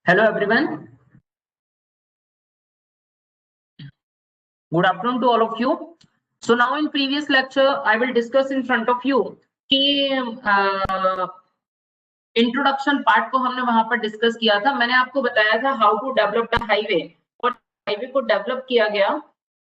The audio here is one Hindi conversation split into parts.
Hello everyone, good afternoon to all of you. So now in previous lecture, I will discuss in front of you कि इंट्रोडक्शन पार्ट को हमने वहां पर डिस्कस किया था। मैंने आपको बताया था how to develop the highway, और हाईवे को डेवलप किया गया।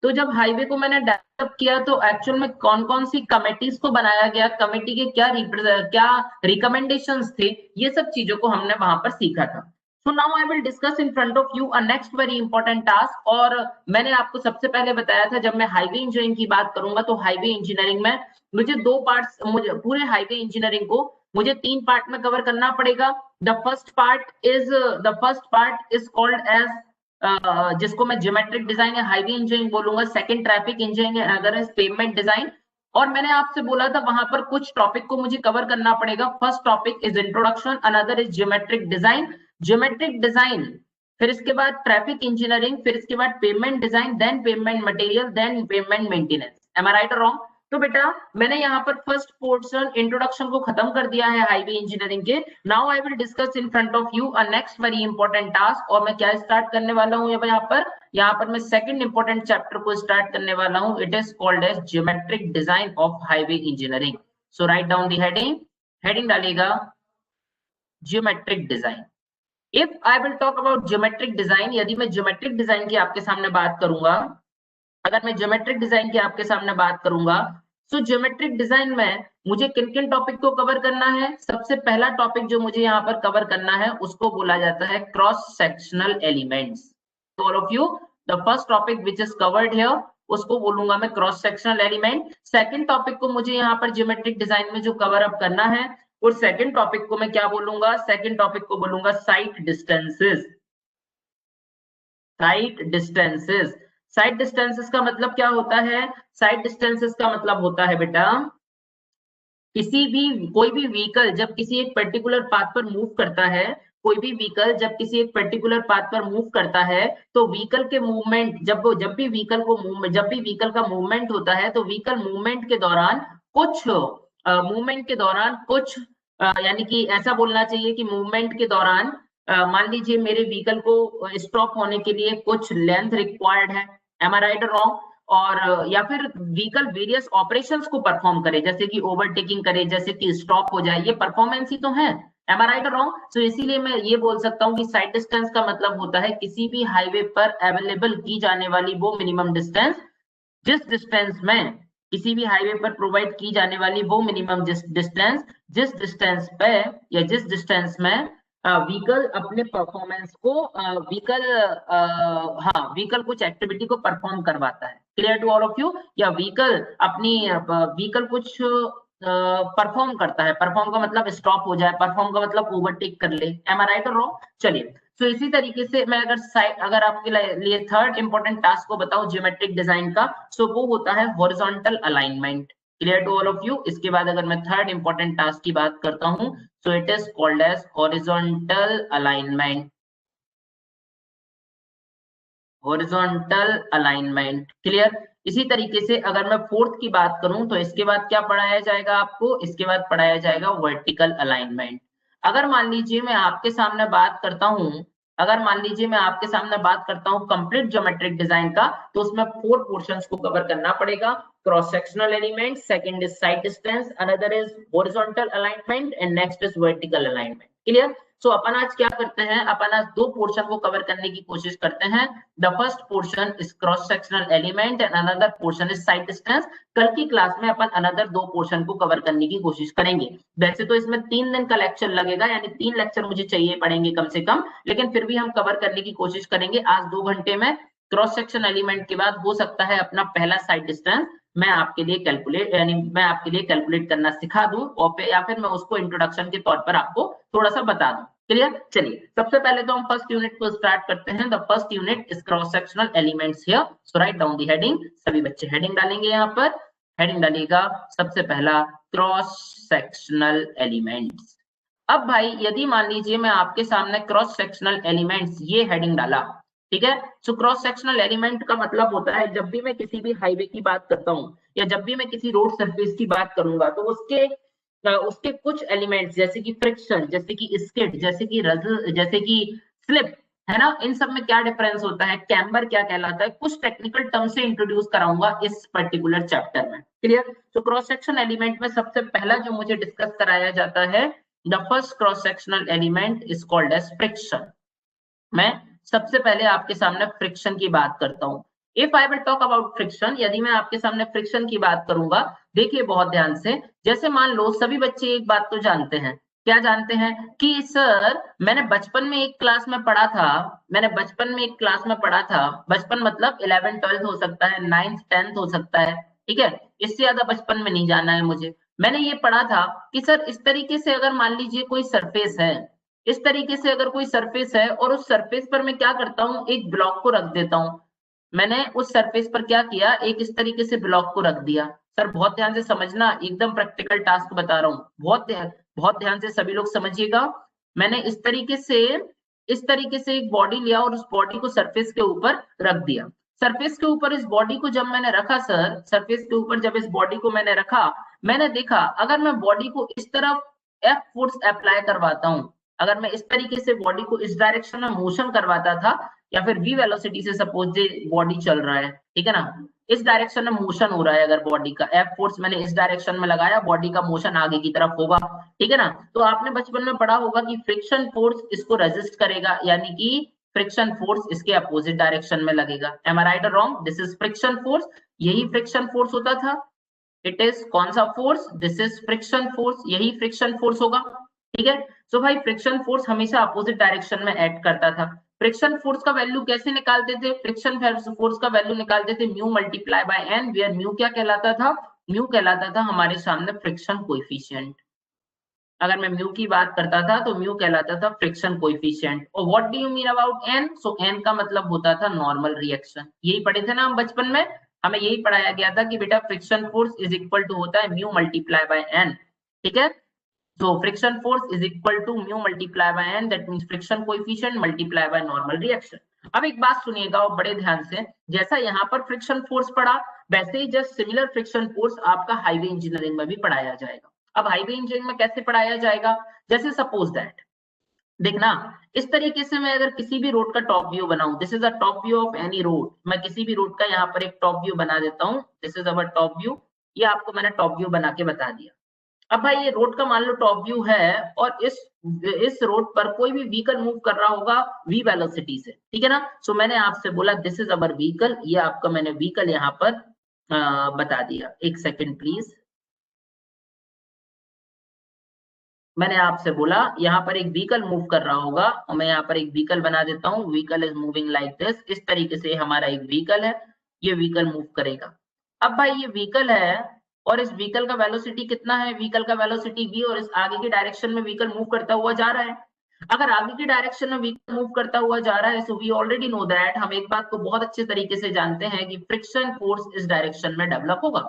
तो जब हाईवे को मैंने डेवलप किया तो एक्चुअल में कौन कौन सी कमेटीज को बनाया गया, कमेटी के क्या रिकमेंडेशंस थे, ये सब चीजों को हमने वहां पर सीखा था। So now I will discuss in front of you a next very important task। और मैंने आपको सबसे पहले बताया था जब मैं हाईवे इंजीनियरिंग की बात करूंगा तो हाईवे इंजीनियरिंग में मुझे दो पार्ट्स, मुझे पूरे हाईवे इंजीनियरिंग को मुझे 3 पार्ट में कवर करना पड़ेगा। The first part is called as, जिसको मैं ज्योमेट्रिक डिजाइन या हाईवे इंजीनियरिंग बोलूंगा। Second traffic engineering, other is pavement design. और मैंने आपसे बोला था वहां पर कुछ टॉपिक को मुझे कवर करना पड़ेगा। First topic is introduction, another is geometric design, फिर इसके बाद ट्रैफिक इंजीनियरिंग, फिर इसके बाद pavement design, then pavement material, then pavement maintenance. Am I right और रॉन्ग? तो बेटा मैंने यहाँ पर फर्स्ट पोर्शन इंट्रोडक्शन को खत्म कर दिया है हाईवे इंजीनियरिंग के। Now I will discuss in front of you a next very important task. और मैं क्या स्टार्ट करने वाला हूँ यहाँ पर मैं सेकंड इंपॉर्टेंट चैप्टर को स्टार्ट करने वाला हूँ। It is called as geometric design of highway engineering. So write down the heading डालेगा geometric design. If I will talk about geometric design, यदि मैं ज्योमेट्रिक डिजाइन की आपके सामने बात करूंगा, अगर मैं ज्योमेट्रिक डिजाइन की आपके सामने बात करूंगा, तो ज्योमेट्रिक डिजाइन में मुझे किन किन टॉपिक को कवर करना है। सबसे पहला टॉपिक जो मुझे यहाँ पर कवर करना है उसको बोला जाता है क्रॉस सेक्शनल एलिमेंट्स। तो all of you, the first topic which is covered here उसको बोलूंगा मैं cross sectional element. Second topic को मुझे यहाँ पर ज्योमेट्रिक डिजाइन में जो कवर अप करना है, और सेकंड टॉपिक को मैं क्या बोलूंगा, सेकंड टॉपिक को बोलूंगा site distances. Site distances, site distances का मतलब क्या होता है? साइट डिस्टेंसेस का मतलब होता है बेटा, किसी भी कोई भी व्हीकल जब किसी एक पर्टिकुलर पाथ पर मूव करता है, कोई भी व्हीकल जब किसी एक पर्टिकुलर पाथ पर मूव करता है, तो व्हीकल के मूवमेंट, जब भी व्हीकल का मूवमेंट होता है, तो व्हीकल मूवमेंट के दौरान कुछ यानी कि ऐसा बोलना चाहिए कि मूवमेंट के दौरान मान लीजिए मेरे व्हीकल को स्टॉप होने के लिए कुछ लेंथ रिक्वायर्ड है। एम आई राइट और रॉन्ग? और या फिर व्हीकल वेरियस ऑपरेशंस को परफॉर्म करे, जैसे कि ओवरटेकिंग करे, जैसे कि स्टॉप हो जाए, ये परफॉर्मेंस ही तो है। एम आई राइट और रॉन्ग? तो इसीलिए मैं ये बोल सकता हूँ कि साइड डिस्टेंस का मतलब होता है किसी भी हाईवे पर अवेलेबल की जाने वाली वो मिनिमम डिस्टेंस, जिस डिस्टेंस में किसी भी हाईवे पर प्रोवाइड की जाने वाली वो मिनिमम डिस्टेंस, जिस डिस्टेंस पे या जिस डिस्टेंस में व्हीकल अपने परफॉर्मेंस को व्हीकल कुछ एक्टिविटी को परफॉर्म करवाता है। Clear to all of you? या व्हीकल कुछ परफॉर्म करता है। परफॉर्म का मतलब स्टॉप हो जाए, परफॉर्म का मतलब ओवरटेक कर ले। एम आई राइट और रॉन्ग? चलिए, तो इसी तरीके से मैं अगर आपके लिए थर्ड इंपॉर्टेंट टास्क को बताऊं ज्योमेट्रिक डिजाइन का, सो वो होता है horizontal alignment. Clear to all of you? इसके बाद अगर मैं थर्ड इंपॉर्टेंट टास्क की बात करता हूं, so it is called as horizontal alignment. Horizontal alignment, clear? इसी तरीके से अगर मैं फोर्थ की बात करूं तो इसके बाद क्या पढ़ाया जाएगा आपको? इसके बाद पढ़ाया जाएगा वर्टिकल अलाइनमेंट। अगर मान लीजिए मैं आपके सामने बात करता हूं अगर मान लीजिए मैं आपके सामने बात करता हूं कंप्लीट ज्योमेट्रिक डिजाइन का, तो उसमें 4 पोर्शंस को कवर करना पड़ेगा। Cross sectional element, second is side distance, another is horizontal alignment and next is vertical alignment. Clear? So अपन आज क्या करते हैं, अपन आज 2 पोर्शन को कवर करने की कोशिश करते हैं। The first portion is cross sectional element and another portion is side distance. कल की क्लास में अपन अनदर 2 पोर्शन को कवर करने की कोशिश करेंगे। वैसे तो इसमें 3 दिन का लेक्चर लगेगा, यानी 3 लेक्चर मुझे चाहिए पड़ेंगे कम से कम, लेकिन फिर भी हम कवर करने की कोशिश करेंगे आज 2 घंटे में। क्रॉस सेक्शन एलिमेंट के बाद हो सकता है अपना पहला साइड डिस्टेंस मैं आपके लिए कैलकुलेट करना सिखा दूं, और या फिर मैं उसको इंट्रोडक्शन के तौर पर आपको थोड़ा सा बता दूं। क्लियर? चलिए, सबसे पहले तो हम फर्स्ट यूनिट को स्टार्ट करते हैं। The first unit is cross sectional elements here. So write down the heading. सभी बच्चे हेडिंग डालेंगे यहाँ पर। हेडिंग डालिएगा सबसे पहला क्रॉस सेक्शनल एलिमेंट्स। अब भाई यदि मान लीजिए मैं आपके सामने क्रॉस सेक्शनल एलिमेंट्स ये हेडिंग डाला, ठीक है, सो क्रॉस सेक्शनल एलिमेंट का मतलब होता है जब भी मैं किसी भी हाईवे की बात करता हूँ या जब भी मैं किसी रोड सरफेस की बात करूंगा तो उसके कुछ एलिमेंट्स जैसे कि फ्रिक्शन, जैसे कि स्किड, जैसे कि स्लिप, है ना, इन सब में क्या डिफरेंस होता है, कैम्बर क्या कहलाता है, कुछ टेक्निकल टर्म से इंट्रोड्यूस कराऊंगा इस पर्टिकुलर चैप्टर में। क्लियर? तो क्रॉस सेक्शन एलिमेंट में सबसे पहला जो मुझे डिस्कस कराया जाता है, the first cross sectional element is called as friction. मैं सबसे पहले आपके सामने फ्रिक्शन की बात करता हूं। If I will talk about friction, यदि मैं आपके सामने फ्रिक्शन की बात करूंगा, देखिए बहुत ध्यान से, जैसे मान लो सभी बच्चे एक बात तो जानते हैं, क्या जानते हैं कि सर मैंने बचपन में एक क्लास में पढ़ा था, बचपन मतलब 11 12 हो सकता है, 9th 10th हो सकता है, ठीक है, इससे ज्यादा बचपन में नहीं जाना है मुझे। मैंने ये पढ़ा था कि सर इस तरीके से अगर मान लीजिए कोई सरफेस है, इस तरीके से अगर कोई सरफेस है और उस सरफेस पर मैं क्या करता हूँ, एक ब्लॉक को रख देता हूँ। मैंने उस सरफेस पर क्या किया, एक इस तरीके से ब्लॉक को रख दिया। सर बहुत ध्यान से समझना, एकदम प्रैक्टिकल टास्क बता रहा हूँ, बहुत ध्यान से सभी लोग समझिएगा। मैंने इस तरीके से एक बॉडी लिया और उस बॉडी को सरफेस के ऊपर रख दिया। सरफेस के ऊपर इस बॉडी को जब मैंने रखा सर, सरफेस के ऊपर जब इस बॉडी को मैंने रखा, मैंने देखा अगर मैं बॉडी को इस तरफ एफ फोर्स अप्लाई करवाता हूं, अगर मैं इस तरीके से बॉडी को इस डायरेक्शन में मोशन करवाता था, या फिर v वेलोसिटी से सपोज बॉडी चल रहा है, ठीक है ना, इस डायरेक्शन में मोशन हो रहा है, अगर बॉडी का एफ फोर्स मैंने इस डायरेक्शन में लगाया, बॉडी का मोशन आगे की तरफ होगा, ठीक है ना। तो आपने बचपन में पढ़ा होगा कि फ्रिक्शन फोर्स इसको रेजिस्ट करेगा, यानी कि फ्रिक्शन फोर्स इसके अपोजिट डायरेक्शन में लगेगा। एम आई राइट और wrong? This is friction force, यही फ्रिक्शन फोर्स होता था। इट इज कौन सा force? This is friction force, यही फ्रिक्शन फोर्स होगा, ठीक है। सो भाई फ्रिक्शन फोर्स हमेशा अपोजिट डायरेक्शन में एक्ट करता था। फ्रिक्शन फोर्स का वैल्यू कैसे निकालते थे? फ्रिक्शन फोर्स का वैल्यू निकालते थे mu multiply by N, where mu क्या कहलाता था? म्यू कहलाता था हमारे सामने फ्रिक्शन कोएफिशिएंट। अगर मैं म्यू की बात करता था तो म्यू कहलाता था फ्रिक्शन कोएफिशिएंट। और what do you mean about N? So N का मतलब होता था नॉर्मल रिएक्शन। यही पढ़े थे ना हम बचपन में, हमें यही पढ़ाया गया था कि बेटा friction force is equal to होता है म्यू मल्टीप्लाई बाय एन, ठीक है। So friction force is equal to mu multiply by n, that means friction coefficient multiply by normal reaction। अब एक बात सुनिएगा और बड़े ध्यान से, जैसा यहाँ पर फ्रिक्शन फोर्स पढ़ा, वैसे ही जस्ट सिमिलर फ्रिक्शन फोर्स आपका हाईवे इंजीनियरिंग में भी पढ़ाया जाएगा। अब हाईवे इंजीनियरिंग में कैसे पढ़ाया जाएगा? जैसे सपोज दैट, देखना, इस तरीके से मैं अगर किसी भी रोड का टॉप व्यू बनाऊं, this is a top view of any road, मैं किसी भी रोड का यहाँ पर एक टॉप व्यू बना देता हूँ, this is our top view, ये आपको मैंने टॉप व्यू बना के बता दिया। अब भाई ये रोड का मान लो टॉप व्यू है और इस रोड पर कोई भी व्हीकल मूव कर रहा होगा v वेलोसिटी से, ठीक है ना। सो मैंने आपसे बोला दिस इज अवर व्हीकल, ये आपका मैंने व्हीकल यहाँ पर बता दिया। एक सेकंड प्लीज, मैंने आपसे बोला यहाँ पर एक व्हीकल मूव कर रहा होगा और मैं यहाँ पर एक व्हीकल बना देता हूँ, vehicle is moving like this, इस तरीके से हमारा एक व्हीकल है, ये व्हीकल मूव करेगा। अब भाई ये व्हीकल है और इस व्हीकल का वेलोसिटी कितना है? व्हीकल का वेलोसिटी v, और इस आगे की डायरेक्शन में व्हीकल मूव करता हुआ जा रहा है। अगर आगे की डायरेक्शन में व्हीकल मूव करता हुआ जा रहा है, so we already know that, हम एक बात को बहुत अच्छे तरीके से जानते हैं कि फ्रिक्शन फोर्स इस डायरेक्शन में डेवलप होगा,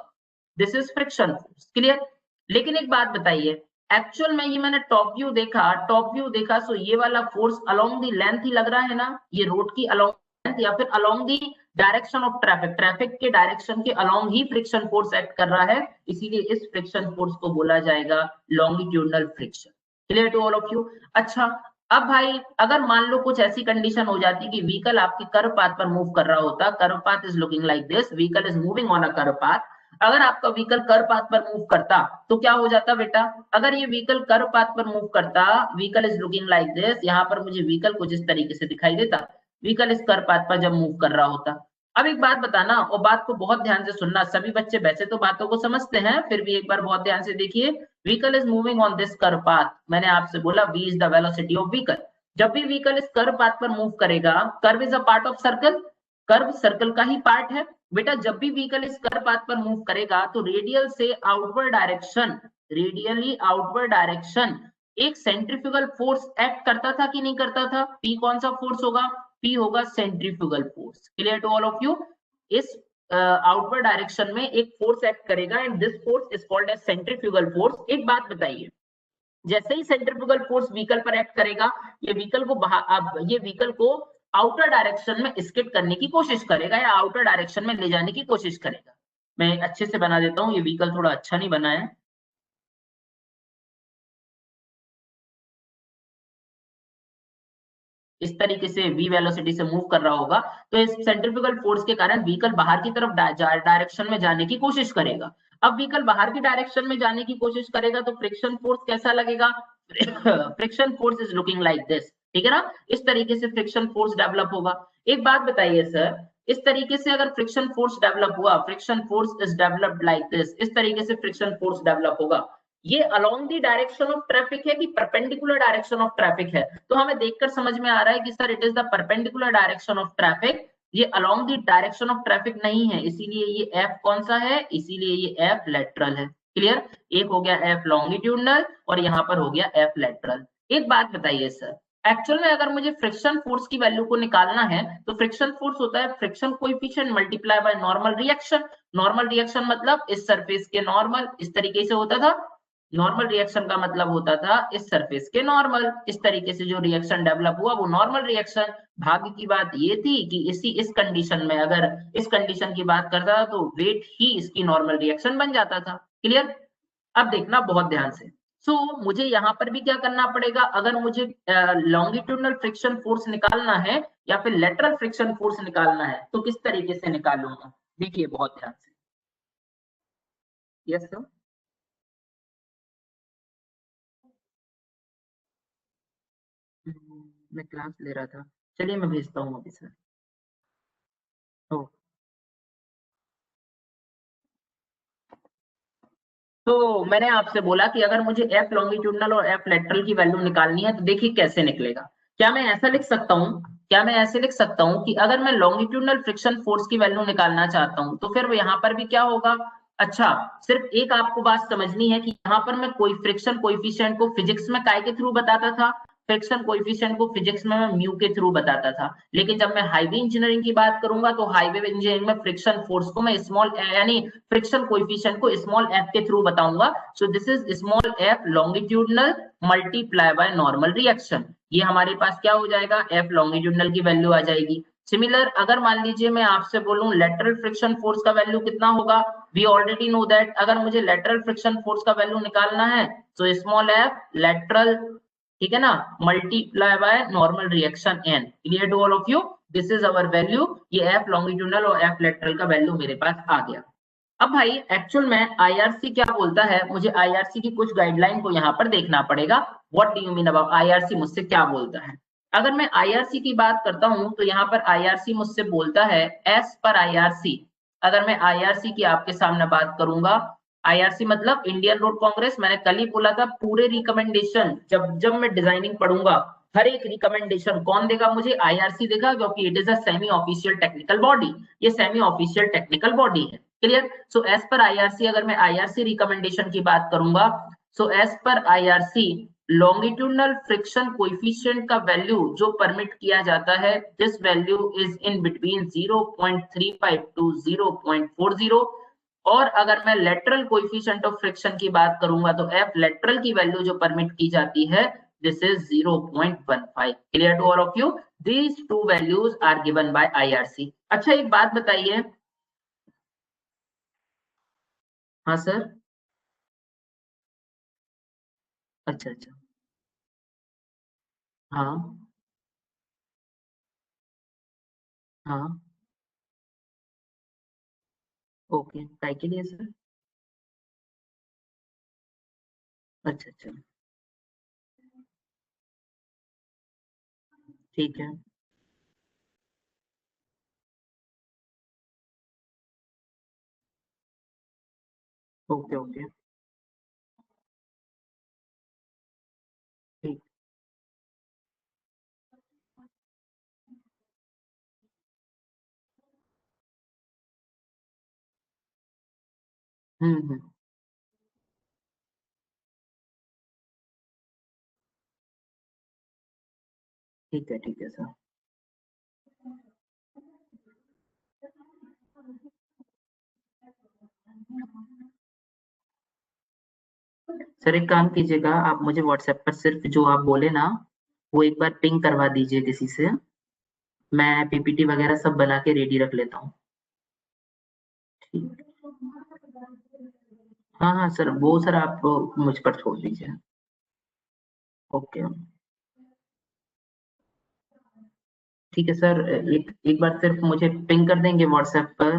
this is friction force. Clear? लेकिन एक बात बताइए, एक्चुअल में ये मैंने टॉप व्यू देखा, सो ये वाला फोर्स अलोंग दी लेंथ ही लग रहा है ना, ये रोड की अलोंग लेंथ या फिर along the direction of traffic के डायरेक्शन के अलोंग ही फ्रिक्शन फोर्स एक्ट कर रहा है, इसीलिए इस फ्रिक्शन फोर्स को बोला जाएगा longitudinal friction. Clear to all of you? अच्छा, अब भाई अगर मान लो कुछ ऐसी कंडीशन हो जाती कि व्हीकल आपके कर्व पाथ पर मूव कर रहा होता, curve path is looking like this, vehicle is moving on a curve path, अगर आपका व्हीकल कर्व पाथ पर मूव करता तो क्या हो जाता बेटा? अगर ये व्हीकल कर्व पाथ पर मूव करता, vehicle is looking like this, यहाँ पर मुझे व्हीकल कुछ इस तरीके से दिखाई देता, व्हीकल इस कर्व पाथ पर जब मूव कर रहा होता। अब एक बात बताना और बात को बहुत ध्यान से सुनना, सभी बच्चे वैसे तो बातों को समझते हैं, फिर भी एक बार बहुत ध्यान से देखिए। Vehicle is moving on this curve path, मैंने आपसे बोला v is the velocity of vehicle. जब भी व्हीकल इस कर्व पाथ पर मूव करेगा, curve is a part of circle, curve circle का ही पार्ट है बेटा, जब भी व्हीकल इस कर्व पाथ पर मूव करेगा तो रेडियल से outward direction, radially outward direction एक सेंट्रीफ्यूगल फोर्स एक्ट करता था कि नहीं करता था? P कौन सा फोर्स होगा? P होगा centrifugal force. Clear to all of you? इस आउटवर्ड डायरेक्शन में एक फोर्स एक्ट करेगा and this force is called as centrifugal force. एक बात बताइए, जैसे ही सेंट्रीफ्यूगल फोर्स व्हीकल पर एक्ट करेगा, ये व्हीकल को अब ये व्हीकल को आउटर डायरेक्शन में स्किड करने की कोशिश करेगा या आउटर डायरेक्शन में ले जाने की कोशिश करेगा। मैं अच्छे से बना देता हूँ, ये व्हीकल थोड़ा अच्छा नहीं बना है। इस तरीके से v वेलोसिटी से मूव कर रहा होगा, तो इस सेंट्रीफ्यूगल फोर्स के कारण व्हीकल बाहर की तरफ डायरेक्शन में जाने की कोशिश करेगा। अब व्हीकल बाहर की डायरेक्शन में जाने की कोशिश करेगा तो फ्रिक्शन फोर्स कैसा लगेगा? Friction force is looking like this, ठीक है ना? इस तरीके से फ्रिक्शन फोर्स डेवलप होगा। एक बात बताइए सर, इस तरीके से अगर फ्रिक्शन फोर्स डेवलप हुआ, friction force is developed like this, इस तरीके से फ्रिक्शन फोर्स डेवलप होगा, ये along the direction of traffic है कि परपेंडिकुलर डायरेक्शन ऑफ ट्रैफिक है? तो हमें देखकर समझ में आ रहा है कि sir it is the perpendicular direction of traffic, ये along the direction of traffic नहीं है, इसीलिए ये एफ कौन सा है? इसीलिए ये एफ लेटरल है। क्लियर? एक हो गया एफ लॉन्गिट्यूडनल और यहाँ पर हो गया एफ लेटरल। एक बात बताइए सर, एक्चुअल में अगर मुझे फ्रिक्शन फोर्स की वैल्यू को निकालना है तो फ्रिक्शन फोर्स होता है friction coefficient multiply by normal reaction. Normal reaction मतलब इस सरफेस के नॉर्मल, इस तरीके से होता था। नॉर्मल रिएक्शन का मतलब होता था इस सरफेस के नॉर्मल, इस तरीके से जो रिएक्शन डेवलप हुआ वो नॉर्मल रिएक्शन। भाग्य की बात ये थी कि इस कंडीशन में, अगर इस कंडीशन की बात करता था तो वेट ही इसकी नॉर्मल रिएक्शन बन जाता था। क्लियर? अब देखना बहुत ध्यान से। मुझे यहाँ पर भी क्या करना पड़ेगा, अगर मुझे लॉन्गिट्यूडनल फ्रिक्शन फोर्स निकालना है या फिर लेटरल फ्रिक्शन फोर्स निकालना है तो किस तरीके से निकालूंगा? देखिए बहुत ध्यान से। Yes sir. मैं क्लास ले रहा था, चलिए मैं भेजता हूँ अभी सर। ओ, तो मैंने आपसे बोला कि अगर मुझे एफ लॉन्गिट्यूडनल और एफ लेटरल की वैल्यू निकालनी है तो देखिए कैसे निकलेगा। क्या मैं ऐसा लिख सकता हूँ, क्या मैं ऐसे लिख सकता हूँ कि अगर मैं लॉन्गिट्यूडनल फ्रिक्शन फोर्स की वैल्यू निकालना चाहता हूँ तो फिर यहाँ पर भी क्या होगा? अच्छा, सिर्फ एक आपको बात समझनी है कि यहाँ पर मैं कोई फ्रिक्शन कोएफिशिएंट को फिजिक्स में काय के थ्रू बताता था? फ्रिक्शन कोएफिशिएंट को फिजिक्स में मैं म्यू के थ्रू बताता था। लेकिन जब मैं हाईवे इंजीनियरिंग की बात करूंगा तो हाईवे इंजीनियरिंग में फ्रिक्शन फोर्स को मैं स्मॉल यानी फ्रिक्शन कोएफिशिएंट को स्मॉल एफ के थ्रू बताऊंगा। सो this is small F longitudinal multiply by normal reaction. ये हमारे पास क्या हो जाएगा? एफ लॉन्गिट्यूडनल की वैल्यू आ जाएगी। सिमिलर अगर मान लीजिए मैं आपसे बोलूं लेटरल फ्रिक्शन फोर्स का वैल्यू कितना होगा, वी ऑलरेडी नो दैट। अगर मुझे लेटरल फ्रिक्शन फोर्स का वैल्यू निकालना है तो स्मॉल एफ लेटरल, ठीक है ना, multiply by normal reaction N. Clear to all of you? This is our value. ये एफ लॉन्गिट्यूडनल और एफ लेटरल का वैल्यू मेरे पास आ गया। अब भाई एक्चुअल में आईआरसी क्या बोलता है, मुझे आईआरसी की कुछ गाइडलाइन को यहाँ पर देखना पड़ेगा। What do you mean about IRC, मुझसे क्या बोलता है? अगर मैं आईआरसी की बात करता हूं तो यहाँ पर आईआरसी मुझसे बोलता है एस पर आईआरसी। अगर मैं आईआरसी की आपके सामने बात करूंगा, आईआरसी मतलब इंडियन रोड कांग्रेस, मैंने कल ही बोला था पूरे रिकमेंडेशन जब जब मैं डिजाइनिंग पढ़ूंगा हर एक रिकमेंडेशन कौन देगा मुझे? आईआरसी देगा, क्योंकि it is a semi official technical body. ये सेमी ऑफिशियल टेक्निकल बॉडी है। Clear? So as per IRC, अगर मैं आईआरसी रिकमेंडेशन की बात करूंगा, so as per IRC longitudinal friction coefficient का वैल्यू जो परमिट किया जाता है, this value is in between 0.35 to 0.40। और अगर मैं लेटरल कोएफिशिएंट ऑफ फ्रिक्शन की बात करूंगा तो एफ लेटरल की वैल्यू जो परमिट की जाती है this is 0.15। Clear to all of you? These two values are given by IRC. अच्छा एक बात बताइए। हाँ सर। अच्छा अच्छा। हाँ हाँ। ओके, काय के लिए सर? अच्छा अच्छा। ठीक है। Okay okay. ठीक। हम्म। ठीक है सर। सर एक काम कीजिएगा, आप मुझे व्हाट्सएप पर सिर्फ जो आप बोले ना वो एक बार पिंग करवा दीजिए किसी से, मैं पीपीटी वगैरह सब बना के रेडी रख लेता हूँ। ठीक। हाँ हाँ सर, वो सर आप मुझ पर छोड़ दीजिए। ओके। ठीक है सर, एक एक बार सिर्फ मुझे पिंग कर देंगे व्हाट्सएप पर।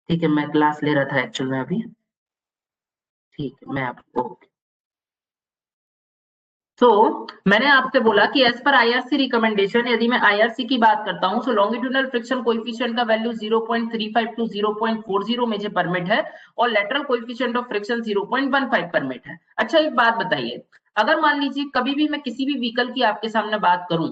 ठीक है, मैं क्लास ले रहा था एक्चुअल में अभी। ठीक है, मैं आपको तो मैंने आपसे बोला कि एज पर आईआरसी रिकमेंडेशन, यदि मैं आईआरसी की बात करता हूं तो लॉन्गिट्यूडनल फ्रिक्शन कोएफिशिएंट का वैल्यू 0.35 टू 0.40 मुझे परमिट है, और lateral coefficient of friction 0.15 permit है। अच्छा एक बात बताइए, अगर मान लीजिए कभी भी मैं किसी भी व्हीकल की आपके सामने बात करूं,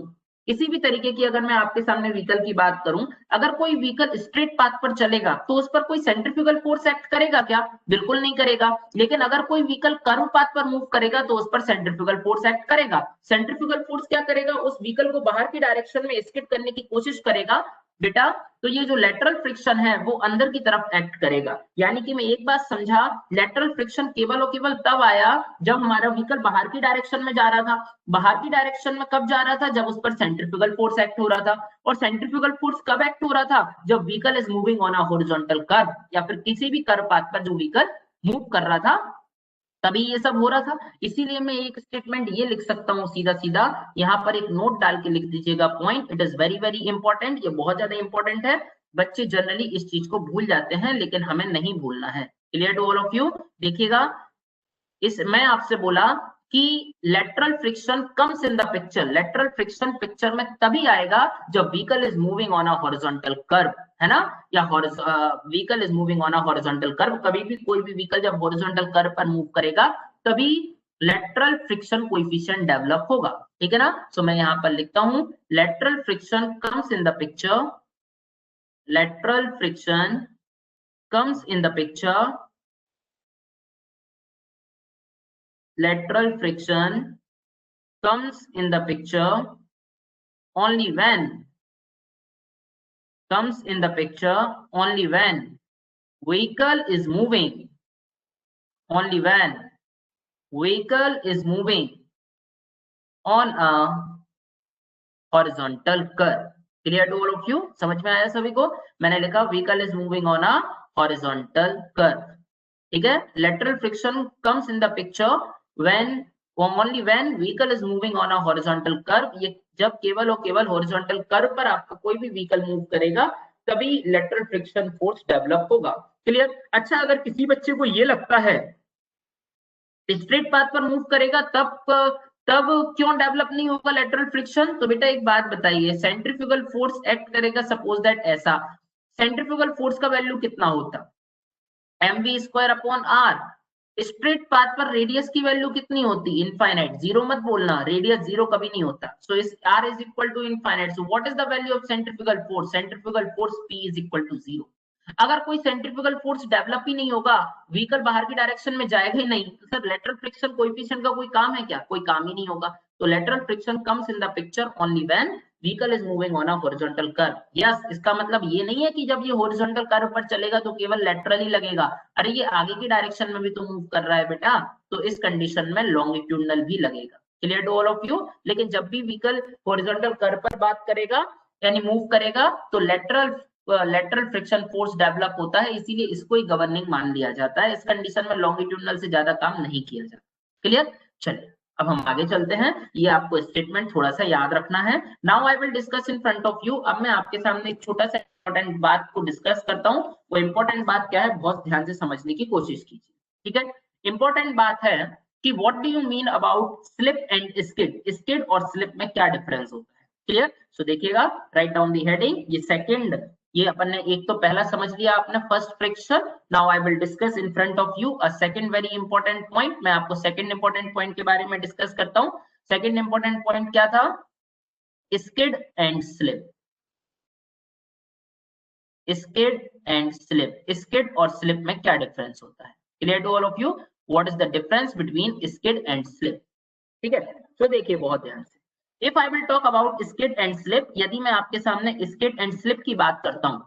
किसी भी तरीके की अगर मैं आपके सामने व्हीकल की बात करूं, अगर कोई व्हीकल स्ट्रेट पाथ पर चलेगा तो उस पर कोई सेंट्रीफ्यूगल फोर्स एक्ट करेगा क्या? बिल्कुल नहीं करेगा। लेकिन अगर कोई व्हीकल कर्व पाथ पर मूव करेगा तो उस पर सेंट्रीफ्यूगल फोर्स एक्ट करेगा। सेंट्रीफ्यूगल फोर्स क्या करेगा? उस व्हीकल को बाहर की डायरेक्शन में स्किड करने की कोशिश करेगा बेटा। तो ये जो लेटरल फ्रिक्शन है वो अंदर की तरफ एक्ट करेगा। यानी कि मैं एक बात समझा, लेटरल फ्रिक्शन केवल और केवल तब आया जब हमारा व्हीकल बाहर की डायरेक्शन में जा रहा था। बाहर की डायरेक्शन में कब जा रहा था? जब उस पर सेंट्रीफ्यूगल फोर्स एक्ट हो रहा था। और सेंट्रीफ्यूगल फोर्स कब एक्ट हो रहा था? जब vehicle is moving on a horizontal curve, या फिर किसी भी कर्व पाथ पर जो व्हीकल मूव कर रहा था तभी ये सब हो रहा था। इसीलिए मैं एक स्टेटमेंट ये लिख सकता हूँ सीधा सीधा, यहाँ पर एक नोट डाल के लिख दीजिएगा point, it is very very important, ये बहुत ज्यादा इंपॉर्टेंट है। बच्चे जनरली इस चीज को भूल जाते हैं, लेकिन हमें नहीं भूलना है। Clear to all of you? देखिएगा, इस मैं आपसे बोला कि lateral friction comes in the picture, lateral friction picture में तभी आएगा जब vehicle is moving on a horizontal curve, है ना? या vehicle is moving on a horizontal curve, कभी भी कोई भी व्हीकल जब हॉरिजॉन्टल कर्व पर मूव करेगा तभी लेटरल फ्रिक्शन कोएफिशिएंट डेवलप होगा। ठीक है ना? सो मैं यहां पर लिखता हूं, lateral friction comes in the picture, lateral friction comes in the picture, lateral friction comes in the picture only when comes in the picture only when vehicle is moving, only when vehicle is moving on a horizontal curve। Clear to all of you? समझ में आया सभी को? मैंने लिखा vehicle is moving on a horizontal curve. ठीक है, lateral friction comes in the picture when only when vehicle is moving on a horizontal curve, ये जब केवल और केवल हॉरिजॉन्टल कर्व पर आपका कोई भी व्हीकल मूव करेगा तभी लेटरल फ्रिक्शन फोर्स डेवलप होगा। क्लियर? अच्छा, अगर किसी बच्चे को ये लगता है स्ट्रेट पाथ पर मूव करेगा तब क्यों डेवलप नहीं होगा लेटरल फ्रिक्शन? तो बेटा एक बात बताइए, सेंट्रीफ्यूगल फोर्स एक्ट करेगा, सपोज दैट ऐसा, सेंट्रीफ्यूगल फोर्स का वैल्यू कितना होता? mv square upon R. Straight path पर रेडियस की वैल्यू कितनी होती? इनफाइनाइट। जीरो मत बोलना, रेडियस जीरो कभी नहीं होता। सो इस r is equal to infinite. So what is the value of centrifugal force? Centrifugal force p is equal to zero. अगर कोई सेंट्रीफ्यूगल फोर्स डेवलप ही नहीं होगा, व्हीकल बाहर की डायरेक्शन में जाएगा ही नहीं, तो सर लेटरल फ्रिक्शन कोएफिशिएंट का कोई काम है क्या? कोई काम ही नहीं होगा। तो lateral friction comes in the picture only when vehicle is moving on a horizontal curve. Yes, इसका मतलब ये नहीं है कि जब ये हॉरिजॉन्टल कर्व पर चलेगा तो केवल लेटरल ही लगेगा। अरे ये आगे की डायरेक्शन में भी तो मूव कर रहा है बेटा, तो इस कंडीशन में लॉन्गिट्यूडनल भी लगेगा। Clear to all of you? लेकिन जब भी व्हीकल हॉरिजॉन्टल कर्व पर बात करेगा यानी मूव करेगा तो लेटरल फ्रिक्शन फोर्स डेवलप होता है, इसीलिए इसको ही गवर्निंग मान लिया जाता है। इस कंडीशन में लॉन्गिट्यूडनल से ज्यादा काम नहीं किया जाता। क्लियर? चलिए अब हम आगे चलते हैं, ये आपको स्टेटमेंट थोड़ा सा याद रखना है। Now I will discuss in front of you. अब मैं आपके सामने एक छोटा सा इंपॉर्टेंट बात को डिस्कस करता हूँ। वो इंपॉर्टेंट बात क्या है, बहुत ध्यान से समझने की कोशिश कीजिए। ठीक है, इंपॉर्टेंट बात है कि what do you mean about slip and skid? Skid और स्लिप में क्या डिफरेंस होता है? क्लियर? सो देखिएगा, राइट डाउन दी हेडिंग। ये सेकंड, ये अपन ने एक तो पहला समझ लिया आपने, first friction. Now I will discuss in front of you a second very important point. मैं आपको सेकंड इंपॉर्टेंट पॉइंट के बारे में डिस्कस करता हूं। सेकंड इंपॉर्टेंट पॉइंट क्या था? Skid and slip. Skid and slip, skid और स्लिप में क्या डिफरेंस होता है? Clear to all of you? What is the difference between skid and slip? ठीक है, तो देखिए बहुत ध्यान से, if I will talk about skid and slip, यदि मैं आपके सामने स्किड एंड स्लिप की बात करता हूं,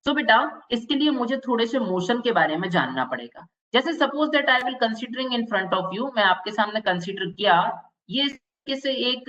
सो बेटा इसके लिए मुझे थोड़े से मोशन के बारे में जानना पड़ेगा। जैसे suppose that I will considering in front of you, मैं आपके सामने कंसीडर किया ये से एक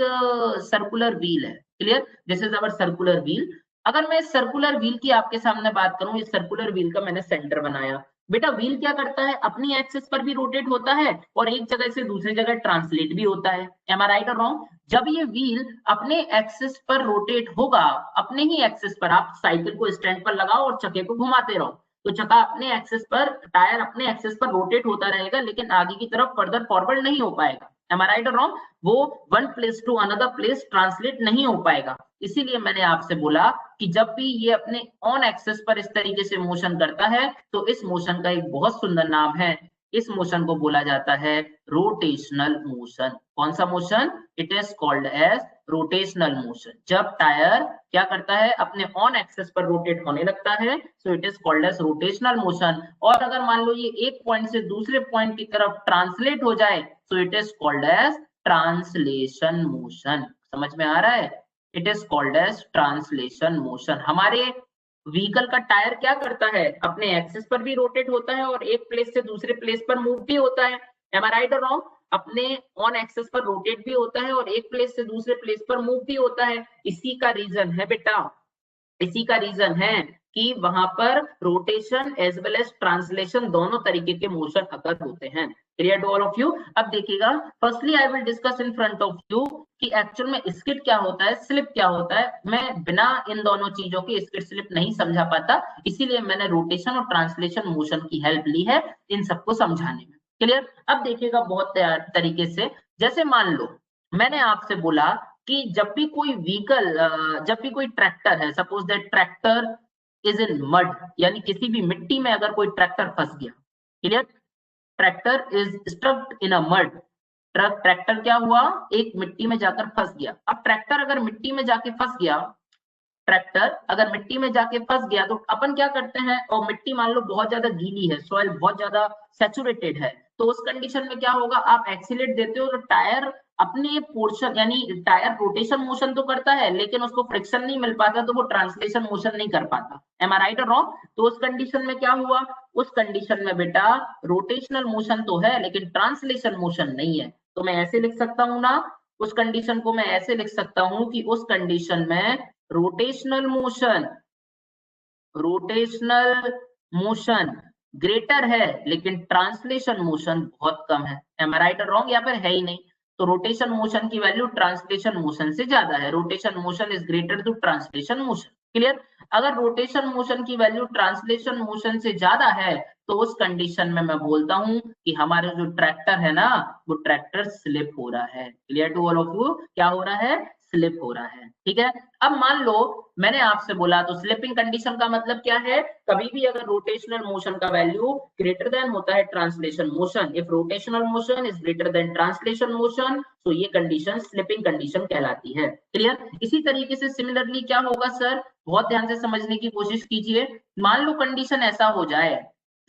सर्कुलर व्हील है, clear, this is our circular wheel. अगर मैं सर्कुलर व्हील की आपके सामने बात करूं, इस सर्कुलर व्हील का मैंने सेंटर बनाया। बेटा व्हील क्या करता है, अपनी एक्सिस पर भी रोटेट होता है और एक जगह से दूसरी जगह ट्रांसलेट भी होता है। एम आई राइट और रॉन्ग? जब ये व्हील अपने एक्सिस पर रोटेट होगा, अपने ही एक्सिस पर, आप साइकिल को स्टैंड पर लगाओ और चक्के को घुमाते रहो, तो चक्का अपने एक्सिस पर, टायर अपने एक्सिस पर रोटेट होता रहेगा, लेकिन आगे की तरफ फर्दर फॉरवर्ड नहीं हो पाएगा। एम आई राइट और रॉन्ग? वो one place to another place translate नहीं हो पाएगा। इसीलिए मैंने आपसे बोला कि जब भी ये अपने ऑन एक्सेस पर इस तरीके से मोशन करता है, तो इस मोशन का एक बहुत सुंदर नाम है, इस मोशन को बोला जाता है रोटेशनल मोशन। कौन सा motion? It is called as rotational motion. जब टायर क्या करता है, अपने ऑन एक्सेस पर रोटेट होने लगता है, so it is called as rotational motion. और अगर मान लो ये एक पॉइंट से दूसरे पॉइंट की तरफ ट्रांसलेट हो जाए, so it is called as translation motion. समझ में आ रहा है? It is called as translation motion. हमारे व्हीकल का टायर क्या करता है, अपने एक्सिस पर भी रोटेट होता है और एक प्लेस से दूसरे प्लेस पर मूव भी होता है। एम आई राइट और रॉन्ग? अपने ऑन एक्सिस पर रोटेट भी होता है और एक प्लेस से दूसरे प्लेस पर मूव भी होता है। इसी का रीजन है बेटा, इसी का रीजन है कि वहां पर rotation as well as translation दोनों तरीके के मोशन अकर होते हैं। Clear to all of you? अब देखिएगा, firstly I will discuss in front of you कि एक्चुअल में स्किड क्या होता है, स्लिप क्या होता है। मैं बिना इन दोनों चीजों के स्किड स्लिप नहीं समझा पाता, इसीलिए मैंने रोटेशन और ट्रांसलेशन मोशन की हेल्प ली है इन सबको समझाने में। क्लियर? अब देखिएगा बहुत तरीके से, जैसे मान लो मैंने आपसे बोला कि जब भी कोई व्हीकल, जब भी कोई ट्रैक्टर है, suppose that tractor is in mud, यानी किसी भी मिट्टी में अगर कोई ट्रैक्टर फंस गया, clear, tractor is स्टक्ड in a mud, tractor क्या हुआ, एक मिट्टी में जाकर फंस गया। अब ट्रैक्टर अगर मिट्टी में जाके फंस गया, ट्रैक्टर अगर मिट्टी में जाके फंस गया, तो अपन क्या करते हैं, और मिट्टी मान लो बहुत ज्यादा गीली है, सॉइल बहुत ज्यादा सैचुरेटेड है, तो उस कंडीशन में क्या होगा, आप एक्सीलेट देते हो तो टायर अपने पोर्शन, यानी टायर रोटेशन मोशन तो करता है लेकिन उसको फ्रिक्शन नहीं मिल पाता, तो वो ट्रांसलेशन मोशन नहीं कर पाता। एम आई राइट और रॉन्ग? तो उस कंडीशन में क्या हुआ, उस कंडीशन में बेटा रोटेशनल मोशन तो है लेकिन ट्रांसलेशन मोशन नहीं है। तो मैं ऐसे लिख सकता हूं ना, उस कंडीशन को मैं ऐसे लिख सकता हूं कि उस कंडीशन में रोटेशनल मोशन ग्रेटर है लेकिन ट्रांसलेशन मोशन बहुत कम है। एम आई राइट और रॉन्ग? या फिर है ही नहीं? तो रोटेशन मोशन की वैल्यू ट्रांसलेशन मोशन से ज्यादा है, rotation motion is greater to translation motion. Clear? अगर रोटेशन मोशन की वैल्यू ट्रांसलेशन मोशन से ज्यादा है, तो उस कंडीशन में मैं बोलता हूं कि हमारा जो ट्रैक्टर है ना, वो ट्रैक्टर स्लिप हो रहा है। Clear to all of you? क्या हो रहा है? स्लिप हो रहा है। ठीक है? अब मान लो मैंने आपसे बोला, तो स्लिपिंग कंडीशन का मतलब क्या है, कभी भी अगर रोटेशनल मोशन का वैल्यू ग्रेटर देन होता है translation motion, if rotational motion is greater then translation motion, तो ये कंडीशन स्लिपिंग कंडीशन कहलाती है। क्लियर? इसी तरीके से सिमिलरली क्या होगा सर, बहुत ध्यान से समझने की कोशिश कीजिए। मान लो कंडीशन ऐसा हो जाए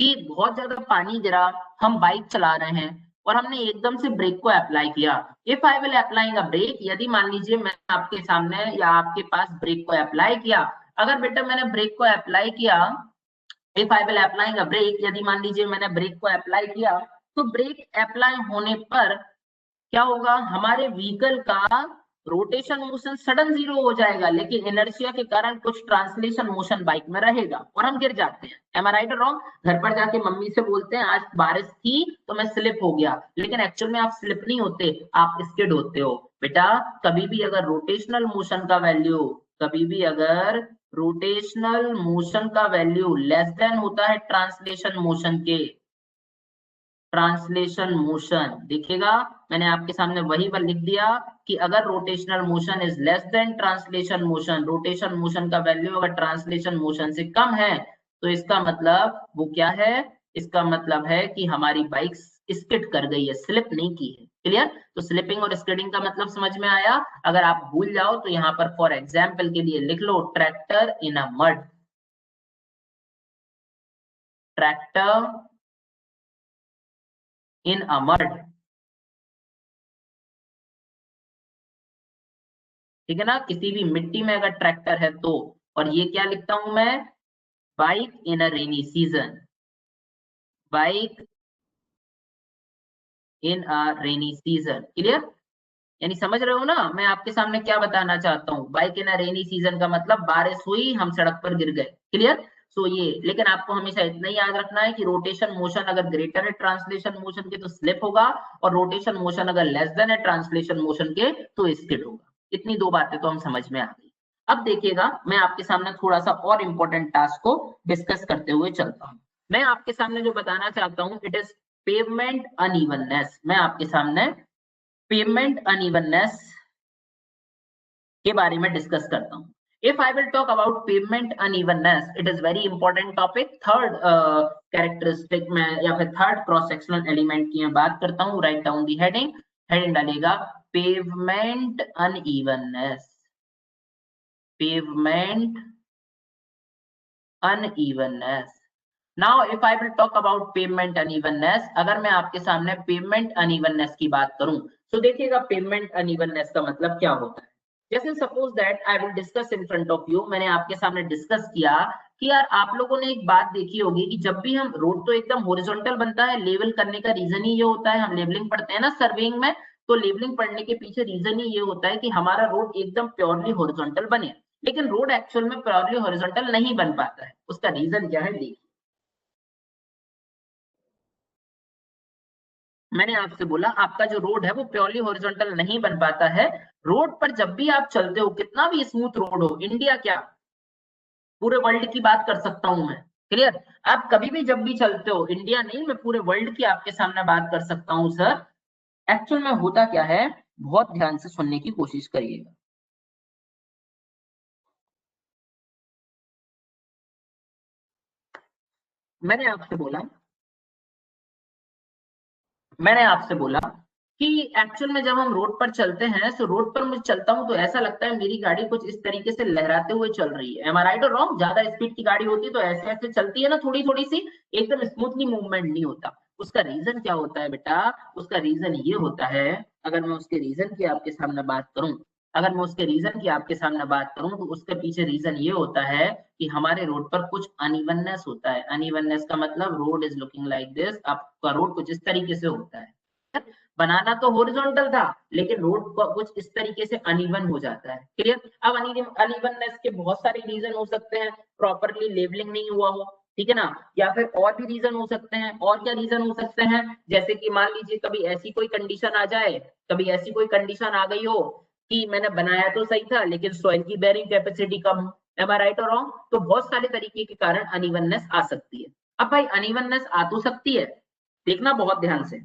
कि बहुत ज्यादा पानी गिरा, हम बाइक चला रहे हैं और हमने एकदम से ब्रेक को अप्लाई किया। If I will applying a brake, यदि मान लीजिए मैं आपके सामने या आपके पास ब्रेक को अप्लाई किया, अगर बेटा मैंने ब्रेक को अप्लाई किया, if I will applying a brake, यदि मान लीजिए मैंने ब्रेक को अप्लाई किया, तो ब्रेक अप्लाई होने पर क्या होगा, हमारे व्हीकल का रोटेशन मोशन सडन जीरो हो जाएगा, लेकिन इनर्शिया के कारण कुछ ट्रांसलेशन मोशन बाइक में रहेगा और हम गिर जाते हैं। एम आई राइट और रॉन्ग? घर पर जाके मम्मी से बोलते हैं आज बारिश थी तो मैं स्लिप हो गया, लेकिन एक्चुअल में आप स्लिप नहीं होते, आप स्किड होते हो। बेटा कभी भी अगर रोटेशनल मोशन का वैल्यू, कभी भी अगर रोटेशनल मोशन का वैल्यू लेस देन होता है ट्रांसलेशन मोशन के, ट्रांसलेशन मोशन, देखिएगा मैंने आपके सामने वही पर लिख दिया कि अगर rotational motion is less than translation motion, rotation motion का वैल्यू अगर ट्रांसलेशन मोशन से कम है, तो इसका मतलब वो क्या है, इसका मतलब है कि हमारी बाइक स्किड कर गई है, स्लिप नहीं की है। क्लियर? तो स्लिपिंग और स्किडिंग का मतलब समझ में आया? अगर आप भूल जाओ तो यहाँ पर फॉर एग्जाम्पल के लिए लिख लो tractor in a mud, tractor in a mud. ठीक है ना? किसी भी मिट्टी में अगर ट्रैक्टर है तो, और ये क्या लिखता हूं मैं, bike in a rainy season, bike in a rainy season, clear? यानी समझ रहे हो ना मैं आपके सामने क्या बताना चाहता हूँ। Bike in a rainy season का मतलब बारिश हुई, हम सड़क पर गिर गए, क्लियर? सो ये, लेकिन आपको हमेशा इतना ही याद रखना है कि रोटेशन मोशन अगर ग्रेटर है ट्रांसलेशन मोशन के तो स्लिप होगा, और रोटेशन मोशन अगर लेस देन है ट्रांसलेशन मोशन के तो स्किड होगा। इतनी दो बातें तो हम समझ में आ गई। अब देखिएगा मैं आपके सामने थोड़ा सा और इम्पोर्टेंट टास्क को डिस्कस करते हुए चलता हूँ। मैं आपके सामने जो बताना चाहता हूँ इट इज पेवमेंट अनइवननेस। मैं आपके सामने पेवमेंट अनइवननेस के बारे में डिस्कस करता हूँ। If I will talk about pavement unevenness, it is very important topic. Third characteristic में या फिर थर्ड क्रॉस सेक्शनल एलिमेंट की मैं बात करता हूँ। Write down the heading, heading डालेगा pavement unevenness, pavement unevenness. Now if I will talk about pavement unevenness, अगर मैं आपके सामने पेवमेंट अनइवननेस की बात करूं तो देखिएगा पेवमेंट अनइवननेस का मतलब क्या होता है। जैसे suppose that I will discuss in front of you, मैंने आपके सामने डिस्कस किया कि यार आप लोगों ने एक बात देखी होगी कि जब भी हम रोड तो एकदम हॉरिजॉन्टल बनता है, लेवल करने का रीजन ही ये होता है, हम लेवलिंग पढ़ते हैं ना सर्वेइंग में, तो लेवलिंग पढ़ने के पीछे रीजन ही ये होता है कि हमारा रोड एकदम प्योरली हॉरिजॉन्टल बने। लेकिन रोड एक्चुअल में प्योरली हॉरिजॉन्टल नहीं बन पाता है, उसका रीजन क्या है देखिए। मैंने आपसे बोला आपका जो रोड है वो प्योरली हॉरिजॉन्टल नहीं बन पाता है। रोड पर जब भी आप चलते हो, कितना भी स्मूथ रोड हो, इंडिया क्या पूरे वर्ल्ड की बात कर सकता हूं मैं, क्लियर? आप कभी भी जब भी चलते हो, इंडिया नहीं मैं पूरे वर्ल्ड की आपके सामने बात कर सकता हूं सर। एक्चुअल में होता क्या है, बहुत ध्यान से सुनने की कोशिश करिएगा। मैंने आपसे बोला मैंने आपसे बोला कि एक्चुअल में जब हम रोड पर चलते हैं, तो रोड पर मैं चलता हूं तो ऐसा लगता है मेरी गाड़ी कुछ इस तरीके से लहराते हुए चल रही है। एम आई राइट और रॉन्ग? ज्यादा स्पीड की गाड़ी होती है तो ऐसे ऐसे चलती है ना, थोड़ी थोड़ी सी, एकदम स्मूथली मूवमेंट नहीं होता। उसका रीजन क्या होता है बेटा? उसका रीजन ये होता है, अगर मैं उसके रीजन की आपके सामने बात करूं, अगर मैं उसके रीजन की आपके सामने बात करूं तो उसके पीछे रीजन ये होता है कि हमारे रोड पर कुछ अनइवननेस होता है। अनइवननेस का मतलब road is looking like this, आपका रोड कुछ इस तरीके से होता है। बनाना तो हॉरिजॉन्टल था लेकिन रोड कुछ इस तरीके से अनइवन हो जाता है, क्लियर? अब अनइवननेस के बहुत सारे रीजन हो सकते हैं, प्रॉपरली लेवलिंग नहीं हुआ हो, ठीक है ना, या फिर और भी रीजन हो सकते हैं। और क्या रीजन हो सकते हैं? जैसे कि मान लीजिए कभी ऐसी कोई कंडीशन आ जाए, कभी ऐसी कोई कंडीशन आ गई हो कि मैंने बनाया तो सही था लेकिन सॉइल की बेरिंग कैपेसिटी कम हो। एम आई राइट और रॉन्ग? तो बहुत सारे तरीके के कारण अनइवननेस आ सकती है। अब भाई अनइवननेस आ तो सकती है, देखना बहुत ध्यान से,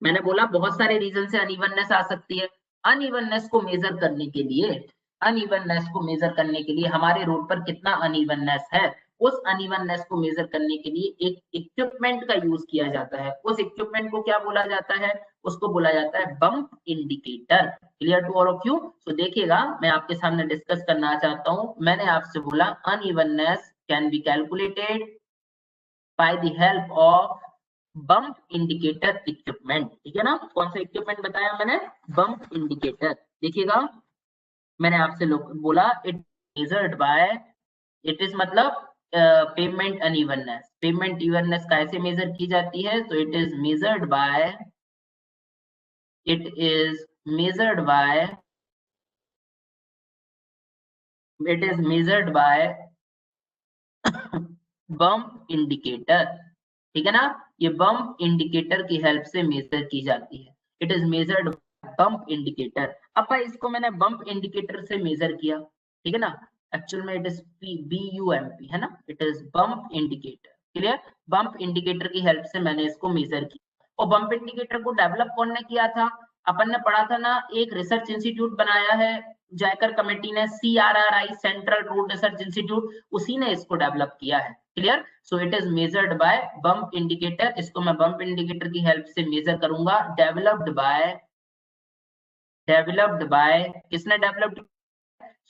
मैंने बोला बहुत सारे रीजन से अनइवननेस आ सकती है। अनइवननेस को मेजर करने के लिए, अनइवननेस को मेजर करने के लिए हमारे रोड पर कितना अनइवननेस है, उस अनइवननेस को मेजर करने के लिए एक इक्विपमेंट का यूज किया जाता है। उस इक्विपमेंट को क्या बोला जाता है? उसको बोला जाता है bump indicator. Clear to all of you? तो देखिएगा मैं आपके सामने डिस्कस करना चाहता हूं। मैंने आपसे बोला unevenness can be calculated by the help of bump indicator equipment, ठीक है ना? कौन सा इक्विपमेंट बताया मैंने? Bump indicator. देखिएगा मैंने आपसे बोला it measured by, it is मतलब पेमेंट अनइवननेस। पेमेंट इवननेस कैसे मेजर की जाती है? तो it is measured by it is measured by bump indicator, ठीक है ना? ये बम्प इंडिकेटर की हेल्प से मेजर की जाती है। It is measured bump indicator. अब भाई इसको मैंने बम्प इंडिकेटर से मेजर किया, ठीक है ना? एक्चुअल में इट इज BUMP, है ना? It is bump indicator, clear? Bump indicator की हेल्प से मैंने इसको मेजर किया। और बम्प इंडिकेटर को डेवलप कौन ने किया था? अपन ने पढ़ा था ना, एक रिसर्च इंस्टीट्यूट बनाया है जयकर कमेटी ने, CRRI, central road research institute, उसी ने इसको डेवलप किया है, clear? So it is measured by bump indicator. इसको मैं बम्प इंडिकेटर की हेल्प से मेजर करूंगा। डेवलप्ड बाय किसने developed?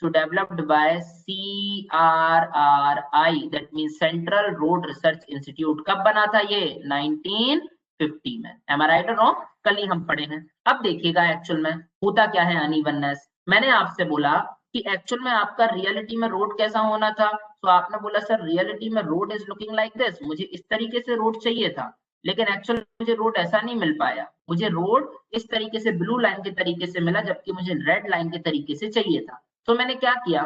So developed by CRRI, that means central road research institute. कब बना था ये? 1950 में। एम आई राइट और रॉन्ग? कल ही हम पढ़े हैं। अब देखिएगा एक्चुअल में होता क्या है अनइवननेस। मैंने आपसे बोला कि एक्चुअल में आपका रियलिटी में रोड कैसा होना था? तो आपने बोला सर रियलिटी में road is looking like this, मुझे इस तरीके से रोड चाहिए था, लेकिन एक्चुअल मुझे रोड ऐसा नहीं मिल पाया, मुझे रोड इस तरीके से ब्लू लाइन के तरीके से मिला, जबकि मुझे रेड लाइन के तरीके से चाहिए था। तो मैंने क्या किया,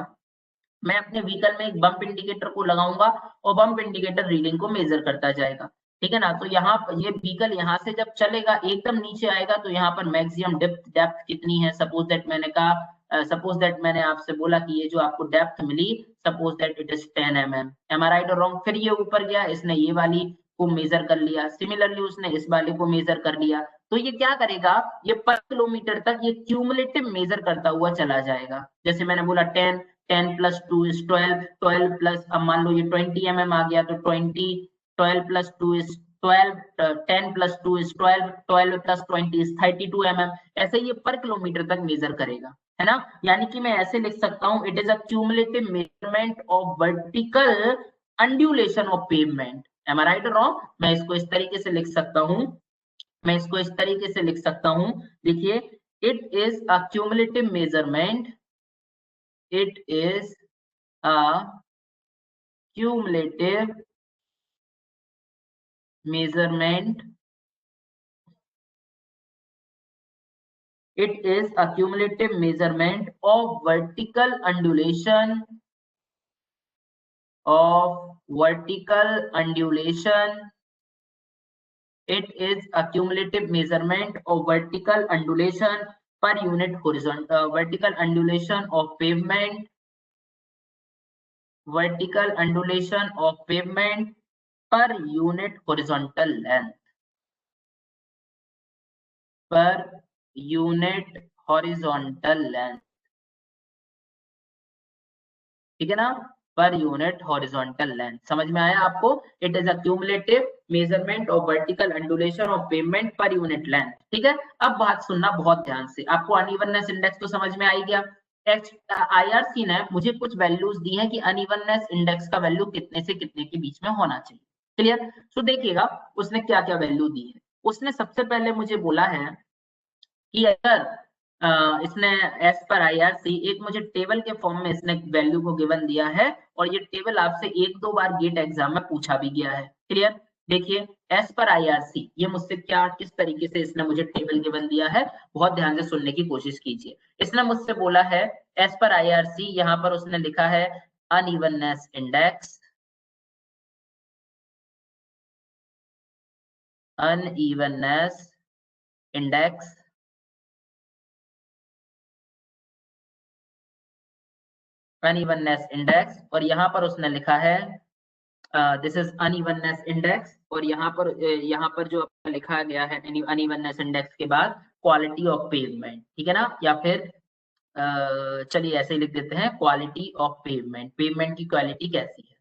मैं अपने व्हीकल में एक बम्प इंडिकेटर को लगाऊंगा और बम्प इंडिकेटर रीडिंग को मेजर करता जाएगा, ठीक है ना। तो यहाँ पर ये व्हीकल यहाँ से जब चलेगा एकदम नीचे आएगा तो यहाँ पर मैक्सिमम डेप्थ कितनी है, सपोज दैट मैंने कहा, सपोज दैट मैंने आपसे बोला कि ये जो आपको डेप्थ मिली, suppose that it is 10 mm, am I right और रॉन्ग। फिर ये ऊपर गया, इसने ये वाली को मेजर कर लिया, सिमिलरली उसने इस वाले को मेजर कर लिया। तो ये क्या करेगा, ये पर किलोमीटर तक ये क्यूमुलेटिव मेजर करता हुआ चला जाएगा। जैसे मैंने बोला 10 प्लस 2 इज 12, 12 प्लस, अब मान लो ये 20 mm आ गया तो 20, 12 plus 2 is 12, 10 plus 2 is 12, 12 plus 20 is 32 mm। ऐसे ये पर किलोमीटर तक मेजर करेगा, है ना। यानी कि मैं ऐसे लिख सकता हूँ, it is a cumulative measurement of vertical undulation of pavement. Am I right और रॉन्ग? मैं इसको इस तरीके से लिख सकता हूँ, मैं इसको इस तरीके से लिख सकता हूँ, देखिए, it is a cumulative measurement, it is a cumulative measurement, it is a cumulative measurement of vertical undulation, it is a cumulative measurement of vertical undulation per unit horizontal, vertical undulation of pavement, vertical undulation of pavement per unit horizontal length, per unit horizontal length, ठीक है ना, पर यूनिट हॉरिजॉन्टल लेंथ। समझ में आया आपको? It is a cumulative measurement of vertical undulation of pavement per unit length, ठीक है। अब बात सुनना बहुत ध्यान से, आपको अनइवननेस इंडेक्स तो समझ में आ ही गया। आईआरसी ने मुझे कुछ वैल्यूज दी हैं कि अनइवननेस इंडेक्स का वैल्यू कितने से कितने के बीच में होना चाहिए, क्लियर। तो देखिएगा उसने क्या क्या वैल्यू दी है। उसने सबसे पहले मुझे बोला है कि अगर इसने एस पर आईआरसी एक मुझे टेबल के फॉर्म में इसने वैल्यू को गिवन दिया है, और ये टेबल आपसे एक दो बार गेट एग्जाम में पूछा भी गया है, क्लियर। देखिए एस पर आईआरसी, ये मुझसे क्या किस तरीके से इसने मुझे टेबल गिवन दिया है, बहुत ध्यान से सुनने की कोशिश कीजिए। इसने मुझसे बोला है एस पर आईआरसी, यहाँ पर उसने लिखा है unevenness index, unevenness index, unevenness index, और यहाँ पर उसने लिखा है दिस इज अनइवननेस इंडेक्स, और यहाँ पर जो लिखा गया है अनइवननेस इंडेक्स के बाद क्वालिटी ऑफ पेवमेंट, ठीक है ना, या फिर चलिए ऐसे ही लिख देते हैं क्वालिटी ऑफ पेवमेंट, पेवमेंट की क्वालिटी कैसी है,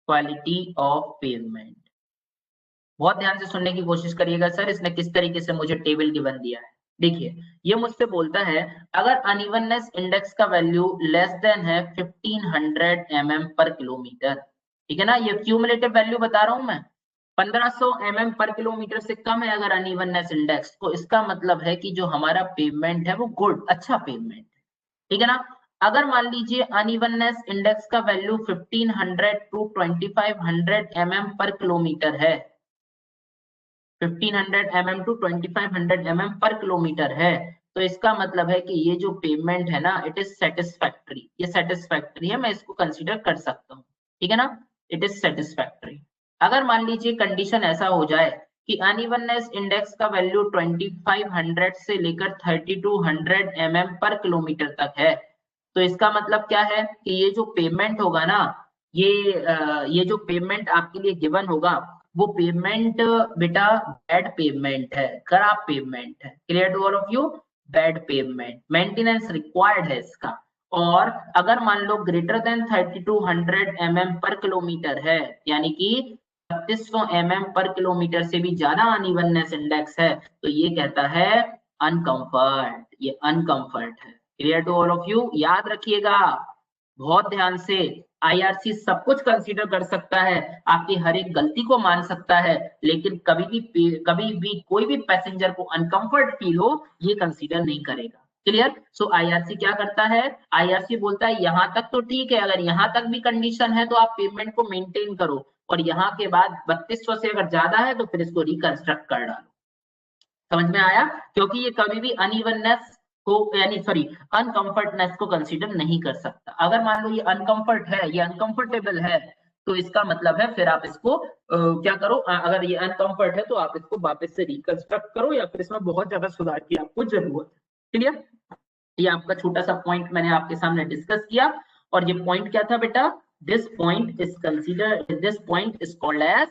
क्वालिटी ऑफ पेवमेंट। बहुत ध्यान से सुनने की कोशिश करिएगा, सर इसने किस तरीके से मुझे टेबल गिवन दिया है। देखिए ये मुझसे बोलता है अगर अनइवननेस इंडेक्स का वैल्यू लेस देन है 1500 mm पर किलोमीटर, ठीक है ना, ये क्यूमुलेटिव वैल्यू बता रहा हूं मैं, 1500 mm पर किलोमीटर से कम है अगर अनइवननेस इंडेक्स, तो इसका मतलब है कि जो हमारा पेवमेंट है वो गुड, अच्छा पेवमेंट है, ठीक है ना। अगर मान लीजिए अनइवननेस इंडेक्स का वैल्यू 1500 टू 2500 mm पर किलोमीटर है, 1500 mm टू 2500 mm पर किलोमीटर है, तो इसका मतलब है कि ये जो पेमेंट है ना इट इज सेटिस्फैक्टरी, ये सेटिस्फैक्टरी है, मैं इसको कंसीडर कर सकता हूँ, ठीक है ना, इट इज सेटिस्फैक्टरी। अगर मान लीजिए कंडीशन ऐसा हो जाए कि अनइवननेस इंडेक्स का वैल्यू 2500 से लेकर 3200 mm पर किलोमीटर तक है, तो इसका मतलब क्या है कि ये जो पेमेंट होगा ना, ये जो पेमेंट आपके लिए गिवन होगा वो पेमेंट बेटा बैड पेमेंट है, खराब पेमेंट है, clear to all of you, bad pavement, maintenance required है इसका। और अगर मान लो ग्रेटर देन 3200 mm पर किलोमीटर है, यानी कि 3200 mm पर किलोमीटर से भी ज्यादा अनइवननेस इंडेक्स है, तो ये कहता है अनकंफर्ट, ये अनकंफर्ट है, clear to all of you. याद रखिएगा बहुत ध्यान से, आईआरसी सब कुछ कंसीडर कर सकता है, आपकी हर एक गलती को मान सकता है, लेकिन कभी भी कोई भी पैसेंजर को अनकंफर्ट फील हो ये कंसीडर नहीं करेगा, क्लियर। सो आईआरसी क्या करता है, आईआरसी बोलता है यहाँ तक तो ठीक है, अगर यहाँ तक भी कंडीशन है तो आप पेमेंट को मेंटेन करो, और यहाँ के बाद 3200 से अगर ज्यादा है तो फिर इसको रिकंस्ट्रक्ट कर डालो। समझ में आया, क्योंकि ये कभी भी अनइवननेस को यानी सॉरी अनकंफर्टनेस को कंसीडर नहीं कर सकता। अगर मान लो ये अनकंफर्ट है, ये अनकंफर्टेबल है, तो इसका मतलब है फिर आप इसको क्या करो, अगर ये अनकंफर्ट है तो आप इसको वापस से रिकंस्ट्रक्ट करो, या फिर इसमें बहुत ज्यादा सुधार की आपको जरूरत है। क्लियर, ये आपका छोटा सा पॉइंट मैंने आपके सामने डिस्कस किया। और ये पॉइंट क्या था बेटा, this point is consider, this point is called as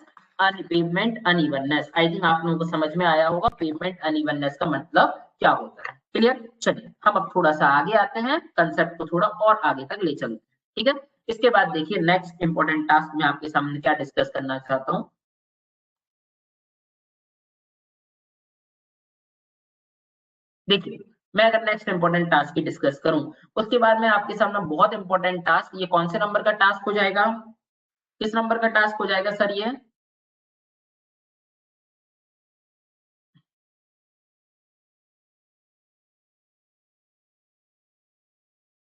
pavement unevenness. I think आप लोगों को समझ में आया होगा पेमेंट अनइवननेस का मतलब क्या होता है। क्लियर, चलिए हम अब थोड़ा सा आगे आते हैं, कंसेप्ट को थोड़ा और आगे तक ले चलते हैं। ठीक है, इसके बाद देखिए नेक्स्ट इंपॉर्टेंट टास्क मैं आपके सामने क्या डिस्कस करना चाहता हूँ। देखिए, मैं अगर नेक्स्ट इंपॉर्टेंट टास्क की डिस्कस करूं, उसके बाद में आपके सामने बहुत इंपॉर्टेंट टास्क, ये कौन से नंबर का टास्क हो जाएगा, किस नंबर का टास्क हो जाएगा सर ये,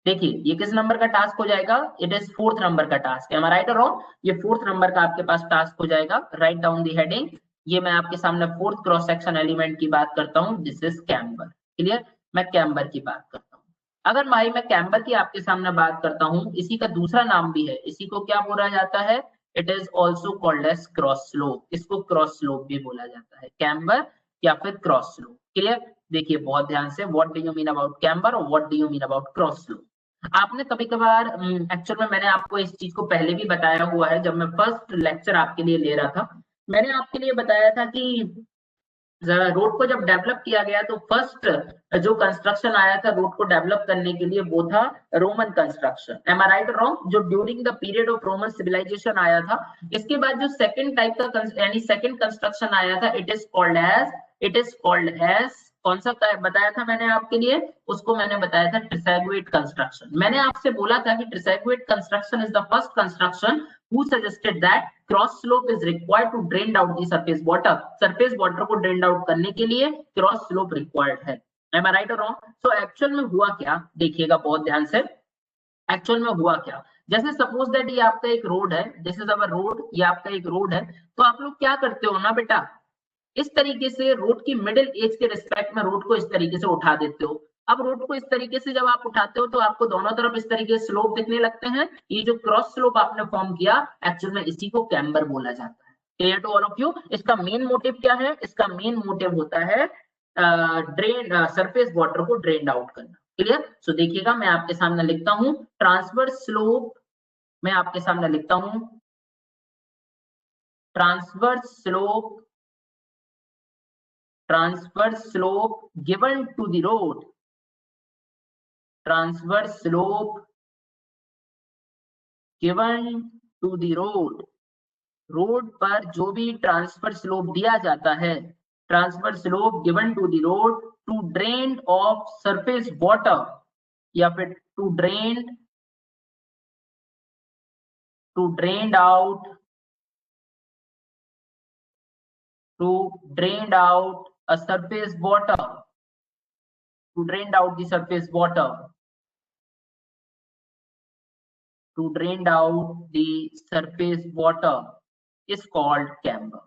देखिए ये किस नंबर का टास्क हो जाएगा, इट इज फोर्थ नंबर का टास्क है, राइट और रॉन्ग, ये फोर्थ नंबर का आपके पास टास्क हो जाएगा। राइट डाउन दी हेडिंग, ये मैं आपके सामने फोर्थ क्रॉस सेक्शन एलिमेंट की बात करता हूँ, दिस इज कैम्बर। क्लियर, मैं कैम्बर की बात करता हूँ। अगर भाई मैं कैम्बर की आपके सामने बात करता हूँ, इसी का दूसरा नाम भी है, इसी को क्या बोला जाता है, it is also called as cross slope, इसको क्रॉस स्लोप भी बोला जाता है, कैम्बर या फिर क्रॉस स्लोप। क्लियर, देखिए बहुत ध्यान से, what do you mean about camber और what do you mean about cross slope. आपने कभी कभार एक्चुअल में मैंने आपको इस चीज को पहले भी बताया हुआ है, जब मैं फर्स्ट लेक्चर आपके लिए ले रहा था, मैंने आपके लिए बताया था कि रोड को जब डेवलप किया गया तो फर्स्ट जो कंस्ट्रक्शन आया था रोड को डेवलप करने के लिए वो था Roman construction, am I right wrong, जो during the period of Roman civilisation आया था। इसके बाद जो सेकंड टाइप का यानी सेकंड कंस्ट्रक्शन आया था, इट इज कॉल्ड एज कौन सा बताया था मैंने आपके लिए, उसको मैंने बताया था ट्रिसैगुएट कंस्ट्रक्शन। मैंने आपसे बोला था कि ट्रिसैगुएट construction is the first construction who suggested that cross slope is required to drain out the surface water, surface water को drain out करने के लिए cross slope required है। am I right or wrong? So actual में हुआ क्या, देखिएगा बहुत ध्यान से, एक्चुअल में हुआ क्या, जैसे सपोज दैट ये आपका एक रोड है, दिस इज अवर रोड, ये आपका एक रोड है, तो आप लोग क्या करते हो ना बेटा, इस तरीके से रोड की मिडिल एज के रिस्पेक्ट में रोड को इस तरीके से उठा देते हो। अब रोड को इस तरीके से जब आप उठाते हो तो आपको दोनों तरफ इस तरीके से स्लोप दिखने लगते हैं, ये जो क्रॉस स्लोप आपने फॉर्म किया, एक्चुअल में इसी को कैम्बर बोला जाता है। Clear to all of you, इसका मेन मोटिव क्या है, इसका मेन मोटिव होता है ड्रेन सरफेस वाटर को ड्रेन आउट करना। क्लियर, सो देखिएगा मैं आपके सामने लिखता हूं ट्रांसवर्स स्लोप, मैं आपके सामने लिखता हूं transverse slope, transverse slope given to the road, transverse slope given to the road, road पर जो भी ट्रांसफर स्लोप दिया जाता है, transfer slope given to the road to drain of surface water, या फिर to drain out, to drain out a surface water, to drain out the surface water, to drain out the surface water is called camber,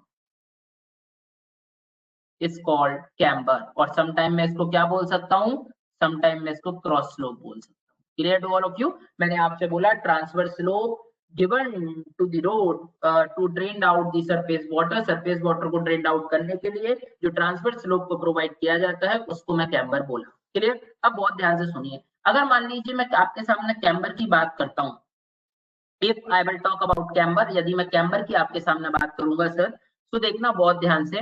is called camber। और समटाइम मैं इसको क्या बोल सकता हूँ, समटाइम मैं इसको क्रॉस स्लोप बोल सकता हूँ। Clear to all of you, मैंने आपसे बोला transverse slope given to the road to drain out the surface water को ड्रेन आउट करने के लिए जो ट्रांसफर स्लोप को प्रोवाइड किया जाता है उसको मैं कैम्बर बोला। क्लियर, अब बहुत ध्यान से सुनिए, अगर मान लीजिए मैं आपके सामने कैम्बर की बात करता हूँ, if I will talk about camber, यदि मैं कैम्बर की आपके सामने बात करूंगा सर, तो देखना बहुत ध्यान से,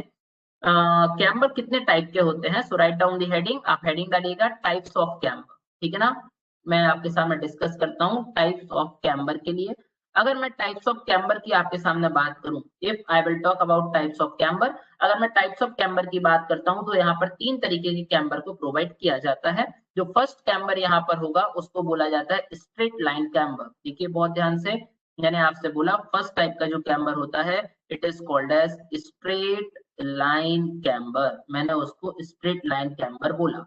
कैम्बर कितने टाइप के होते हैं, सो राइट डाउन दी हेडिंग, आप हेडिंग डालिएगा टाइप्स ऑफ कैम्बर। ठीक है ना, मैं आपके सामने डिस्कस करता हूँ टाइप्स ऑफ कैम्बर के लिए। अगर मैं टाइप्स ऑफ कैम्बर की आपके सामने बात करूं, if I will talk about types of camber, अगर मैं टाइप्स ऑफ कैम्बर की बात करता हूं तो यहाँ पर तीन तरीके के कैम्बर को प्रोवाइड किया जाता है। जो फर्स्ट कैम्बर यहाँ पर होगा उसको बोला जाता है स्ट्रेट लाइन कैम्बर। देखिए बहुत ध्यान से, मैंने आपसे बोला फर्स्ट टाइप का जो कैम्बर होता है it is called as straight line camber, मैंने उसको स्ट्रेट लाइन कैम्बर बोला।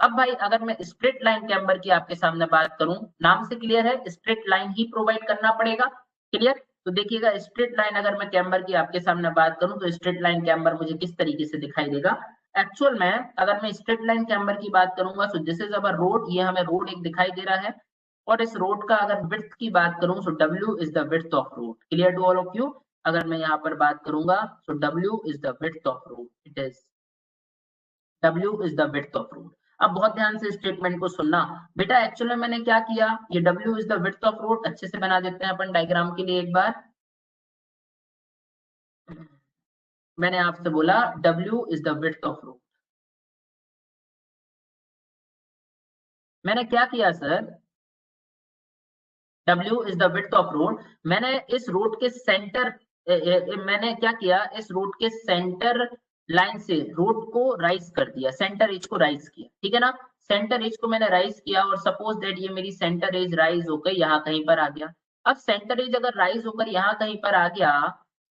अब भाई अगर मैं स्ट्रेट लाइन कैम्बर की आपके सामने बात करूं, नाम से क्लियर है, स्ट्रेट लाइन ही प्रोवाइड करना पड़ेगा। क्लियर? तो देखिएगा स्ट्रेट लाइन अगर मैं कैम्बर की आपके सामने बात करूं तो स्ट्रेट लाइन कैम्बर मुझे किस तरीके से दिखाई देगा। एक्चुअल में अगर मैं स्ट्रेट लाइन कैम्बर की बात करूंगा तो दिस इज अवर रोड, ये हमें रोड एक दिखाई दे रहा है, और इस रोड का अगर विड्थ की बात करूं तो W is the width of road. Clear to all of you? अगर मैं यहाँ पर बात करूंगा तो W is the width of road, it is W is the width of road. अब बहुत ध्यान से स्टेटमेंट को सुनना बेटा, एक्चुअली मैंने क्या किया, ये W is the width of road अच्छे से बना देते हैं अपन डायग्राम के लिए एक बार। मैंने आपसे बोला W is the width of road, मैंने क्या किया sir, W is the width of road, मैंने इस रोड के सेंटर मैंने क्या किया, इस रोड के सेंटर लाइन से रोड को राइज कर दिया, सेंटर एज को राइज किया, ठीक है ना, सेंटर एज को मैंने राइज किया, और सपोज दैट ये मेरी सेंटर एज राइज होकर यहाँ कहीं पर आ गया। अब सेंटर एज अगर राइज होकर यहाँ कहीं पर आ गया,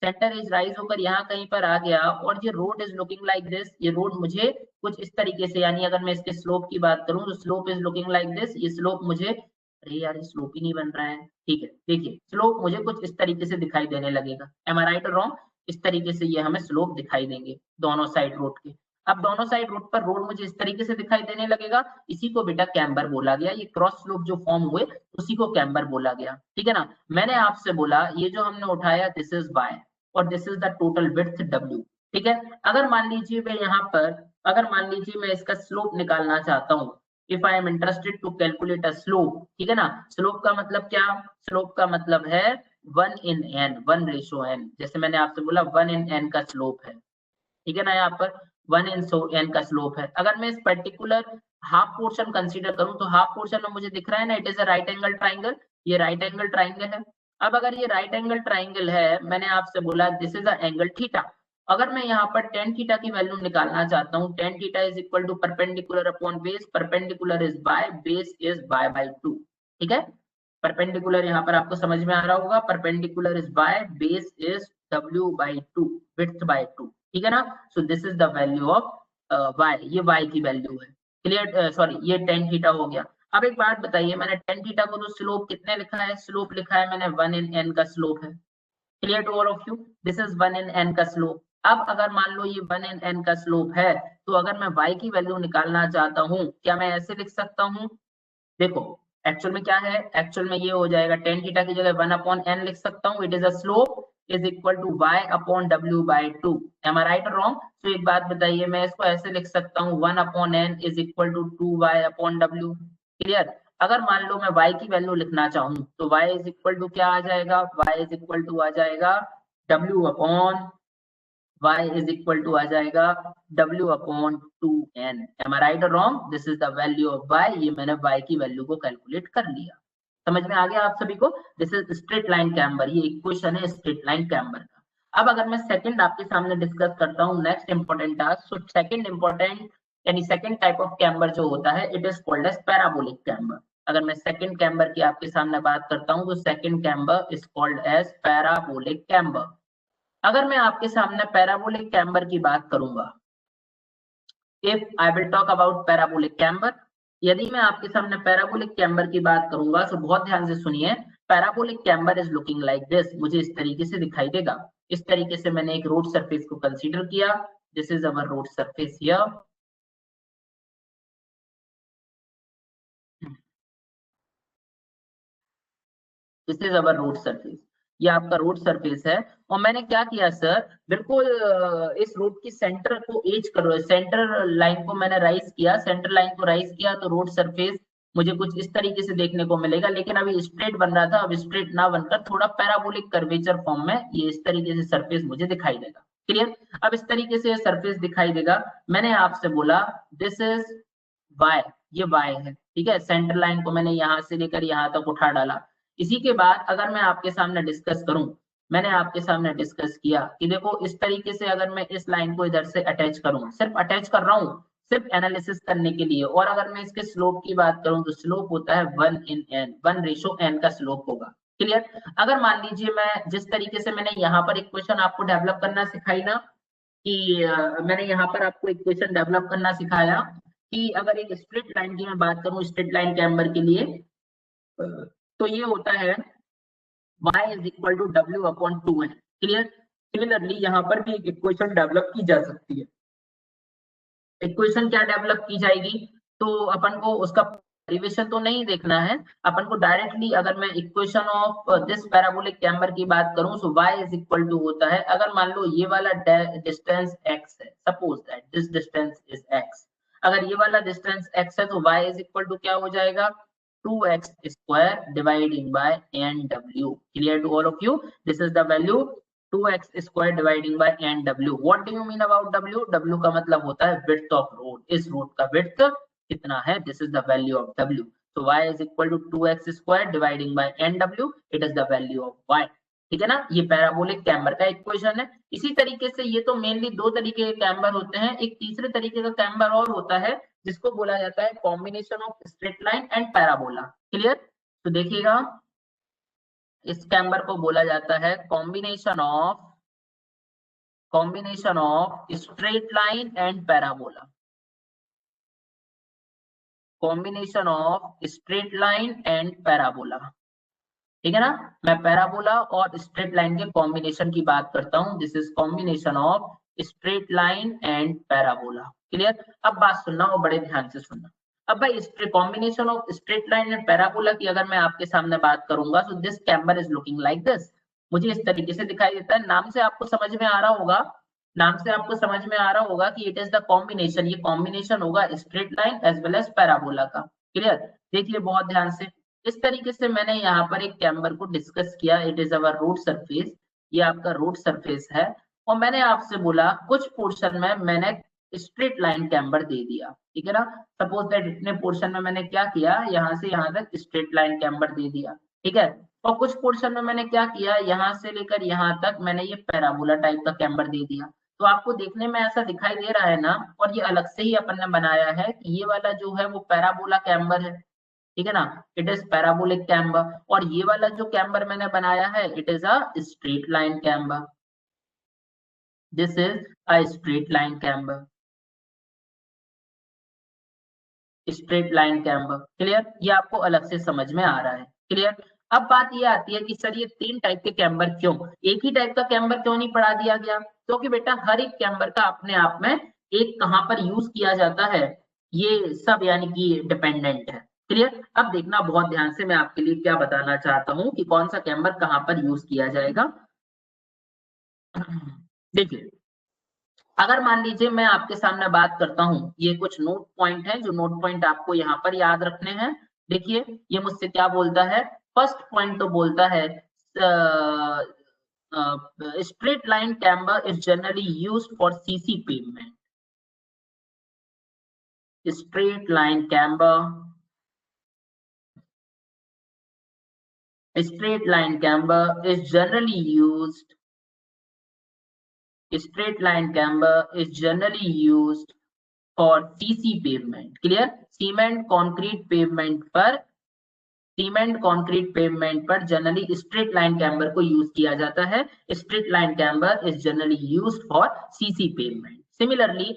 सेंटर एज राइज होकर यहाँ कहीं पर आ गया, और ये road is looking like this, ये रोड मुझे कुछ इस तरीके से, यानी अगर मैं इसके स्लोप की बात करूं तो slope is looking like this, ये स्लोप मुझे, अरे यार ये स्लोप ही नहीं बन रहा है, ठीक है देखिए स्लोप मुझे कुछ इस तरीके से दिखाई देने लगेगा, एम आई राइट और रॉन्ग? इस तरीके से ये हमें स्लोप दिखाई देंगे दोनों साइड रोड के। अब दोनों साइड रोड पर रोड मुझे इस तरीके से दिखाई देने लगेगा, इसी को बेटा कैम्बर बोला गया, ये क्रॉस स्लोप जो फॉर्म हुए उसी को कैम्बर बोला गया, ठीक है ना। मैंने आपसे बोला ये जो हमने उठाया दिस इज वाई, और this is the total width W, ठीक है। अगर मान लीजिए मैं यहाँ पर, अगर मान लीजिए मैं इसका स्लोप निकालना चाहता हूँ, if I am interested to calculate a slope, ठीक है ना, स्लोप का मतलब क्या, स्लोप का मतलब है 1/n, 1/n, जैसे मैंने आपसे बोला 1/n का स्लोप है, ठीक है ना, यहाँ पर 1/n का स्लोप है। अगर मैं इस पर्टिकुलर हाफ पोर्शन कंसीडर करूं तो हाफ पोर्शन में मुझे दिख रहा है ना, it is a right angle triangle, ये राइट एंगल ट्राइंगल है। अब अगर ये राइट एंगल ट्राइंगल है, मैंने आपसे बोला this is a angle theta, अगर मैं यहाँ पर टेन थीटा की वैल्यू निकालना चाहता हूँ, tan theta is equal to perpendicular upon base, perpendicular is by, base is by 2, ठीक है। परपेंडिकुलर यहाँ पर आपको समझ में आ रहा होगा, perpendicular is by, base is W/2, width by 2, ठीक है ना। So this is the value of y, ये y की वैल्यू है। क्लियर? सॉरी ये टेन थीटा हो गया। अब एक बात बताइए, मैंने टेन थीटा को तो स्लोप कितने लिखा है, स्लोप लिखा है मैंने 1/n का स्लोप है। Clear to all of you? This is 1/n का स्लोप। अब अगर मान लो ये 1/n का स्लोप है, तो अगर मैं y की वैल्यू निकालना चाहता हूँ, क्या मैं ऐसे लिख सकता हूँ, देखो एक्चुअल में क्या है, एक्चुअल में ये हो जाएगा टेन थीटा की जगह 1/n लिख सकता हूँ, it is a slope is equal to y/W/2, am I right और रॉन्ग? तो एक बात बताइए, मैं इसको ऐसे लिख सकता हूँ 1/n is equal to 2y/W। Clear? अगर मान लो मैं y की वैल्यू लिखना चाहूँ तो y इज इक्वल टू क्या आ जाएगा, y इज इक्वल टू आ जाएगा W/, y is equal to आ जाएगा W/2n, एम आई राइट और wrong? This is the value of y, ये मैंने y की वैल्यू को कैलकुलेट कर लिया। समझ में आ गया आप सभी को? This is straight line camber, ये इक्वेशन है स्ट्रेट लाइन कैम्बर का। अब अगर मैं सेकंड आपके सामने डिस्कस करता हूँ, next important task, so second important यानी सेकंड टाइप ऑफ कैम्बर जो होता है, it is called as parabolic camber. अगर मैं सेकंड कैम्बर की आपके सामने बात करता हूँ तो second camber is called as parabolic camber. अगर मैं आपके सामने पैराबोलिक कैम्बर की बात करूंगा, if I will talk about parabolic camber, यदि मैं आपके सामने पैराबोलिक कैम्बर की बात करूंगा तो बहुत ध्यान से सुनिए, parabolic camber is looking like this, मुझे इस तरीके से दिखाई देगा। इस तरीके से मैंने एक रोड सरफेस को कंसीडर किया, this is our road surface here, this is our road surface, ये आपका रोड सरफेस है। और मैंने क्या किया सर, बिल्कुल इस रोड की सेंटर को एज करो, सेंटर लाइन को मैंने राइज किया, सेंटर लाइन को राइज किया तो रोड सरफेस मुझे कुछ इस तरीके से देखने को मिलेगा, लेकिन अभी स्ट्रेट बन रहा था, अब स्ट्रेट ना बनकर थोड़ा पैराबोलिक कर्वेचर फॉर्म में ये इस तरीके से सरफेस मुझे दिखाई देगा। क्लियर? अब इस तरीके से सरफेस दिखाई देगा। मैंने आपसे बोला दिस इज वाई, ये वाई है, ठीक है, सेंटर लाइन को मैंने यहाँ से लेकर यहाँ तक उठा डाला। इसी के बाद अगर मैं आपके सामने डिस्कस करूं, मैंने आपके सामने डिस्कस किया कि देखो इस तरीके से अगर मैं इस लाइन को इधर से अटैच करूं, सिर्फ अटैच कर रहा हूं, सिर्फ एनालिसिस करने के लिए, और अगर मैं इसके स्लोप की बात करूं तो स्लोप होता है 1/n, 1/n का स्लोप होगा। क्लियर? अगर मान लीजिए मैं जिस तरीके से मैंने यहाँ पर इक्वेशन आपको डेवलप करना सिखाई ना, कि मैंने यहाँ पर आपको इक्वेशन डेवलप करना सिखाया कि अगर एक स्ट्रेट लाइन की मैं बात करूं, स्ट्रेट लाइन कैम्बर के लिए, तो ये होता है y is equal to w upon 2n। Clear. Similarly यहाँ पर भी एक इक्वेशन डेवलप की जा सकती है। इक्वेशन क्या डेवलप की जाएगी, तो अपन को उसका डेरिवेशन तो नहीं देखना है, अपन को डायरेक्टली अगर मैं equation of this parabolic camber की बात करूं, सो y इज इक्वल टू होता है, अगर मान लो ये वाला डिस्टेंस x है, suppose that this distance is x, अगर ये वाला डिस्टेंस x है तो y इज इक्वल टू क्या हो जाएगा, 2x square dividing by nw। Clear to all of you? This is the value 2x square dividing by nw। What do you mean about w? w का मतलब होता है width of road। इस road का width कितना है? This is the value of w। So y is equal to 2x square dividing by nw। It is the value of y। ठीक है ना, ये पैराबोलिक कैम्बर का इक्वेशन है। इसी तरीके से ये तो मेनली दो तरीके के कैम्बर होते हैं, एक तीसरे तरीके का कैम्बर और होता है जिसको बोला जाता है combination of straight line and parabola. Clear. तो देखिएगा, इस कैम्बर को बोला जाता है combination of straight line and parabola. Combination of straight line and parabola. ठीक है ना, मैं पैराबोला और स्ट्रेट लाइन के कॉम्बिनेशन की बात करता हूं। This is combination of straight line and parabola. Clear. अब बात सुनना और बड़े ध्यान से सुनना। अब भाई combination of straight line and parabola की अगर मैं आपके सामने बात करूंगा, so this camber is looking like this. मुझे इस तरीके से दिखाई देता है। नाम से आपको समझ में आ रहा होगा, कि इट इज द कॉम्बिनेशन, ये कॉम्बिनेशन होगा straight line as well as parabola का। क्लियर। देखिए बहुत ध्यान से, इस तरीके से मैंने यहाँ पर एक कैम्बर को डिस्कस किया। It is our route surface, ये आपका रूट सरफेस है, और मैंने आपसे बोला कुछ पोर्शन में मैंने स्ट्रेट लाइन कैम्बर दे दिया। ठीक है ना, सपोज दैट इतने पोर्शन में मैंने क्या किया, यहाँ से यहाँ तक स्ट्रेट लाइन कैम्बर दे दिया। ठीक है, और कुछ पोर्शन में मैंने क्या किया, यहाँ से लेकर यहाँ तक मैंने ये पैराबोला टाइप का कैम्बर दे दिया। तो आपको देखने में ऐसा दिखाई दे रहा है ना, और ये अलग से ही अपन ने बनाया है कि ये वाला जो है वो पैराबोला कैम्बर है। ठीक है ना, इट इज पैराबोलिक कैम्बर। और ये वाला जो कैम्बर मैंने बनाया है, it is a straight line camber. This is a straight line camber, straight line camber. Clear, ये आपको अलग से समझ में आ रहा है। क्लियर। अब बात ये आती है कि सर ये तीन टाइप के कैम्बर क्यों, एक ही टाइप का कैम्बर क्यों नहीं पढ़ा दिया गया? क्योंकि बेटा हर एक कैम्बर का अपने आप में एक कहां पर यूज किया जाता है, ये सब यानी कि डिपेंडेंट है। क्लियर। अब देखना बहुत ध्यान से, मैं आपके लिए क्या बताना चाहता हूं कि कौन सा कैम्बर कहां पर यूज किया जाएगा। देखिए, अगर मान लीजिए मैं आपके सामने बात करता हूं, ये कुछ नोट पॉइंट है, जो नोट पॉइंट आपको यहाँ पर याद रखने हैं। देखिए, ये मुझसे क्या बोलता है, फर्स्ट पॉइंट तो बोलता है straight line camber is generally used for CC pavement. Straight line camber, straight line camber is generally used, straight line camber is generally used for CC pavement। Clear. Cement concrete pavement पर, जनरली स्ट्रेट लाइन कैम्बर को यूज किया जाता है। Straight line camber is generally used for CC pavement. Similarly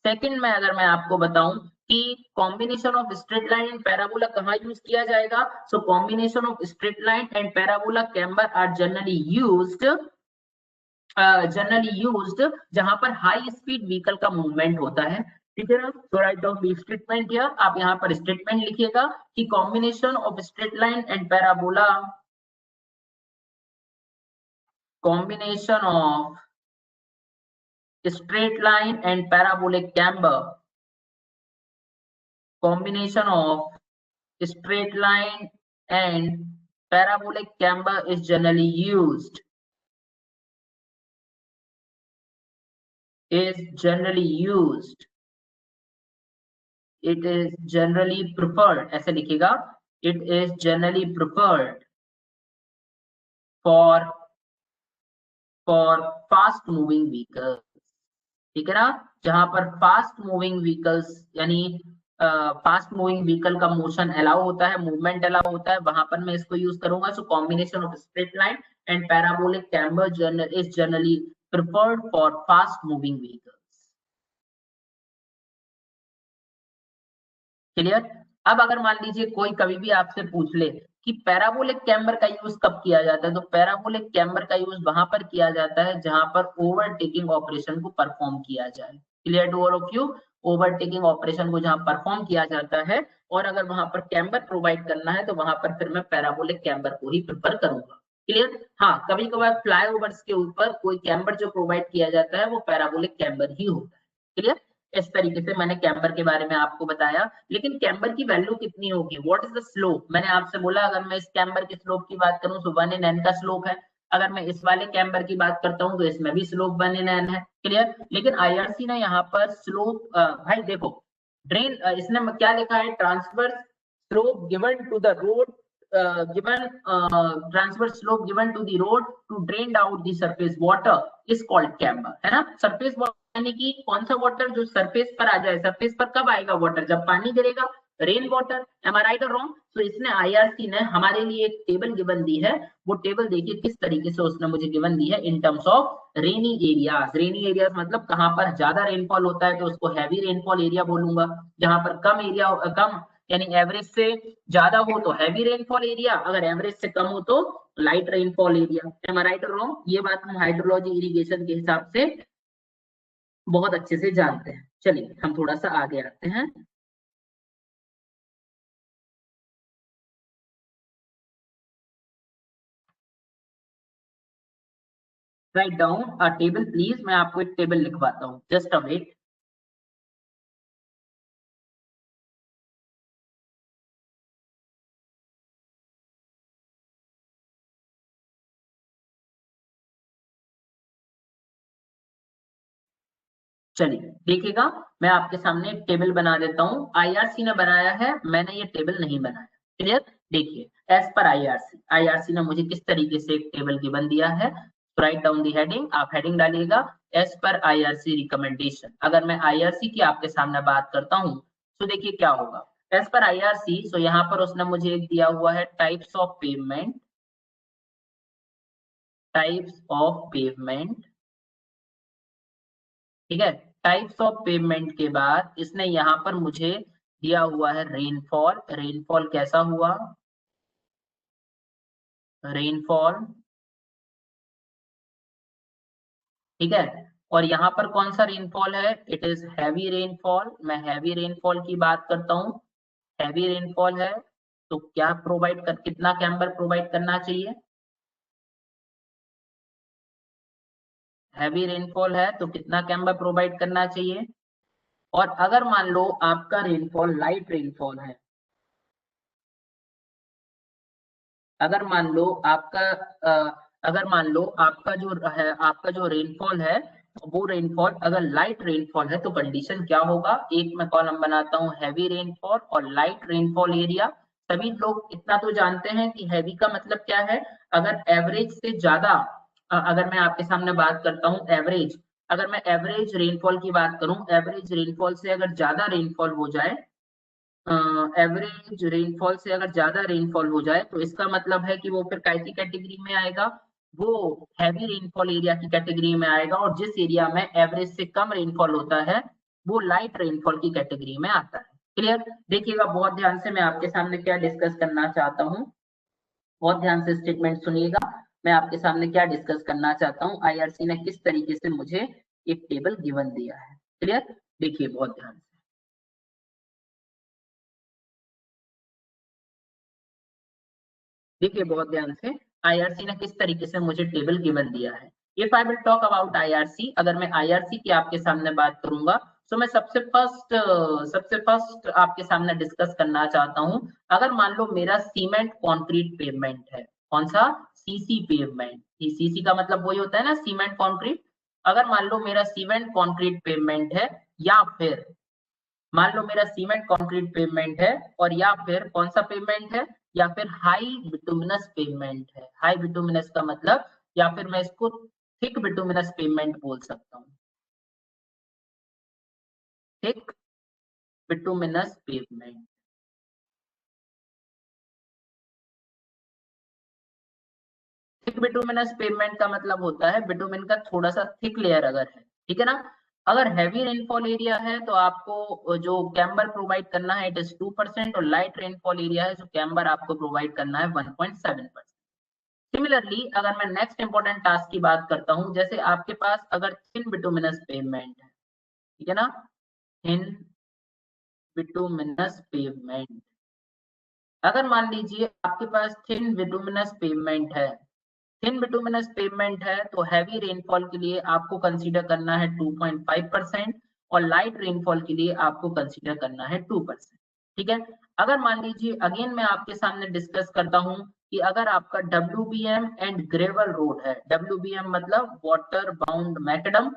second में अगर मैं आपको बताऊं कि combination of straight line and parabola कहाँ यूज किया जाएगा, so combination of straight line and parabola camber are generally used जहां पर हाई स्पीड व्हीकल का मूवमेंट होता है। ठीक है ना, so write down the statement here. आप यहाँ पर स्टेटमेंट लिखिएगा कि combination of straight line and parabola, combination of straight line and parabolic camber, combination of straight line and parabolic camber is generally used, it is generally preferred, ऐसे लिखिएगा, it is generally preferred for fast moving vehicles। ठीक है ना, जहां पर फास्ट मूविंग व्हीकल्स यानी फास्ट मूविंग व्हीकल का मोशन अलाउ होता है, मूवमेंट अलाउ होता है, वहां पर मैं इसको यूज करूंगा। सो combination of straight line and parabolic camber is generally preferred for fast moving vehicles. Clear. अब अगर मान लीजिए कोई कभी भी आपसे पूछ ले कि पैराबोलिक कैम्बर का यूज कब किया जाता है, तो पैराबोलिक कैम्बर का यूज वहां पर किया जाता है जहां पर ओवरटेकिंग ऑपरेशन को परफॉर्म किया जाए। Clear to all of you, overtaking operation को जहां परफॉर्म किया जाता है और अगर वहां पर कैम्बर प्रोवाइड करना है तो वहां पर फिर मैं पैराबोलिक कैम्बर को ही प्रेफर करूंगा। क्लियर। हाँ, कभी कभार फ्लाईओवर्स के ऊपर कोई कैम्बर जो प्रोवाइड किया जाता है वो पैराबोलिक कैम्बर ही होता है। क्लियर। इस तरीके से मैंने कैम्बर के बारे में आपको बताया। लेकिन कैम्बर की वैल्यू कितनी होगी, व्हाट इज द स्लोप, मैंने आपसे बोला अगर मैं इस कैम्बर के स्लोप की बात करूं तो 1/n का स्लोप है। अगर मैं इस वाले कैम्बर की बात करता हूं तो इसमें भी स्लोप 1/n है। क्लियर। लेकिन आईआरसी ने यहाँ पर स्लोप भाई देखो, ड्रेन इसने क्या लिखा है, transfer slope given to the road, given transfer slope given to the road to drain out the surface water is called camber, है ना। सरफेस वाटर यानी कि कौन सा वाटर जो सरफेस पर आ जाए, सरफेस पर कब आएगा वाटर, जब पानी गिरेगा, rain water. M I right और रॉन्ग। तो इसने आईआरसी ने हमारे लिए एक टेबल गिवन दी है, वो टेबल देखिए किस तरीके से उसने मुझे गिवन दी है in terms of rainy areas. Rainy areas मतलब कहां पर ज्यादा रेनफॉल होता है तो उसको हैवी रेनफॉल एरिया बोलूंगा, जहां पर कम एरिया कम यानी एवरेज से ज्यादा हो तो हैवी रेनफॉल एरिया, अगर एवरेज से कम हो तो light rainfall area. M I right और रॉन्ग। ये बात हम हाइड्रोलॉजी इरिगेशन के हिसाब से बहुत अच्छे से जानते हैं। चलिए हम थोड़ा सा आगे आते हैं। Write down a table please, मैं आपको एक टेबल लिखवाता हूँ, जस्ट अ वेट। चलिए देखिएगा, मैं आपके सामने एक टेबल बना देता हूँ। आईआरसी ने बनाया है, मैंने ये टेबल नहीं बनाया। क्लियर। देखिए एज पर आईआरसी, आईआरसी ने मुझे किस तरीके से एक टेबल गिवन दिया है। राइट डाउन दी हेडिंग, आप हेडिंग डालिएगा एज पर आईआरसी रिकमेंडेशन। अगर मैं आईआरसी की आपके सामने बात करता हूँ तो देखिए क्या होगा। एज पर आईआरसी, सो यहाँ पर उसने मुझे एक दिया हुआ है types of pavement, types of pavement. ठीक है। टाइप्स ऑफ पेमेंट के बाद इसने यहाँ पर मुझे दिया हुआ है रेनफॉल। रेनफॉल कैसा हुआ, रेनफॉल। ठीक है। और यहाँ पर कौन सा रेनफॉल है, इट इज हैवी रेनफॉल। मैं हैवी रेनफॉल की बात करता हूँ, हैवी रेनफॉल है तो क्या प्रोवाइड कर, कितना कैम्बर प्रोवाइड करना चाहिए, हैवी रेनफॉल है तो कितना कैम्बर प्रोवाइड करना चाहिए। और अगर मान लो आपका रेनफॉल लाइट रेनफॉल है, अगर मान लो आपका अगर मान लो आपका जो है, आपका जो रेनफॉल है वो रेनफॉल अगर लाइट रेनफॉल है तो कंडीशन क्या होगा। एक मैं कॉलम बनाता हूँ हैवी रेनफॉल और लाइट रेनफॉल एरिया। सभी लोग इतना तो जानते हैं कि हैवी का मतलब क्या है, अगर एवरेज से ज्यादा, अगर मैं आपके सामने बात करता हूँ एवरेज, अगर मैं एवरेज रेनफॉल की बात करूं, एवरेज रेनफॉल से अगर ज्यादा रेनफॉल हो जाए, एवरेज रेनफॉल से अगर ज्यादा रेनफॉल हो जाए तो इसका मतलब है कि वो फिर कैसी कैटेगरी में आएगा, वो हैवी रेनफॉल एरिया की कैटेगरी में आएगा। और जिस एरिया में एवरेज से कम रेनफॉल होता है वो लाइट रेनफॉल की कैटेगरी में आता है। क्लियर। देखिएगा बहुत ध्यान से मैं आपके सामने क्या डिस्कस करना चाहता हूँ, बहुत ध्यान से स्टेटमेंट सुनिएगा। मैं आपके सामने क्या डिस्कस करना चाहता हूँ, आईआरसी ने किस तरीके से मुझे एक टेबल गिवन दिया है। क्लियर। देखिए बहुत ध्यान से, देखिए बहुत ध्यान से, आईआरसी ने किस तरीके से मुझे टेबल गिवन दिया है। If I will talk about IRC, अगर मैं आईआरसी की आपके सामने बात करूंगा तो मैं सबसे फर्स्ट आपके सामने डिस्कस करना चाहता हूं। अगर मान लो मेरा सीमेंट कंक्रीट पेवमेंट है, कौन सा, सीसी पेवमेंट। सीसी का मतलब वही होता है ना, सीमेंट कंक्रीट। अगर मान लो मेरा सीमेंट कंक्रीट पेवमेंट है, या फिर मान लो मेरा सीमेंट कंक्रीट पेवमेंट है, और या फिर कौन सा पेवमेंट है, या फिर हाई बिटुमिनस पेवमेंट है। हाई बिटुमिनस का मतलब, या फिर मैं इसको थिक बिटुमिनस पेवमेंट बोल सकता हूँ, thick bituminous pavement. Thick bituminous pavement का मतलब होता है बिटुमिन का थोड़ा सा थिक लेयर अगर है, ठीक है ना। अगर हैवी रेनफॉल एरिया है तो आपको जो कैम्बर प्रोवाइड करना है इट इज 2%, और लाइट रेनफॉल एरिया है जो कैम्बर आपको प्रोवाइड करना है 1.7%। सिमिलरली अगर मैं नेक्स्ट इंपॉर्टेंट टास्क की बात करता हूं, जैसे आपके पास अगर थिन बिटुमिनस पेवमेंट है, ठीक है ना, थिन बिटुमिनस पेवमेंट, अगर मान लीजिए आपके पास थिन बिटुमिनस पेवमेंट है, थिन बिटुमिनस पेवमेंट है तो हैवी रेनफॉल के लिए आपको कंसीडर करना है 2.5%, और लाइट रेनफॉल के लिए आपको कंसीडर करना है 2%। ठीक है। अगर मान लीजिए अगेन मैं आपके सामने डिस्कस करता हूं कि अगर आपका WBM एंड ग्रेवल रोड है, WBM मतलब water bound McAdam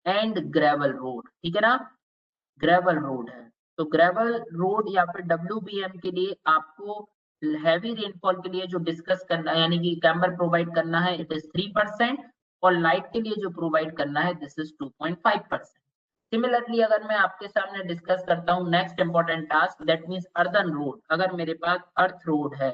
and gravel road, ठीक है ना, ग्रेवल रोड है, तो ग्रेवल रोड या फिर WBM के लिए आपको हैवी रेनफॉल के लिए जो डिस्कस करना है यानी कि कैम्बर प्रोवाइड करना है इट इज 3%, और लाइट के लिए जो प्रोवाइड करना है दिस इज 2.5%। सिमिलरली अगर मैं आपके सामने डिस्कस करता हूँ next important task that means earthen road, अगर मेरे पास अर्थ रोड है,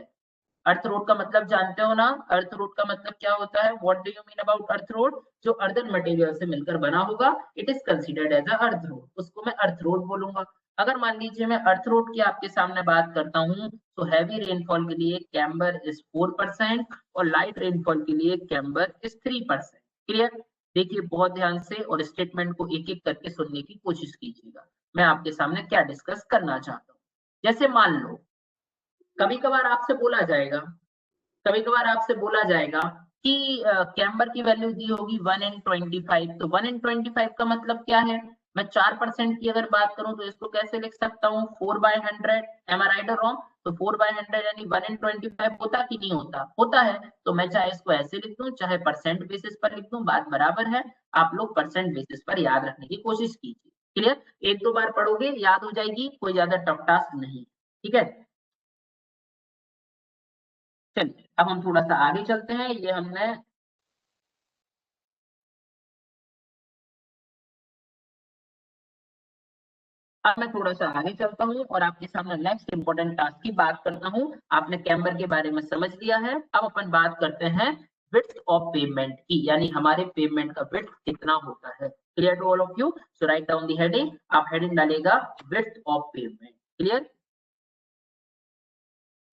अर्थ रोड का मतलब जानते हो ना, अर्थ रोड का मतलब क्या होता है, what do you mean about earth road, जो अर्दन मटेरियल से मिलकर बना होगा it is considered as a earth road, उसको मैं अर्थ रोड बोलूंगा। अगर मान लीजिए मैं अर्थ रोड की आपके सामने बात करता हूँ तो हैवी रेनफॉल के लिए कैम्बर इज 4% और लाइट रेनफॉल के लिए कैम्बर इज 3%। क्लियर। देखिए बहुत ध्यान से और स्टेटमेंट को एक एक करके सुनने की कोशिश कीजिएगा, मैं आपके सामने क्या डिस्कस करना चाहता हूँ। जैसे मान लो कभी कभार आपसे बोला जाएगा, कभी कभार आपसे बोला जाएगा कि कैम्बर की वैल्यू दी होगी 1/25, तो 1/25 का मतलब क्या है, मैं 4% की अगर बात करूं तो इसको कैसे लिख सकता हूँ, 4/100, एम आई राइट और रॉन्ग, तो 4/100 यानी 1/25 होता कि नहीं होता, होता है, तो मैं चाहे इसको ऐसे लिख दूं चाहे परसेंट बेसिस पर लिख दूं बात बराबर है, आप लोग परसेंट बेसिस पर याद रखने की कोशिश कीजिए। क्लियर, एक दो बार पढ़ोगे याद हो जाएगी, कोई ज्यादा टफ टास्क नहीं। ठीक है, चलिए अब हम थोड़ा सा आगे चलते हैं, ये हमने अब मैं थोड़ा सा आगे चलता हूँ और आपके सामने नेक्स्ट इंपॉर्टेंट टास्क की बात करता हूँ। आपने कैम्बर के बारे में समझ लिया है, अब अपन बात करते हैं विड्थ ऑफ पेमेंट की, यानी हमारे पेमेंट का विड्थ कितना होता है। Clear to all of you, so write down the heading, आप हेडिंग डालेगा विड्थ ऑफ पेमेंट। क्लियर,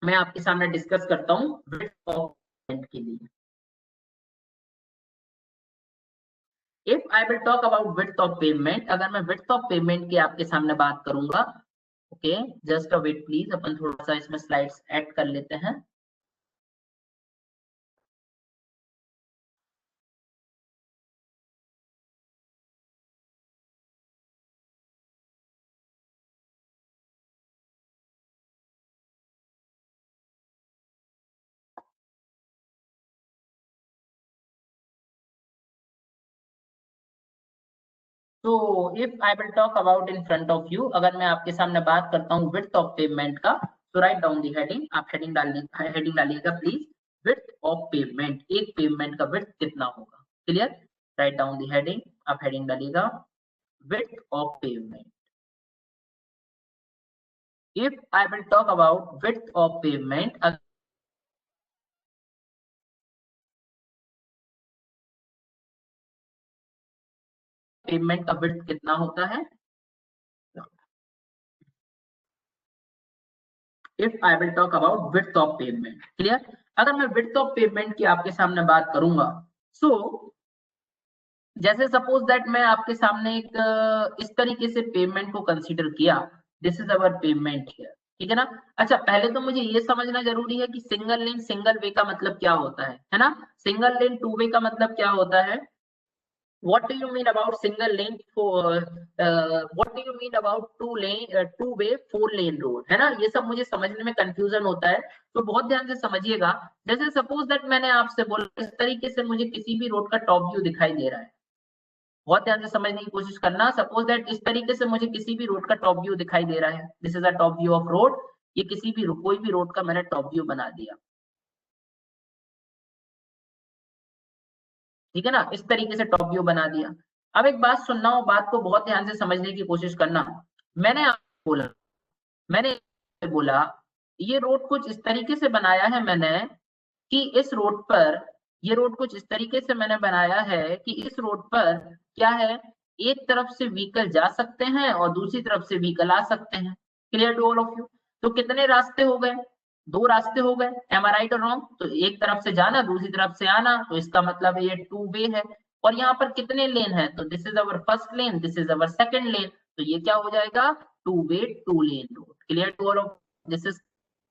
मैं आपके सामने डिस्कस करता हूँ विड्थ ऑफ पेमेंट के लिए। If I will talk about width of payment, अगर मैं विड्थ ऑफ पेमेंट की आपके सामने बात करूंगा, okay just a wait please, अपन थोड़ा सा इसमें स्लाइड्स ऐड कर लेते हैं। तो if I will talk about in front of you, अगर मैं आपके सामने बात करता हूँ विड्थ ऑफ पेमेंट का, तो राइट डाउन दी हेडिंग, आप हेडिंग डालिएगा प्लीज, विड्थ ऑफ पेमेंट, एक पेमेंट का विड्थ कितना होगा। Clear, right down the heading, आप हेडिंग डालिएगा width of payment. If I will talk about width of payment, payment का विड्थ कितना होता है, if I will talk about width of pavement. Clear, अगर मैं विड्थ ऑफ पेमेंट की आपके सामने बात करूंगा, सो जैसे सपोज दैट मैं आपके सामने एक इस तरीके से पेमेंट को कंसीडर किया, this is our payment here, ठीक है ना। अच्छा पहले तो मुझे ये समझना जरूरी है कि सिंगल लेन सिंगल वे का मतलब क्या होता है ना, सिंगल लेन टू वे का मतलब क्या होता है, what do you mean about single lane for what do you mean about two way four lane road, है ना, ये सब मुझे समझने में कंफ्यूजन होता है, तो बहुत ध्यान से समझिएगा। जैसे सपोज दैट मैंने आपसे बोला इस तरीके से मुझे किसी भी रोड का टॉप व्यू दिखाई दे रहा है, बहुत ध्यान से समझने की कोशिश करना, सपोज दैट इस तरीके से मुझे किसी भी रोड का टॉप व्यू दिखाई दे रहा है, this is a top view of road, ये किसी भी कोई भी रोड का मैंने टॉप व्यू बना दिया, ठीक है ना, इस तरीके से टॉप व्यू बना दिया। अब एक बात सुनना हो, बात को बहुत ध्यान से समझने की कोशिश करना, मैंने आपको बोला, मैंने बोला ये रोड कुछ इस तरीके से बनाया है मैंने कि इस रोड पर, ये रोड कुछ इस तरीके से मैंने बनाया है कि इस रोड पर क्या है, एक तरफ से व्हीकल जा सकते हैं और दूसरी तरफ से व्हीकल आ सकते हैं। Clear to all of you? तो कितने रास्ते हो गए? 2 रास्ते हो गए। एम आई राइट और रॉन्ग? तो एक तरफ से जाना, दूसरी तरफ से आना, तो इसका मतलब है ये 2 वे है। और यहाँ पर कितने लेन है? तो this is our first lane, this is our second lane, तो ये क्या हो जाएगा? 2 way 2 lane road. Clear to all of? This is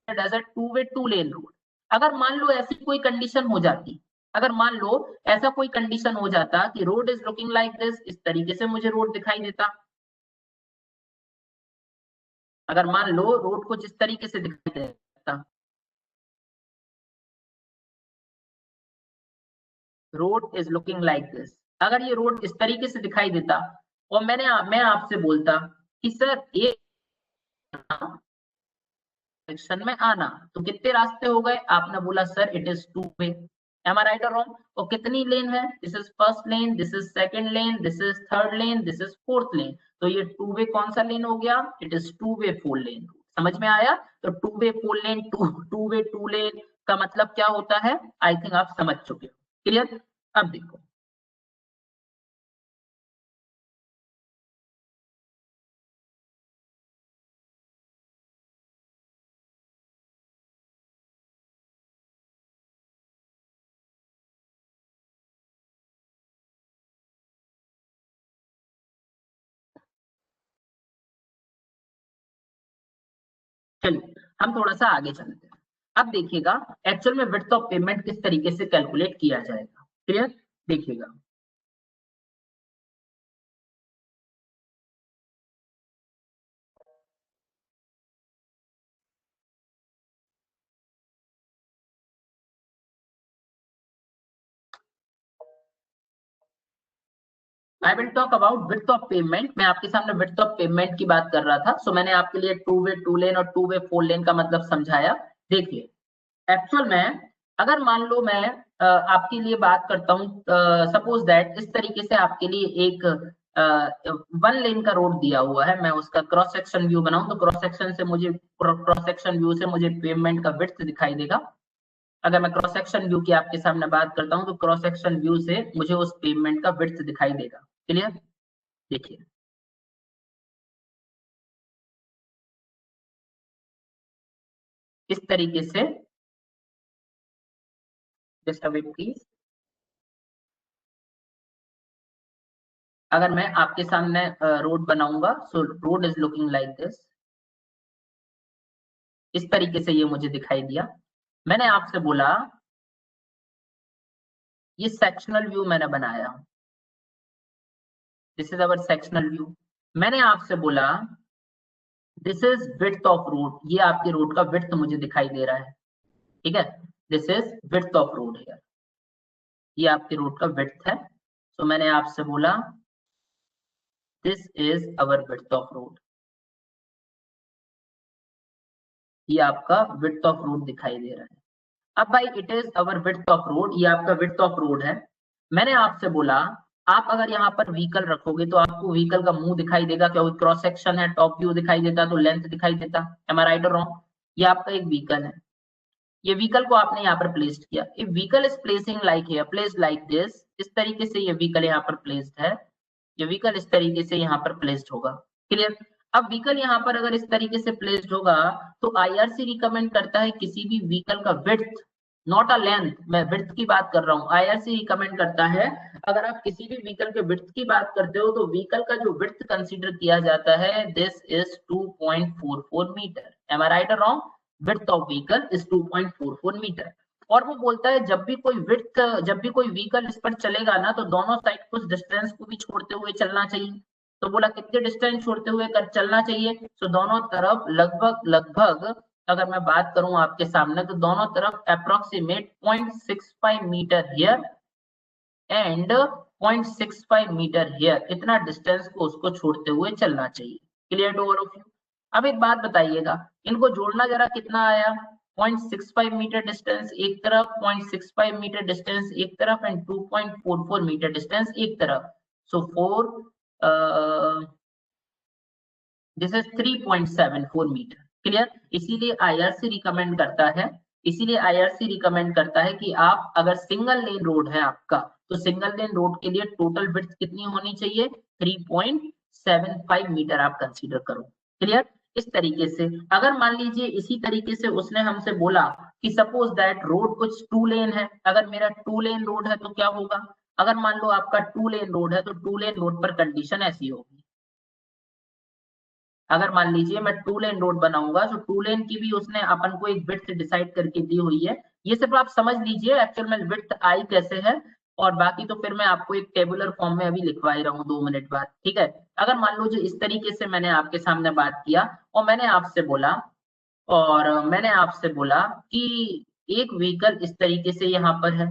as a 2 way 2 lane road. अगर मान लो ऐसी कोई कंडीशन हो जाती, अगर मान लो ऐसा कोई कंडीशन हो जाता कि road is looking like this, इस तरीके से मुझे रोड दिखाई देता, अगर मान लो रोड कुछ इस तरीके से दिखाई देता, road is looking like this, अगर ये रोड इस तरीके से दिखाई देता और मैं आपसे बोलता कि सर ये सेक्शन में आना, तो कितने रास्ते हो गए? आपने बोला sir it is 2 way. Am I right और रॉन्ग? और कितनी लेन है? This is first lane, this is second lane, this is third lane, this is fourth lane, तो ये 2 वे कौन सा लेन हो गया? It is 2 way 4 lane. समझ में आया? तो 2 वे 4 लेन, 2 वे 2 लेन का मतलब क्या होता है? आई थिंक आप समझ चुके हो। क्लियर? अब देखो, चलिए हम थोड़ा सा आगे चलते हैं। अब देखिएगा एक्चुअल में विड्थ ऑफ पेमेंट किस तरीके से कैलकुलेट किया जाएगा। क्लियर? देखिएगा, आई will talk about width of payment. मैं आपके सामने विड्थ ऑफ पेमेंट की बात कर रहा था, सो मैंने आपके लिए 2 वे 2 लेन और 2 वे 4 लेन का मतलब समझाया। देखिए एक्चुअल में अगर मान लो मैं आपके लिए बात करता हूँ, सपोज दैट इस तरीके से आपके लिए एक 1 लेन का रोड दिया हुआ है, मैं उसका क्रॉस सेक्शन व्यू बनाऊं, तो क्रॉस सेक्शन व्यू से मुझे पेमेंट का विड्थ दिखाई देगा। अगर मैं क्रॉस सेक्शन व्यू की आपके सामने बात करता हूं, तो क्रॉस सेक्शन व्यू से मुझे उस पेमेंट का विड्थ दिखाई देगा। क्लियर? देखिए इस तरीके से, जस्ट अ वेट प्लीज, अगर मैं आपके सामने रोड बनाऊंगा, so road is looking like this, इस तरीके से ये मुझे दिखाई दिया। मैंने आपसे बोला ये सेक्शनल व्यू मैंने बनाया, this is our sectional view. मैंने आपसे बोला this is width of road, ये आपके रोड का विड्थ मुझे दिखाई दे रहा है। ठीक है? This is width of road है, ये आपके रोड का विड्थ है। तो मैंने आपसे बोला this is our width of road, ये आपका विड्थ ऑफ रोड दिखाई दे रहा है। अब भाई it is our width of road, ये आपका विड्थ ऑफ रोड है। मैंने आपसे बोला आप अगर यहाँ पर व्हीकल रखोगे तो आपको व्हीकल का मुंह दिखाई देगा, क्योंकि क्रॉस सेक्शन है, टॉप व्यू दिखाई देता तो लेंथ दिखाई देता। एम आई राइट और रॉन्ग? ये आपका एक व्हीकल है, ये व्हीकल को आपने यहाँ पर प्लेस्ड किया। If vehicle is placing like here, place like this, इस तरीके से ये व्हीकल यहाँ पर प्लेस्ड है, ये व्हीकल इस तरीके से यहाँ पर प्लेस्ड होगा। क्लियर? अब व्हीकल यहाँ पर अगर इस तरीके से प्लेस्ड होगा, तो आईआरसी रिकमेंड करता है किसी भी व्हीकल का विड्थ, नॉट अ लेंथ, मैं विड्थ की बात कर रहा हूँ, आईआरसी रिकमेंड करता है अगर आप किसी भी व्हीकल के विड्थ की बात करते हो तो व्हीकल का जो विड्थ कंसीडर किया जाता है, this is 2.44 metre. Am I right और wrong? Width of vehicle is 2.44 metre. और वो बोलता है जब भी कोई व्हीकल इस पर चलेगा ना, तो दोनों साइड कुछ डिस्टेंस को भी छोड़ते हुए चलना चाहिए। तो बोला कितने डिस्टेंस छोड़ते हुए कर चलना चाहिए? तो दोनों तरफ लगभग लगभग, अगर मैं बात करूं आपके सामने, तो दोनों तरफ approximate 0.65 metre here and 0.65 metre here, इतना डिस्टेंस को उसको छोड़ते हुए चलना चाहिए। Clear to all of you? अब एक बात बताइएगा, इनको जोड़ना जरा कितना आया? 0.65 मीटर डिस्टेंस एक तरफ, 0.65 मीटर डिस्टेंस एक तरफ एंड 2.44 मीटर डिस्टेंस एक तरफ, सो 4 दिस इज 3.74 मीटर। क्लियर? इसीलिए आईआरसी रिकमेंड करता है, इसीलिए आईआरसी रिकमेंड करता है कि आप अगर सिंगल लेन रोड है आपका, तो सिंगल लेन रोड के लिए टोटल विड्थ कितनी होनी चाहिए? 3.75 मीटर आप कंसीडर करो। क्लियर? इस तरीके से अगर मान लीजिए इसी तरीके से उसने हमसे बोला कि सपोज दैट रोड कुछ 2 लेन है, अगर मेरा 2 लेन रोड है तो क्या होगा? अगर मान लो आपका 2 लेन रोड है तो 2 लेन रोड पर कंडीशन ऐसी होगी, अगर मान लीजिए मैं 2 लेन रोड बनाऊंगा तो 2 लेन की भी उसने अपन को एक विड्थ डिसाइड करके दी हुई है। ये सिर्फ आप समझ लीजिए एक्चुअल में विड्थ आई कैसे है, और बाकी तो फिर मैं आपको एक टेबुलर फॉर्म में अभी लिखवा ही रहा हूँ 2 मिनट बाद, ठीक है? अगर मान लो जो इस तरीके से मैंने आपके सामने बात किया और मैंने आपसे बोला कि एक व्हीकल इस तरीके से यहाँ पर है,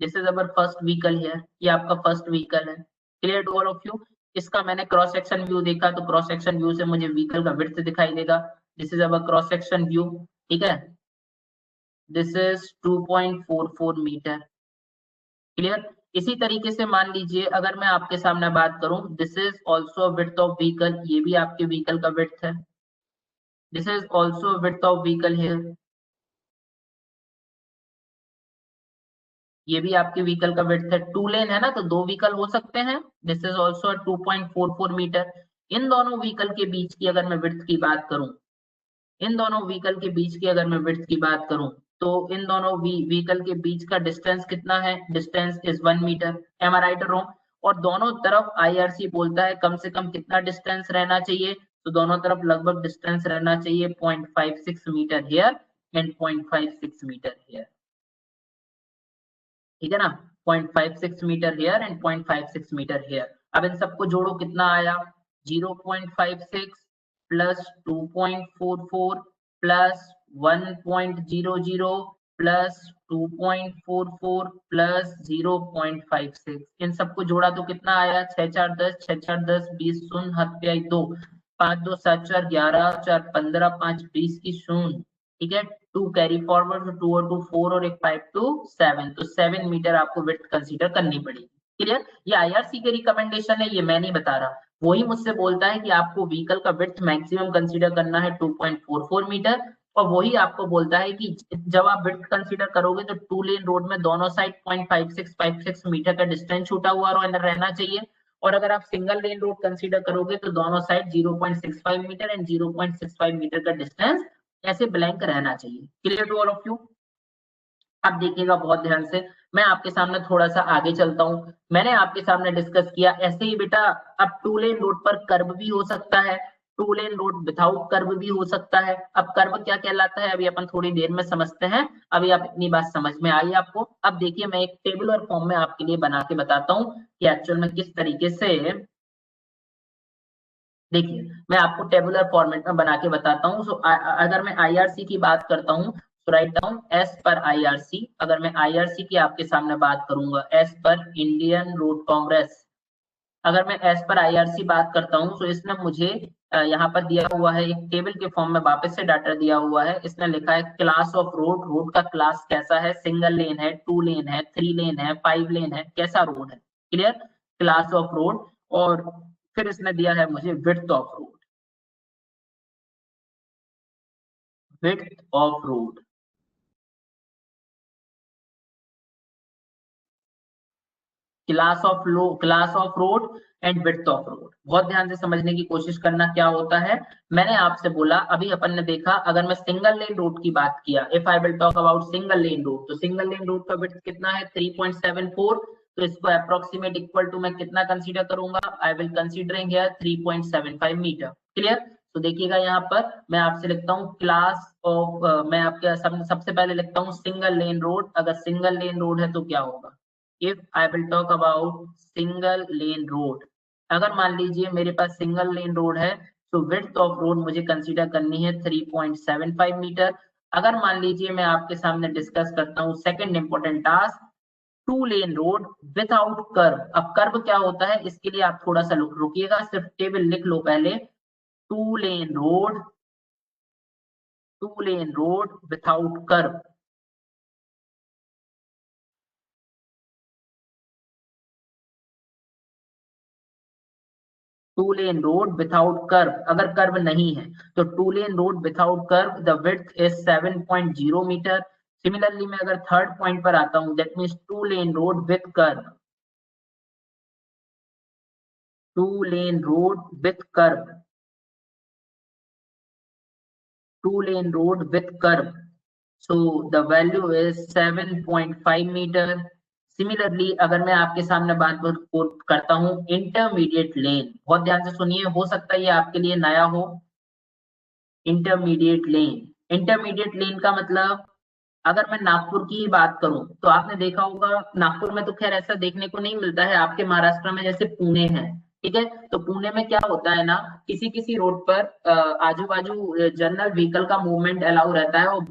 this is our first vehicle here, ये आपका फर्स्ट व्हीकल है। Clear to all of you? इसका मैंने क्रॉस सेक्शन व्यू देखा तो क्रॉस सेक्शन व्यू से मुझे व्हीकल का विड्थ दिखाई देगा, this is our cross section view, ठीक है? This is 2.44 metre. क्लियर? इसी तरीके से मान लीजिए अगर मैं आपके सामने बात करूं, this is also width of vehicle, ये भी आपके व्हीकल का विड्थ है, this is also width of vehicle here, ये भी आपके व्हीकल का विड्थ है। 2 लेन है ना तो 2 व्हीकल हो सकते हैं, दिस इज ऑल्सो 2.44 मीटर। इन दोनों व्हीकल के बीच की अगर मैं विड्थ की बात करूं, इन दोनों व्हीकल के बीच की अगर मैं विड्थ की बात करूं, तो इन दोनों व्हीकल के बीच का डिस्टेंस कितना है? Distance is 1 metre. Am I right और रॉन्ग? और दोनों तरफ आईआरसी बोलता है कम से कम कितना डिस्टेंस रहना चाहिए, तो दोनों तरफ लगभग डिस्टेंस रहना चाहिए 0.56 metre here and 0.56 metre here, ठीक है ना? 0.56 metre here and 0.56 metre here. अब इन सबको जोड़ो, कितना आया? 0.56 प्लस 2.44 प्लस 1.00 प्लस 2.44 प्लस 0.56, इन सबको जोड़ा तो कितना आया? 6 4 10, 6 4 10, 20, शून्य हाथ पे आई 2, 5 2 7 4 11, 4 15, 5 20 की शून्य, ठीक है? 2 कैरी फॉरवर्ड, तो 2 और 2 4 और एक 5 2 7, तो 7 मीटर आपको विड्थ कंसीडर करनी पड़ेगी। क्लियर? ये आईआरसी की रिकमेंडेशन है, ये मैं नहीं बता रहा, वही मुझसे बोलता है कि आपको व्हीकल का विड्थ मैक्सिमम कंसीडर करना है 2.44 मीटर, और वही आपको बोलता है कि जब आप विड्थ कंसीडर करोगे तो 2 लेन रोड में दोनों साइड 0.56 मीटर का डिस्टेंस छूटा हुआ रहना चाहिए, और अगर आप सिंगल लेन रोड कंसीडर करोगे तो दोनों साइड 0.65 मीटर एंड 0.65 मीटर का डिस्टेंस ऐसे ब्लैंक रहना चाहिए। Clear to all of you? अब देखिएगा बहुत ध्यान से, मैं आपके सामने थोड़ा सा आगे चलता हूं। मैंने आपके सामने डिस्कस किया ऐसे ही बेटा, अब 2 लेन रोड पर कर्व भी हो सकता है, 2 लेन रोड विदाउट कर्व भी हो सकता है। अब कर्व क्या कहलाता है अभी अपन थोड़ी देर में समझते हैं, अभी आप इतनी बात समझ में आई आपको। अब देखिए मैं एक टेबुलर फॉर्म में आपके लिए बना के बताता हूँ कि एक्चुअल में किस तरीके से, देखिए मैं आपको टेबुलर फॉर्मेट में बना के बताता हूँ। सो अगर मैं आईआरसी की बात करता हूँ तो write down as per IRC, अगर मैं आईआरसी की आपके सामने बात करूंगा as per Indian road Congress, अगर मैं एज पर आईआरसी बात करता हूँ तो इसने मुझे यहाँ पर दिया हुआ है एक टेबल के फॉर्म में, वापस से डाटा दिया हुआ है, इसने लिखा है क्लास ऑफ रोड, रोड का क्लास कैसा है, सिंगल लेन है, 2 लेन है, 3 लेन है, 5 लेन है, कैसा रोड है। क्लियर? क्लास ऑफ रोड, और फिर इसने दिया है मुझे width of road, width of road, class of road and width of road. बहुत ध्यान से समझने की कोशिश करना क्या होता है। मैंने आपसे बोला, अभी अपन ने देखा अगर मैं सिंगल लेन रोड की बात किया, if I will talk about single lane road, तो सिंगल लेन रोड का विड्थ कितना है? 3.74, तो इसको अप्रोक्सीमेट इक्वल टू मैं कितना कंसीडर करूंगा? I will considering here 3.75 metre. Clear? तो देखिएगा यहाँ पर मैं आपसे लिखता हूँ क्लास ऑफ, मैं आपके सबसे पहले लिखता हूँ सिंगल लेन रोड, अगर सिंगल लेन रोड है तो क्या होगा? If I will talk about single lane road, अगर मान लीजिए मेरे पास सिंगल लेन रोड है तो विड्थ ऑफ रोड मुझे कंसीडर करनी है 3.75 मीटर। अगर मान लीजिए मैं आपके सामने डिस्कस करता हूँ second important task, 2 lane road without curve. अब कर्व क्या होता है इसके लिए आप थोड़ा सा रुकिएगा, सिर्फ टेबल लिख लो पहले। 2 lane road, 2 lane road without curve, 2 lane road without curve, अगर कर्व नहीं है तो 2 lane road without curve the width is 7.0 metre. Similarly मैं अगर थर्ड पॉइंट पर आता हूं, that means 2 lane road with curve, 2-lane road with curve, 2-lane road with curve. So the value is 7.5 metre. Similarly अगर मैं आपके सामने बात करता हूँ इंटरमीडिएट लेन, बहुत ध्यान से सुनिए, हो सकता है ये आपके लिए नया हो। इंटरमीडिएट लेन, इंटरमीडिएट लेन का मतलब अगर मैं नागपुर की ही बात करूं तो आपने देखा होगा, नागपुर में तो खैर ऐसा देखने को नहीं मिलता है, आपके महाराष्ट्र में जैसे पुणे है, ठीक है, तो पुणे में क्या होता है ना, किसी किसी रोड पर आजू बाजू जनरल व्हीकल का मूवमेंट अलाउ रहता है, और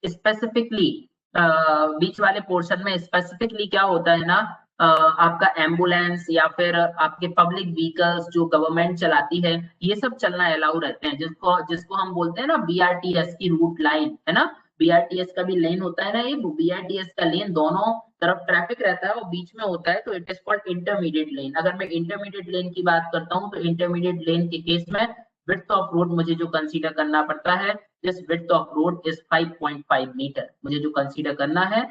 स्पेसिफिकली बीच वाले पोर्शन में स्पेसिफिकली क्या होता है ना, आपका एम्बुलेंस या फिर आपके पब्लिक व्हीकल्स जो गवर्नमेंट चलाती है, ये सब चलना अलाउ रहते हैं, जिसको जिसको हम बोलते हैं ना बीआरटीएस की रूट लाइन, है ना। बीआरटीएस का भी लेन होता है ना, ये बीआरटीएस का लेन दोनों तरफ ट्रैफिक रहता है और बीच में होता है, तो इट इज कॉल्ड इंटरमीडिएट लेन। अगर मैं इंटरमीडिएट लेन की बात करता हूँ तो इंटरमीडिएट लेन के केस में विड्थ ऑफ रोड मुझे जो कंसीडर करना पड़ता है, this width of road is 5.5 metre, मुझे जो कंसीडर करना है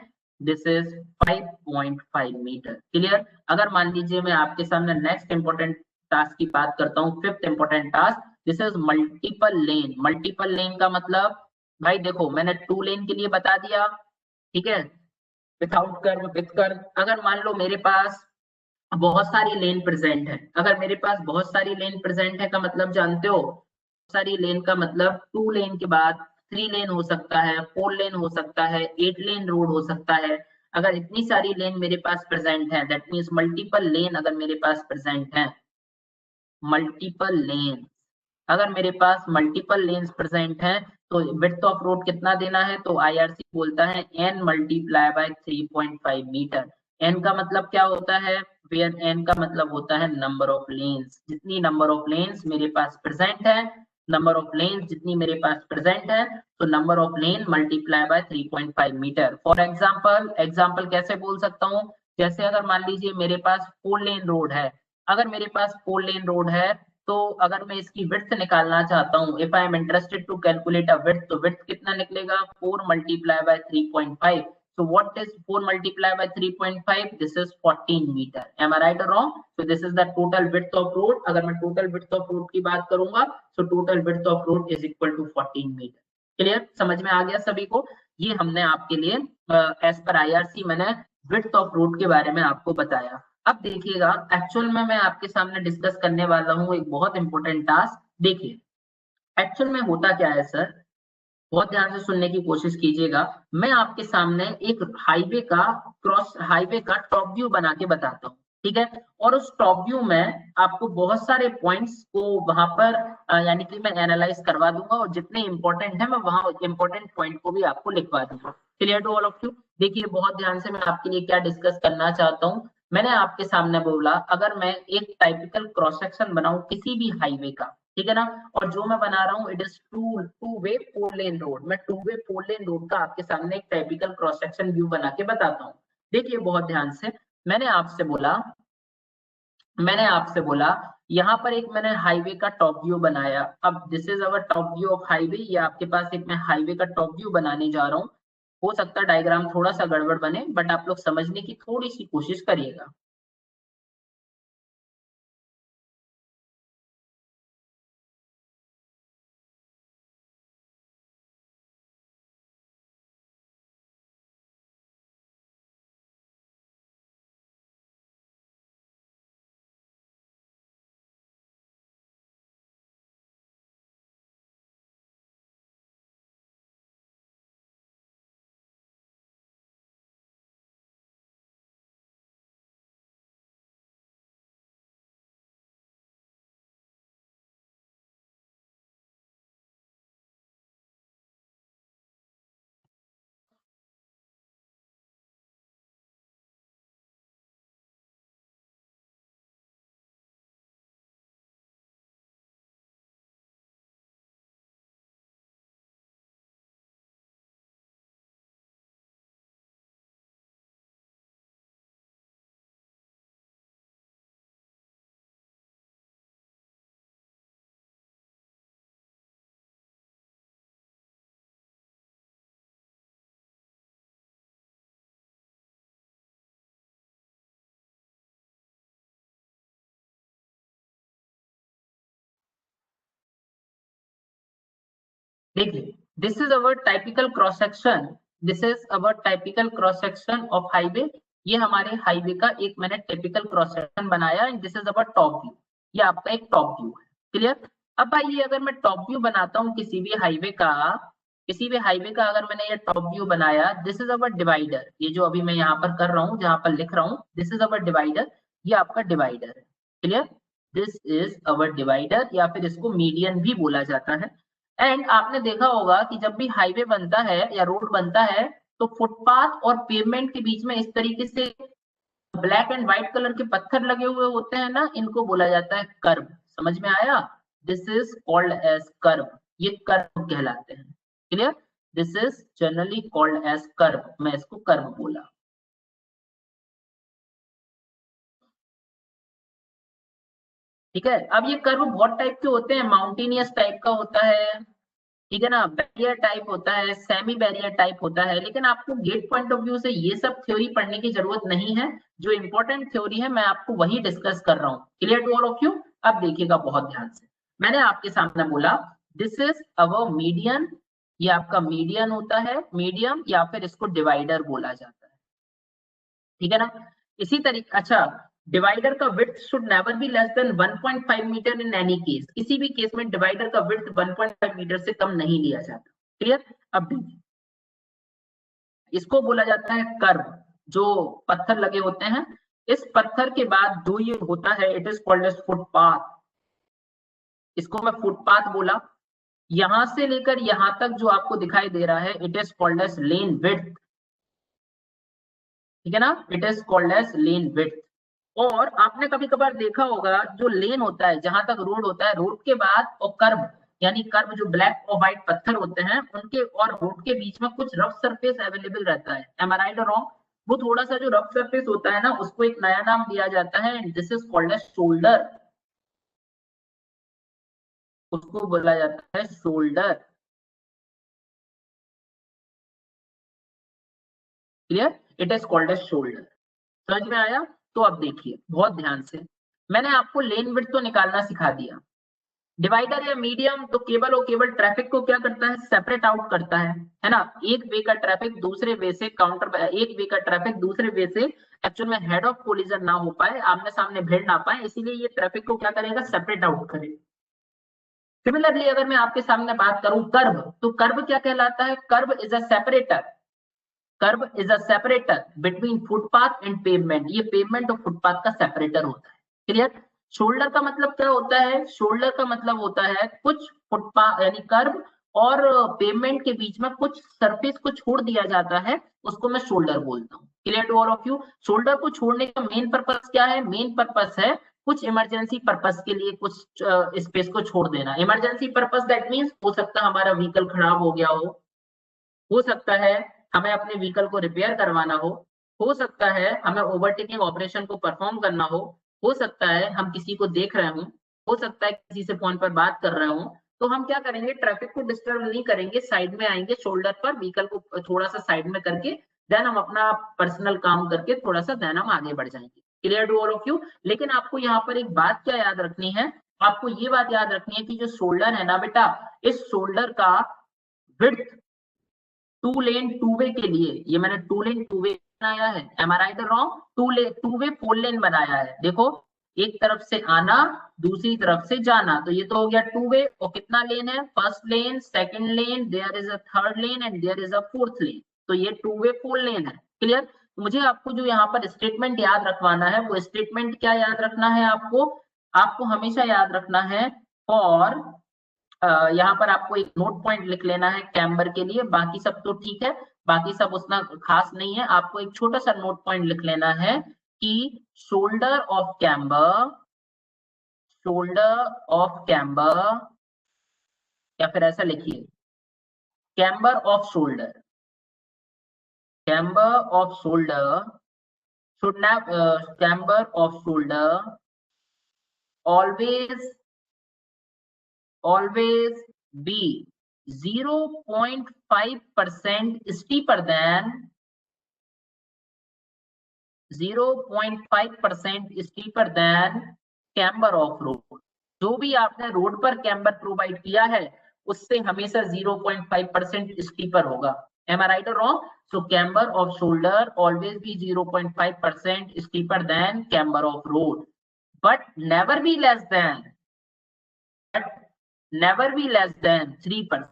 दिस इज 5.5 मीटर। क्लियर। अगर मान लीजिए मैं आपके सामने नेक्स्ट इंपॉर्टेंट टास्क की बात करता हूँ, fifth important task, this is multiple lane. Multiple lane का मतलब भाई देखो, मैंने 2 लेन के लिए बता दिया, ठीक है, विदाउट कर्व विद कर्व। अगर मान लो मेरे पास बहुत सारी लेन प्रेजेंट है, अगर मेरे पास बहुत सारी लेन प्रेजेंट है का मतलब जानते हो, सारी लेन का मतलब 2 लेन के बाद 3 लेन हो सकता है, 4 लेन हो सकता है, 8 लेन रोड हो सकता है। अगर इतनी सारी लेन मेरे पास प्रेजेंट है, दैट मीन्स मल्टीपल लेन अगर मेरे पास प्रेजेंट है, मल्टीपल लेन, अगर मेरे पास मल्टीपल लेन्स प्रेजेंट हैं, तो विड्थ ऑफ रोड कितना देना है, तो आईआरसी बोलता है n multiply by 3.5 metre. n का मतलब क्या होता है, वेयर n का मतलब होता है नंबर ऑफ लेन्स, जितनी नंबर ऑफ लेन्स मेरे पास प्रेजेंट है, नंबर ऑफ लेन्स जितनी मेरे पास प्रेजेंट है, तो number of lane multiply by 3.5 metre. For example, example कैसे बोल सकता हूँ, जैसे अगर मान लीजिए मेरे पास 4 लेन रोड है, अगर मेरे पास 4 लेन रोड है, तो अगर मैं इसकी विड्थ निकालना चाहता हूँ, if I am interested to calculate a width, तो विड्थ कितना निकलेगा, 4 multiply by 3.5। so what is 4 multiplied by 3.5, this is 14 meter, am I right or wrong? so this is the total width of road, अगर मैं total width of road की बात करूंगा, so total width of road is equal to 14 meter। Clear, समझ में आ गया सभी को। ये हमने आपके लिए एज पर आईआरसी मैंने विड्थ ऑफ रोड के बारे में आपको बताया। अब देखिएगा, एक्चुअल में मैं आपके सामने डिस्कस करने वाला हूँ एक बहुत इंपॉर्टेंट टास्क। देखिए एक्चुअल में होता क्या है सर, बहुत ध्यान से सुनने की कोशिश कीजिएगा। मैं आपके सामने एक हाईवे का हाईवे का टॉप व्यू बना के बताता हूँ, ठीक है, और उस टॉप व्यू में आपको बहुत सारे पॉइंट्स को वहां पर यानी कि मैं एनालाइज करवा दूंगा, और जितने इंपॉर्टेंट है मैं वहां इंपॉर्टेंट पॉइंट को भी आपको लिखवा दूंगा। Clear to all of you. देखिए बहुत ध्यान से मैं आपके लिए क्या डिस्कस करना चाहता हूँ। मैंने आपके सामने बोला, अगर मैं एक टाइपिकल क्रॉस सेक्शन बनाऊं किसी भी हाईवे का, ठीक है ना, और जो मैं बना रहा हूँ it is two way 4 lane road, मैं 2 वे 4 लेन रोड का आपके सामने एक टाइपिकल क्रॉस सेक्शन व्यू बना के बताता हूँ। देखिए बहुत ध्यान से, मैंने आपसे बोला मैंने आपसे बोला यहाँ पर एक मैंने हाईवे का टॉप व्यू बनाया। अब this is our top view of highway, ये आपके पास एक मैं हाईवे का टॉप व्यू बनाने जा रहा हूँ। हो सकता है डायग्राम थोड़ा सा गड़बड़ बने, बट आप लोग समझने की थोड़ी सी कोशिश करिएगा। देखिए, this is our typical cross section, this is our typical cross section of highway. ये हमारे हाईवे का एक मैंने टिपिकल क्रॉस सेक्शन बनाया and this is our top view. ये आपका एक टॉप व्यू है, क्लियर। अब आइए, अगर मैं टॉप व्यू बनाता हूँ किसी भी हाईवे का, किसी भी हाईवे का अगर मैंने ये टॉप व्यू बनाया, दिस इज अवर डिवाइडर, ये जो अभी मैं यहाँ पर कर रहा हूँ, जहां पर लिख रहा हूँ दिस इज अवर डिवाइडर, ये आपका डिवाइडर है, clear. This is our divider, या फिर इसको मीडियन भी बोला जाता है। एंड आपने देखा होगा कि जब भी हाईवे बनता है या रोड बनता है, तो फुटपाथ और पेवमेंट के बीच में इस तरीके से ब्लैक एंड व्हाइट कलर के पत्थर लगे हुए होते हैं ना, इनको बोला जाता है कर्व। समझ में आया? This is called as curve, ये कर्व कहलाते हैं, clear. This is generally called as curve, मैं इसको कर्व बोला। ठीक है, अब ये कर्व बहुत टाइप के होते हैं, माउंटेनियस टाइप का होता है, ठीक है ना, बैरियर टाइप होता है, सेमी बैरियर टाइप होता है। लेकिन आपको गेट पॉइंट ऑफ व्यू से ये सब थ्योरी पढ़ने की जरूरत नहीं है, जो इंपॉर्टेंट थ्योरी है मैं आपको वही डिस्कस कर रहा हूँ, clear to all of you. अब देखिएगा बहुत ध्यान से, मैंने आपके सामने बोला दिस इज अवर मीडियन, ये आपका मीडियन होता है, मीडियम, या फिर इसको डिवाइडर बोला जाता है, ठीक है ना। इसी तरीके, अच्छा, डिवाइडर का width should never be less than 1.5 metre in any case, किसी भी केस में डिवाइडर का विड्थ 1.5 मीटर से कम नहीं लिया जाता, क्लियर। अब देखिए, इसको बोला जाता है कर्व, जो पत्थर लगे होते हैं, इस पत्थर के बाद जो ये होता है it is called as footpath, इसको मैं फुटपाथ बोला। यहां से लेकर यहां तक जो आपको दिखाई दे रहा है it is called as lane width, ठीक है ना, it is called as lane width. और आपने कभी कभार देखा होगा, जो लेन होता है, जहां तक रोड होता है, रोड के बाद और कर्व, यानी कर्व जो ब्लैक और व्हाइट पत्थर होते हैं उनके और रोड के बीच में कुछ रफ सरफेस अवेलेबल रहता है, एम आई राइट और रॉन्ग? वो थोड़ा सा जो रफ सरफेस होता है ना, उसको एक नया नाम दिया जाता है, this is called as shoulder, उसको बोला जाता है shoulder, clear, it is called as shoulder. समझ में आया? तो अब देखिए बहुत ध्यान से, मैंने आपको लेन विड्थ तो निकालना सिखा दिया, डिवाइडर या मीडियम तो केवल और केवल ट्रैफिक को क्या करता है, सेपरेट आउट करता है ना। एक वे का ट्रैफिक दूसरे वे से काउंटर, एक वे का ट्रैफिक दूसरे वे से एक्चुअल में हेड ऑफ कोलिजन ना हो पाए, आमने सामने भिड़ ना पाए, इसीलिए ये ट्रैफिक को क्या करेगा, सेपरेट आउट करेगा। सिमिलरली अगर मैं आपके सामने बात करूं कर्व, तो कर्व क्या कहलाता है, curve is a separator, curve is a separator between footpath and pavement, ये पेवमेंट और फुटपाथ का सेपरेटर होता है, क्लियर। शोल्डर का मतलब क्या होता है, शोल्डर का मतलब होता है कुछ फुटपाथ यानी कर्व और पेवमेंट के बीच में कुछ सरफेस को छोड़ दिया जाता है, उसको मैं शोल्डर बोलता हूँ, clear to all of you. Shoulder को छोड़ने का मेन पर्पस क्या है, मेन पर्पस है कुछ इमरजेंसी पर्पस के लिए कुछ स्पेस को छोड़ देना। इमरजेंसी पर्पस दैट मीन्स हो सकता है हमारा व्हीकल खराब हो गया हो सकता है हमें अपने व्हीकल को रिपेयर करवाना हो सकता है हमें ओवरटेकिंग ऑपरेशन को परफॉर्म करना हो सकता है हम किसी को देख रहे हो सकता है किसी से फोन पर बात कर रहे हो, तो हम क्या करेंगे, ट्रैफिक को डिस्टर्ब नहीं करेंगे, साइड में आएंगे, शोल्डर पर व्हीकल को थोड़ा सा साइड में करके देन हम अपना पर्सनल काम करके थोड़ा सा देन हम आगे बढ़ जाएंगे, clear to all of you. लेकिन आपको यहाँ पर एक बात क्या याद रखनी है, आपको ये बात याद रखनी है कि जो शोल्डर है ना बेटा, इस शोल्डर का width two lane two way के लिए, ये मैंने टू लेन टू वे बनाया है, एम आई राइट और wrong, two way four lane बनाया है, देखो एक तरफ से आना दूसरी तरफ से जाना, तो ये तो हो गया टू वे। और कितना लेन है, first lane, second lane, there is a third lane and there is a fourth lane, तो ये टू वे फोर लेन है, क्लियर। मुझे आपको जो यहाँ पर स्टेटमेंट याद रखवाना है, वो स्टेटमेंट क्या याद रखना है आपको, आपको हमेशा याद रखना है और यहाँ पर आपको एक नोट पॉइंट लिख लेना है कैम्बर के लिए, बाकी सब तो ठीक है, बाकी सब उतना खास नहीं है, आपको एक छोटा सा नोट पॉइंट लिख लेना है कि shoulder of camber, shoulder of camber, या फिर ऐसा लिखिए camber of shoulder, camber of shoulder should not camber of shoulder always always be 0.5% steeper than 0.5% steeper than camber of road। जो भी आपने रोड पर कैम्बर प्रोवाइड किया है उससे हमेशा 0.5% स्टीपर होगा। एम आई राइट और wrong? So camber of shoulder always be 0.5% steeper than camber of road, but never be less than, never be less than 3%,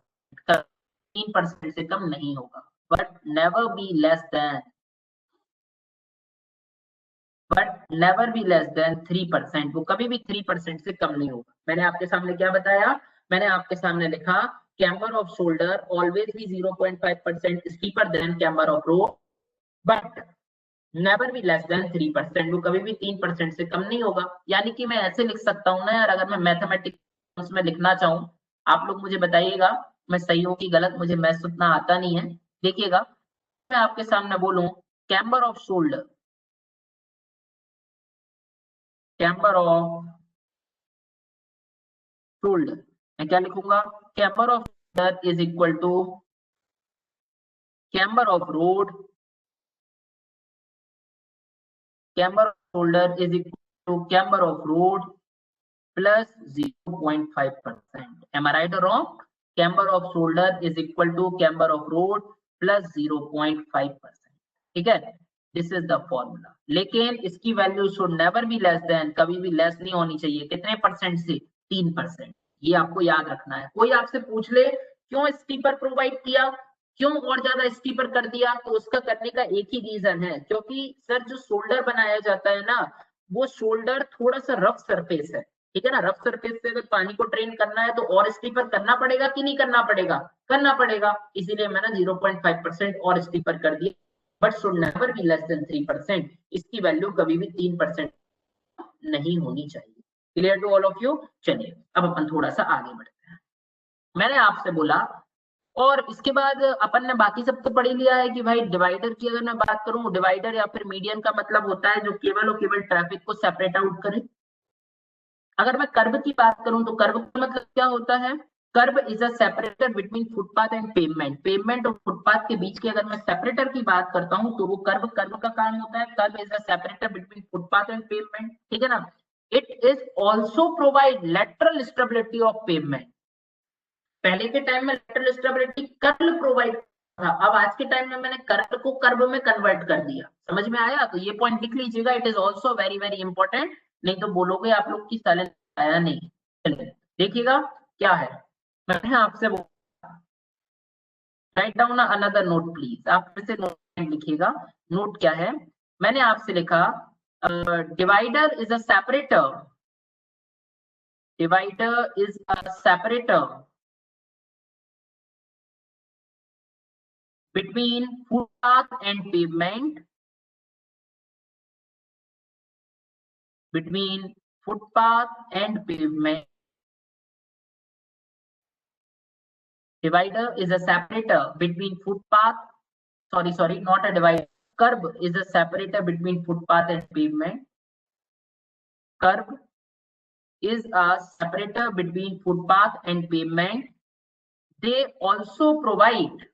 3% से कम नहीं होगा, but never be less than, but never be less than 3%, वो कभी भी 3% से कम नहीं होगा। मैंने आपके सामने क्या बताया? मैंने आपके सामने लिखा camber of shoulder always be 0.5% steeper than camber of road, but never be less than 3%, वो कभी भी 3% से कम नहीं होगा। यानी कि मैं ऐसे लिख सकता हूँ ना यार, अगर मैं मैथमेटिक्स में लिखना चाहूँ, आप लोग मुझे बताइएगा मैं सही हूँ कि गलत, मुझे मैथ्स उतना आता नहीं है। देखिएगा मैं आपके सामने बोलूं camber of shoulder, camber of shoulder, मैं क्या लिखूंगा? Camber of shoulder is equal to camber of road, camber of shoulder is equal to camber of road plus 0.5%। Am I right और wrong? Camber of shoulder is equal to camber of road plus 0.5%। ठीक है, दिस इज द फॉर्मूला। लेकिन इसकी value should never be less than, कभी भी लेस नहीं होनी चाहिए, कितने परसेंट से? 3%। ये आपको याद रखना है। कोई आपसे पूछ ले क्यों स्टीपर प्रोवाइड किया, क्यों और ज्यादा स्टीपर कर दिया, तो उसका करने का एक ही रीजन है, क्योंकि सर जो शोल्डर बनाया जाता है ना, वो शोल्डर थोड़ा सा रफ सरफेस है। ठीक है ना, रफ सरफेस से अगर पानी को ट्रेन करना है तो और स्टीपर करना पड़ेगा कि नहीं करना पड़ेगा? करना पड़ेगा। इसीलिए मैंने 0.5% और स्टीपर कर दिया, but should never be less than 3%, इसकी वैल्यू कभी भी 3% नहीं होनी चाहिए। Clear to all of you? चलिए अब अपन थोड़ा सा आगे बढ़ते हैं। मैंने आपसे बोला, और इसके बाद अपन ने बाकी सब तो पढ़ ही लिया है कि भाई डिवाइडर की अगर मैं बात करूं, डिवाइडर या फिर मीडियन का मतलब होता है जो केवल और केवल ट्रैफिक को सेपरेट आउट करे। अगर मैं कर्व की बात करूं तो कर्व का मतलब क्या होता है? Curve is a separator between footpath and pavement. Pavement और फुटपाथ के बीच की अगर मैं सेपरेटर की बात करता हूं तो वो कर्व, कर्व का काम होता है। Curve is a separator between footpath and pavement. ठीक है ना? It is also provide lateral stability of pavement. पहले के टाइम में लेटरल स्टेबिलिटी कर्व प्रोवाइड था, अब आज के टाइम में मैंने कर्व को कर्व में कन्वर्ट कर दिया। समझ में आया? तो ये पॉइंट लिख लीजिएगा, it is also very very important, नहीं तो बोलोगे आप लोग की साले आया नहीं। चलिए देखिएगा क्या है। मैंने आपसे write down another note please, आप फिर से नोट लिखिएगा। नोट क्या है? मैंने आपसे लिखा divider is a separator, divider is a separator between footpath and pavement, between footpath and pavement. Divider is a separator between footpath, sorry, not a divider. Curb is a separator between footpath and pavement. Curb is a separator between footpath and pavement. They also provide,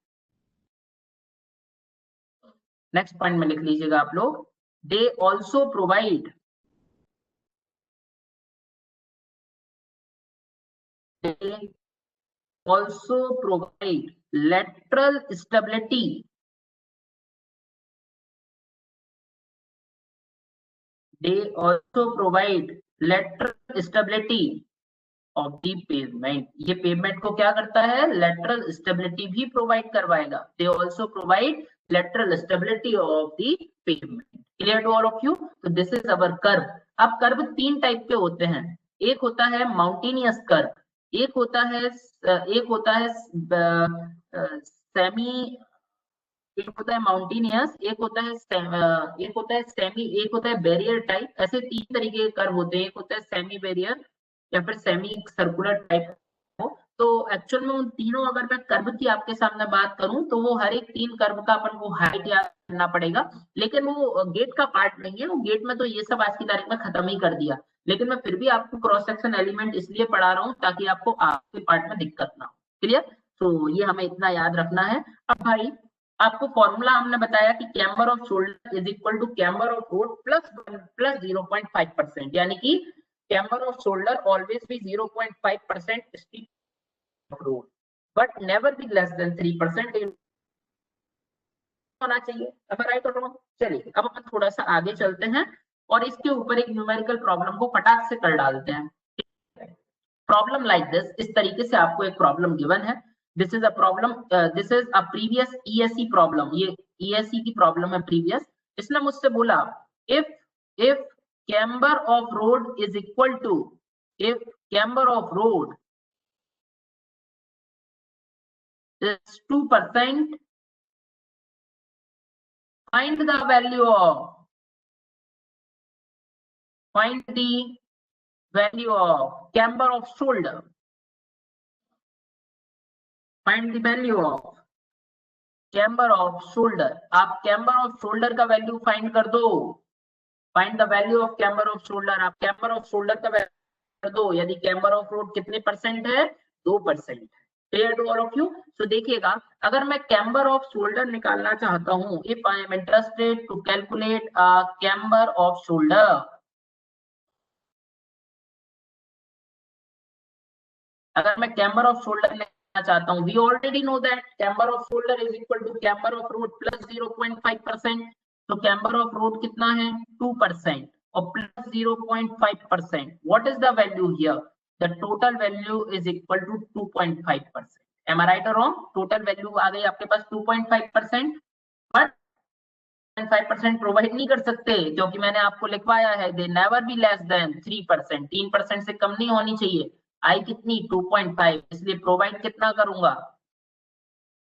next point में लिख लीजिएगा आप लोग, they also provide, they also provide lateral stability, they also provide lateral stability of the pavement. ये पेवमेंट को क्या करता है? lateral stability भी प्रोवाइड करवाएगा। they also provide lateral stability of the pavement. clear to all of you? तो this is our curve। अब कर्व तीन टाइप के होते हैं। एक होता है माउंटेनियस कर्व, एक होता है सेमी, एक होता है माउंटेनियस, एक होता है सेमी, एक होता है बैरियर टाइप। ऐसे तीन तरीके के कर्व होते हैं। एक होता है सेमी बैरियर या फिर सेमी सर्कुलर टाइप हो। तो एक्चुअल में उन तीनों, अगर मैं कर्व की आपके सामने बात करूं तो वो हर एक तीन कर्व का अपन को हाइट याद करना पड़ेगा, लेकिन वो गेट का पार्ट नहीं है। वो गेट में तो ये सब आज की तारीख में खत्म ही कर दिया, लेकिन मैं फिर भी आपको क्रॉस सेक्शन एलिमेंट इसलिए पढ़ा रहा हूँ ताकि आपको आपके पार्ट में दिक्कत ना हो। क्लियर? तो ये हमें इतना याद रखना है। अब भाई आपको फॉर्मूला हमने बताया कि camber of shoulder is equal to camber of road plus 0.5%, यानी कि कैम्बर ऑफ शोल्डर ऑलवेज भी 0.5% steep road, but never be less than 3% होना चाहिए। अब राइट और रॉन्ग। चलिए अब अपन थोड़ा सा आगे चलते हैं और इसके ऊपर एक न्यूमेरिकल प्रॉब्लम को फटाक से कर डालते हैं। प्रॉब्लम लाइक दिस, इस तरीके से आपको एक प्रॉब्लम गिवन है। This is a problem, this is a previous ESE problem, ये ईएसई की प्रॉब्लम है प्रीवियस। इसने मुझसे बोला if if camber of road is equal to, if camber of road is 2%, find the value of, find the value of camber of shoulder, find the value of camber of shoulder। आप camber of shoulder का वैल्यू फाइंड कर दो, find the value of camber of shoulder. आप कैम्बर ऑफ शोल्डर का वैल्यू कर दो, यदि कैम्बर ऑफ रोड कितने परसेंट है, 2% है। Clear to all of you. तो देखिएगा अगर मैं कैम्बर ऑफ शोल्डर निकालना चाहता हूं, if I am interested to calculate camber of shoulder, अगर मैं कैम्बर ऑफ शोल्डर निकालना चाहता हूं, we already know that camber of shoulder is equal to camber of road plus 0.5%। तो कैम्बर ऑफ रोड कितना है, 2% और plus 0.5%। What is the value here, the total value is equal to 2.5%। Am I right और रॉन्ग? टोटल वैल्यू आ गई आपके पास 2.5%, बट 5% प्रोवाइड नहीं कर सकते क्योंकि मैंने आपको लिखवाया है they never be less than 3%, 3% से कम नहीं होनी चाहिए। आई कितनी, 2.5, इसलिए प्रोवाइड कितना करूंगा,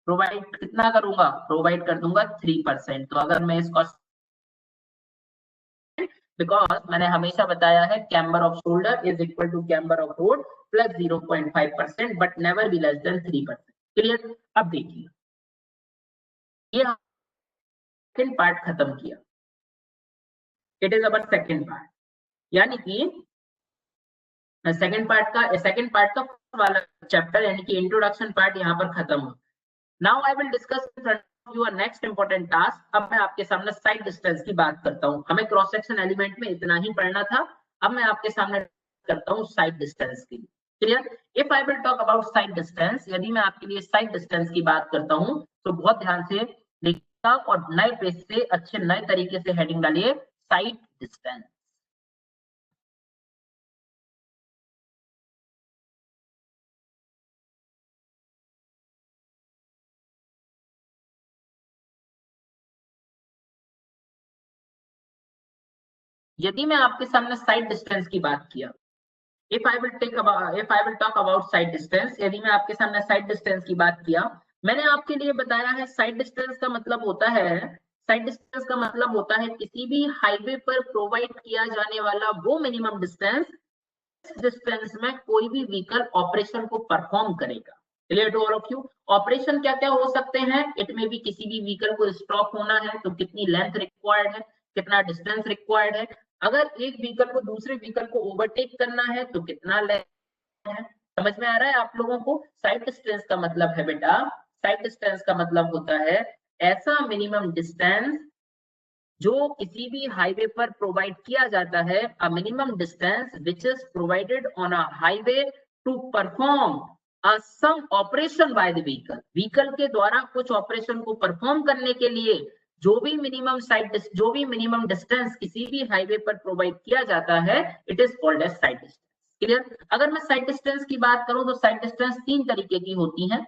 प्रोवाइड कितना करूंगा, प्रोवाइड कर दूंगा 3%। तो अगर मैं इसको, बिकॉज मैंने हमेशा बताया है camber of shoulder is equal to camber of road plus 0.5%, but never be less than 3%। Clear. अब देखिए ये सेकंड पार्ट खत्म किया, it is our second part, यानी कि सेकंड पार्ट का वाला चैप्टर यानी कि इंट्रोडक्शन पार्ट यहाँ पर खत्म हो। Now I will discuss your next important task. अब मैं आपके सामने साइड डिस्टेंस की बात करता हूँ। हमें क्रॉस सेक्शन एलिमेंट में इतना ही पढ़ना था, अब मैं आपके सामने करता हूँ साइड डिस्टेंस की। Clear. If I will talk about side distance, यदि मैं आपके लिए साइड डिस्टेंस की बात करता हूँ तो बहुत ध्यान से देखिएगा और नए पेज से अच्छे नए तरीके से हेडिंग डालिए, साइड डिस्टेंस। यदि मैं आपके सामने साइड डिस्टेंस की बात किया, if I will talk about side distance, यदि मैं आपके सामने साइड डिस्टेंस की बात किया, मैंने आपके लिए बताया है साइड डिस्टेंस का मतलब होता है, साइड डिस्टेंस का मतलब होता है किसी भी हाईवे पर प्रोवाइड किया जाने वाला वो मिनिमम डिस्टेंस, इस डिस्टेंस में कोई भी व्हीकल ऑपरेशन को परफॉर्म करेगा। Clear to all of you. Operation क्या क्या हो सकते हैं, इट में भी किसी भी व्हीकल को स्टॉप होना है तो कितनी लेंथ रिक्वायर्ड है, कितना डिस्टेंस रिक्वायर्ड है। अगर एक व्हीकल को दूसरे व्हीकल को ओवरटेक करना है तो कितना लेंथ है। समझ में आ रहा है आप लोगों को? साइड डिस्टेंस का मतलब है बेटा, साइड डिस्टेंस का मतलब होता है ऐसा मिनिमम डिस्टेंस जो किसी भी हाईवे पर प्रोवाइड किया जाता है, a minimum distance which is provided on a highway to perform a some operation by the vehicle. Vehicle के द्वारा कुछ ऑपरेशन को परफॉर्म करने के लिए जो भी मिनिमम डिस्टेंस किसी भी हाईवे पर प्रोवाइड किया जाता है, it is called as sight distance. Clear. अगर मैं साइड डिस्टेंस की बात करूं तो साइड डिस्टेंस तीन तरीके की होती है।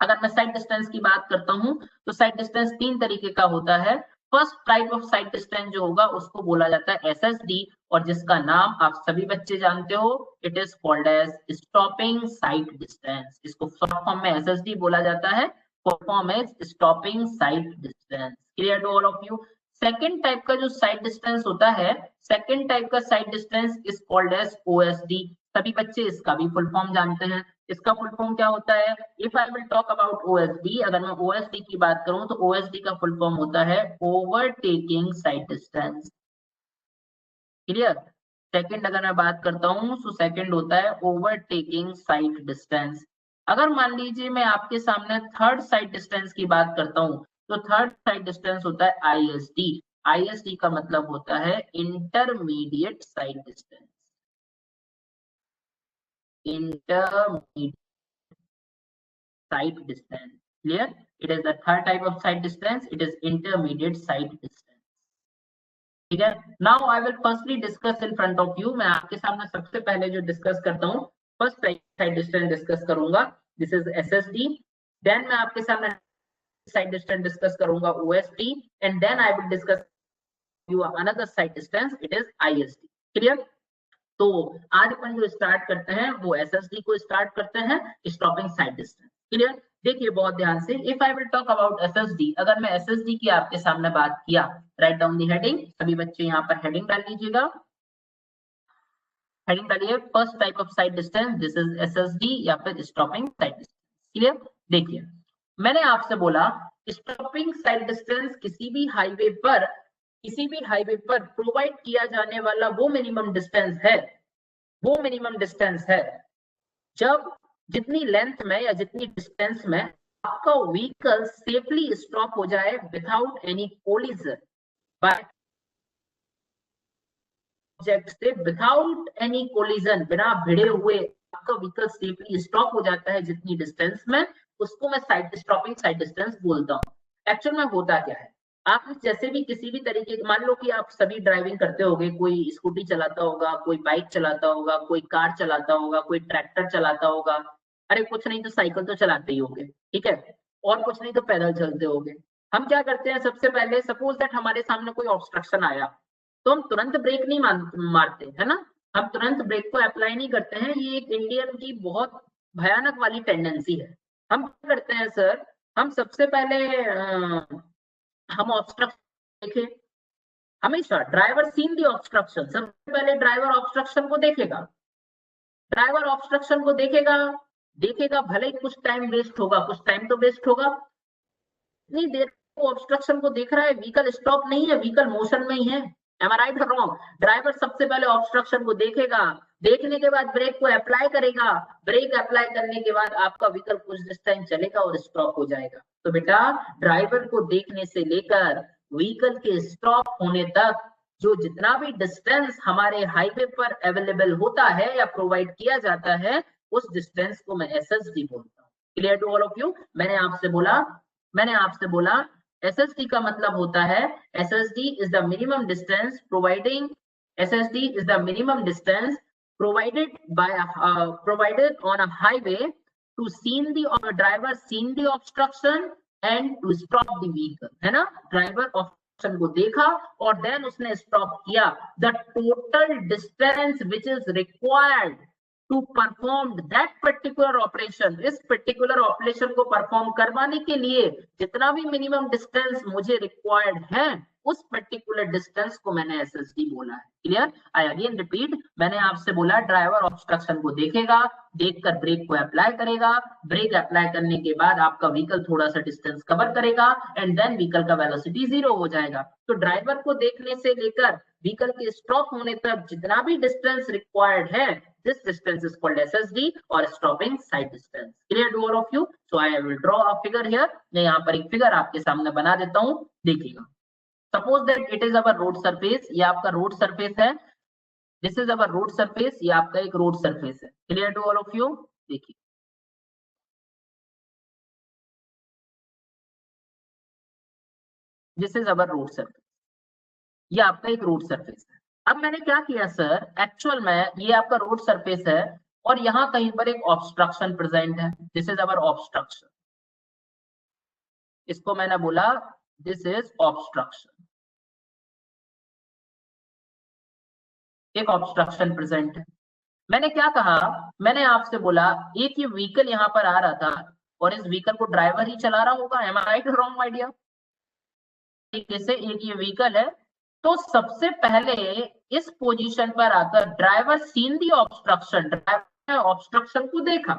अगर मैं साइड डिस्टेंस की बात करता हूं तो साइड डिस्टेंस तीन तरीके का होता है। First type of side distance जो होगा उसको बोला जाता है एसएसडी, और जिसका नाम आप सभी बच्चे जानते हो, it is called as stopping sight distance. इसको शॉर्ट फॉर्म में एसएसडी बोला जाता है, full form is stopping sight distance. Clear to all of you. Second type का जो साइड डिस्टेंस होता है, सेकेंड टाइप का sight distance is called as OSD. सभी बच्चे इसका भी फुल फॉर्म जानते हैं। इसका फुल फॉर्म क्या होता है, if I will talk about OSD, अगर मैं ओएसडी की बात करूं तो ओएसडी का फुल फॉर्म होता है overtaking side distance. Clear. Second अगर मैं बात करता हूं तो सेकंड होता है ओवरटेकिंग साइड डिस्टेंस। अगर मान लीजिए मैं आपके सामने थर्ड साइड डिस्टेंस की बात करता हूं तो थर्ड साइड डिस्टेंस होता है आईएसडी। आईएसडी का मतलब होता है intermediate side distance. Intermediate sight distance. Clear? It is the third type of sight distance. It is intermediate sight distance. ठीक है? Now I will firstly discuss in front of you. मैं आपके सामने सबसे पहले जो डिस्कस करता हूँ first type sight distance discuss करूंगा. This is SSD. देन मैं आपके सामने साइट डिस्टेंस डिस्कस करूंगा OSD, and then I will discuss you another sight distance. It is ISD. Clear? तो आज अपन जो स्टार्ट करते हैं वो SSD को स्टार्ट करते हैं, स्टॉपिंग साइट डिस्टेंस. क्लियर? देखिए बहुत ध्यान से. If I will talk about SSD, अगर मैं SSD की आपके सामने बात किया, राइट डाउन दी हेडिंग. सभी बच्चे यहाँ पर हेडिंग डाल लीजिएगा. हेडिंग डालिए first type of site distance. This is SSD या फिर स्टॉपिंग साइट डिस्टेंस. क्लियर? देखिए मैंने आपसे बोला स्टॉपिंग साइट डिस्टेंस किसी भी हाईवे पर प्रोवाइड किया जाने वाला वो मिनिमम डिस्टेंस है जब जितनी लेंथ में या जितनी डिस्टेंस में आपका व्हीकल सेफली स्टॉप हो जाए without any collision by object से, विदाउट एनी कोलिजन, बिना भिड़े हुए आपका व्हीकल सेफली स्टॉप हो जाता है जितनी डिस्टेंस में, उसको मैं स्टॉपिंग साइट डिस्टेंस बोलता हूँ. एक्चुअल में होता क्या है, आप जैसे भी किसी भी तरीके, मान लो कि आप सभी ड्राइविंग करते होगे, कोई स्कूटी चलाता होगा, कोई बाइक चलाता होगा, कोई कार चलाता होगा, कोई ट्रैक्टर चलाता होगा, अरे कुछ नहीं तो साइकिल तो चलाते ही होगे, ठीक है, और कुछ नहीं तो पैदल चलते होगे. हम क्या करते हैं, सबसे पहले सपोज दैट हमारे सामने कोई ऑब्स्ट्रक्शन आया तो हम तुरंत ब्रेक नहीं मारते, है ना, हम तुरंत ब्रेक को अप्लाई नहीं करते हैं. ये एक इंडियन की बहुत भयानक वाली टेंडेंसी है. हम क्या करते हैं सर, हम सबसे पहले हम ऑब्स्ट्रक्शन देखें, हमेशा ड्राइवर सीन दी ऑब्स्ट्रक्शन, सबसे पहले ड्राइवर ऑब्स्ट्रक्शन को देखेगा. भले ही कुछ टाइम वेस्ट होगा, कुछ टाइम तो वेस्ट होगा. इतनी देर वो ऑब्स्ट्रक्शन को देख रहा है, व्हीकल स्टॉप नहीं है, व्हीकल मोशन में ही है. Am I right or wrong? Driver सबसे पहले ऑब्स्ट्रक्शन को देखेगा, देखने के बाद ब्रेक को अप्लाई करेगा, ब्रेक अप्लाई करने के बाद आपका व्हीकल कुछ डिस्टेंस चलेगा और स्टॉप हो जाएगा. तो बेटा ड्राइवर को देखने से लेकर व्हीकल के स्टॉप होने तक जो जितना भी डिस्टेंस हमारे हाईवे पर अवेलेबल होता है या प्रोवाइड किया जाता है, उस डिस्टेंस को मैं SSD बोलता हूँ. Clear to all of you? मैंने आपसे बोला SSD का मतलब होता है SSD is the minimum distance provided on a highway to driver seen the obstruction and to stop the vehicle. है ना, ड्राइवर ऑब्स्ट्रक्शन को देखा और देन उसने स्टॉप किया. The total distance which is required to perform that particular operation, इस particular operation को परफॉर्म करवाने के लिए जितना भी मिनिमम डिस्टेंस मुझे रिक्वायर्ड है, उस पर्टिकुलर डिस्टेंस को मैंने SSD बोला है. क्लियर? आई अगेन रिपीट, मैंने आपसे बोला ड्राइवर ऑब्स्ट्रक्शन को देखेगा, देखकर ब्रेक को अप्लाई करेगा, ब्रेक अप्लाई करने के बाद आपका व्हीकल थोड़ा सा डिस्टेंस कवर करेगा एंड देन व्हीकल का वेलोसिटी 0 हो जाएगा. तो ड्राइवर को देखने से लेकर व्हीकल के स्टॉप होने तक जितना भी डिस्टेंस रिक्वायर्ड है, this distance is called SSD or stopping side distance. Clear to all of you? So I will draw a figure here. मैं यहाँ पर एक फिगर आपके सामने बना देता हूँ, देखिएगा. Suppose that it is our road surface, ये आपका रोड सरफेस है. This is our road surface, ये आपका एक रोड सरफेस है. Clear to all of you? देखिए This is our road surface, ये आपका एक रोड सरफेस है. अब मैंने क्या किया सर, एक्चुअल में ये आपका रोड सरफेस है और यहाँ कहीं पर एक ऑब्स्ट्रक्शन प्रेजेंट है. दिस इज अवर ऑब्स्ट्रक्शन, इसको मैंने बोला दिस इज ऑब्स्ट्रक्शन. एक ऑब्स्ट्रक्शन प्रेजेंट है. मैंने क्या कहा, मैंने आपसे बोला एक ये व्हीकल यहाँ पर आ रहा था और इस व्हीकल को ड्राइवर ही चला रहा होगा. एम आई राइट और रॉन्ग आइडिया? जैसे एक ये व्हीकल है तो सबसे पहले इस पोजीशन पर आकर driver seen the obstruction, driver ने ऑब्स्ट्रक्शन को देखा.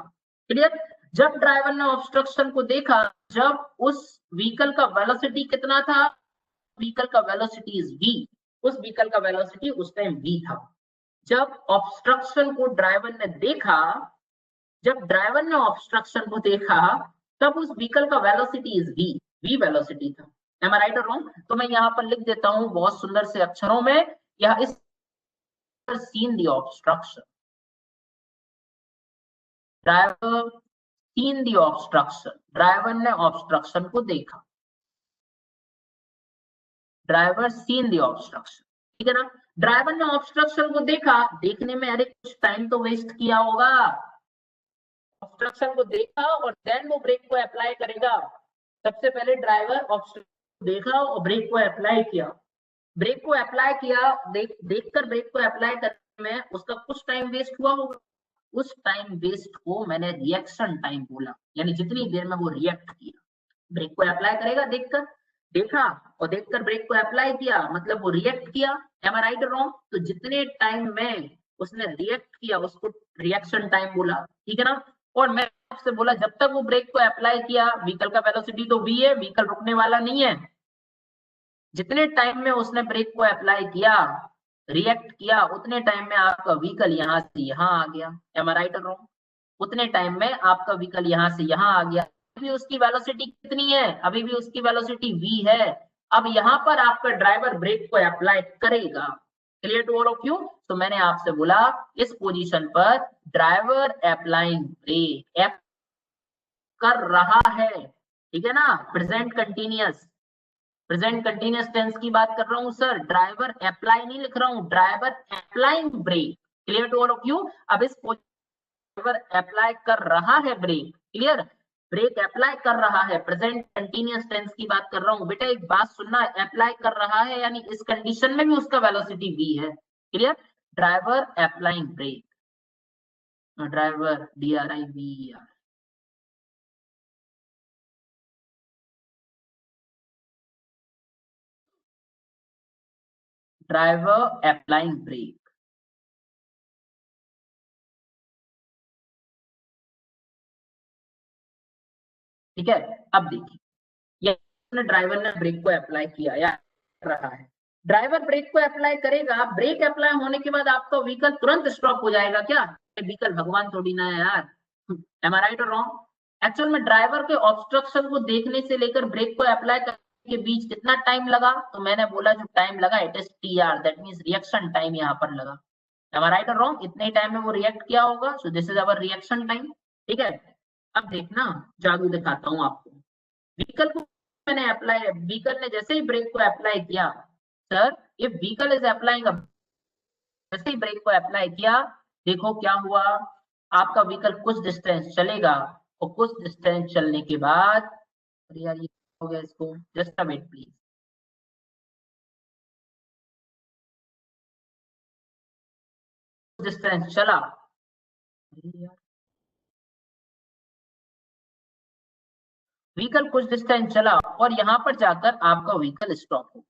क्लियर? जब ड्राइवर ने ऑब्स्ट्रक्शन को देखा, जब उस व्हीकल का वेलोसिटी कितना था, व्हीकल का वेलोसिटी इज v, उस व्हीकल का वेलोसिटी उस टाइम v था. जब ऑब्स्ट्रक्शन को ड्राइवर ने देखा, जब ड्राइवर ने ऑब्स्ट्रक्शन को देखा, तब उस व्हीकल का वेलोसिटी इज v वेलोसिटी था. Am I right or wrong? तो मैं यहाँ पर लिख देता हूँ बहुत सुंदर से अक्षरों में, यह इस scene the obstruction, driver seen the obstruction, driver ने ऑब्स्ट्रक्शन को देखा, ड्राइवर सीन द ऑब्स्ट्रक्शन, ठीक है ना। ड्राइवर ने ऑब्स्ट्रक्शन को देखा, देखने में अरे कुछ टाइम तो वेस्ट किया होगा, ऑब्स्ट्रक्शन को देखा और देन वो ब्रेक को अप्लाई करेगा। सबसे पहले ड्राइवर ऑब्स्ट्रक्शन देखा और ब्रेक को अप्लाई किया, ब्रेक को अप्लाई किया, देखकर ब्रेक को अप्लाई करने में उसका कुछ टाइम वेस्ट हुआ होगा, उस टाइम वेस्ट को मैंने रिएक्शन टाइम बोला, यानी जितनी देर में वो रिएक्ट किया। ब्रेक को अप्लाई करेगा, देखकर, देखा और देखकर ब्रेक को अप्लाई किया, मतलब वो रिएक्ट किया। एम आई राइट और रॉन्ग? तो जितने टाइम में उसने रिएक्ट किया उसको रिएक्शन टाइम बोला, ठीक है ना। और मैं आपसे बोला जब तक वो ब्रेक को अप्लाई किया, व्हीकल का वेलोसिटी तो v है, व्हीकल रुकने वाला नहीं है। जितने टाइम में उसने ब्रेक को अप्लाई किया, रिएक्ट किया, उतने टाइम में आपका व्हीकल यहाँ से यहाँ आ गया। एम आई राइट और रॉन्ग? उतने टाइम में आपका व्हीकल यहाँ से यहाँ आ गया। अभी उसकी वेलोसिटी कितनी है? अभी भी उसकी वेलोसिटी v है। अब यहाँ पर आपका ड्राइवर ब्रेक को अप्लाई करेगा। Clear to all of you? तो मैंने आपसे बोला इस पोजीशन पर ड्राइवर अप्लाइंग ब्रेक कर रहा है, ठीक है ना। Present continuous, present continuous tense की बात कर रहा हूं सर, ड्राइवर अप्लाई नहीं लिख रहा हूं, driver applying brake. Clear to all of you? अब इस ड्राइवर अप्लाई कर रहा है ब्रेक, क्लियर, ब्रेक अप्लाई कर रहा है, प्रेजेंट कंटिन्यूअस टेंस की बात कर रहा हूं। बेटा एक बात सुनना, अप्लाई कर रहा है यानी इस कंडीशन में भी उसका वेलोसिटी v है। Clear? Driver applying brake, driver DRIVER, driver applying brake. ठीक है, अब देखिए ड्राइवर ने ब्रेक को अप्लाई किया या कर रहा है, ड्राइवर ब्रेक को अप्लाई करेगा, ब्रेक अप्लाई होने के बाद आपका व्हीकल तुरंत स्टॉप हो जाएगा क्या? व्हीकल भगवान थोड़ी ना है यार। एम आई राइट और रॉन्ग? एक्चुअल में ड्राइवर के ऑब्स्ट्रक्शन को देखने से लेकर ब्रेक को अप्लाई करने के बीच कितना टाइम लगा? तो मैंने बोला जो टाइम लगा it is TR, that means reaction time यहाँ पर लगा। एम आई राइट और रॉन्ग? इतने टाइम में वो रिएक्ट किया होगा, सो this is our reaction time. ठीक है, अब देखना जादू दिखाता हूँ आपको। व्हीकल को मैंने अप्लाई, व्हीकल ने जैसे ही ब्रेक को अप्लाई किया, sir if vehicle is applying, जैसे ही ब्रेक को अप्लाई किया, देखो क्या हुआ, आपका व्हीकल कुछ डिस्टेंस चलेगा और कुछ डिस्टेंस चलने के बाद, अरे यार ये हो गया, इसको just a wait please, distance चला, व्हीकल कुछ डिस्टेंस चला और यहाँ पर जाकर आपका व्हीकल स्टॉप हो।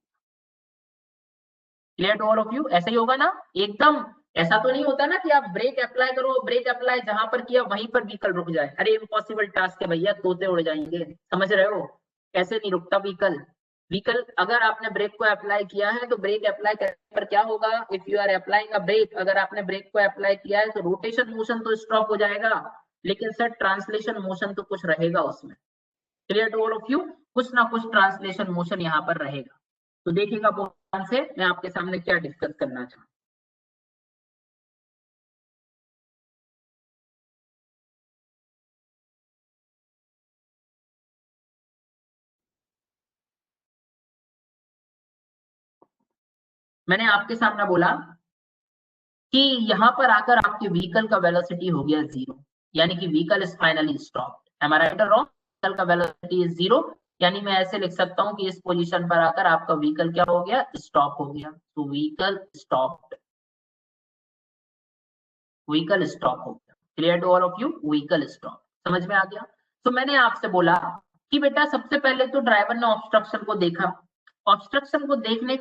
Clear to all of you? ऐसा ही होगा ना एकदम? ऐसा तो नहीं होता ना कि आप ब्रेक अप्लाई करो, ब्रेक अप्लाई जहां पर किया वहीं पर व्हीकल रुक जाए, अरे इम्पॉसिबल टास्क है भैया, तोते उड़ जाएंगे, समझ रहे हो? ऐसे नहीं रुकता व्हीकल। व्हीकल अगर आपने ब्रेक को अप्लाई किया है तो ब्रेक अप्लाई करने पर क्या होगा, if you are applying a brake, अगर आपने ब्रेक को अप्लाई किया है तो रोटेशन मोशन तो स्टॉप हो जाएगा, लेकिन सर ट्रांसलेशन मोशन तो कुछ रहेगा उसमें। Clear to all of you? कुछ ना कुछ ट्रांसलेशन मोशन यहाँ पर रहेगा। तो देखिएगा बहुत से मैं आपके सामने क्या डिस्कस करना चाहूँ। मैंने आपके सामने बोला कि यहाँ पर आकर आपके व्हीकल का वेलोसिटी हो गया 0, यानी कि vehicle is finally stopped. Am I right और रॉन्ग? व्हीकल का वेलोसिटी इज 0, यानी मैं ऐसे लिख सकता हूँ कि इस पोजीशन पर आकर आपका व्हीकल क्या हो गया, स्टॉप हो गया। तो व्हीकल स्टॉप्ड, व्हीकल स्टॉप हो गया। Clear to all of you? Vehicle stop, समझ में आ गया? तो मैंने आपसे बोला कि बेटा सबसे पहले तो ड्राइवर ने ऑब्स्ट्रक्शन को देखा, ऑब्स्ट्रक्शन को देखने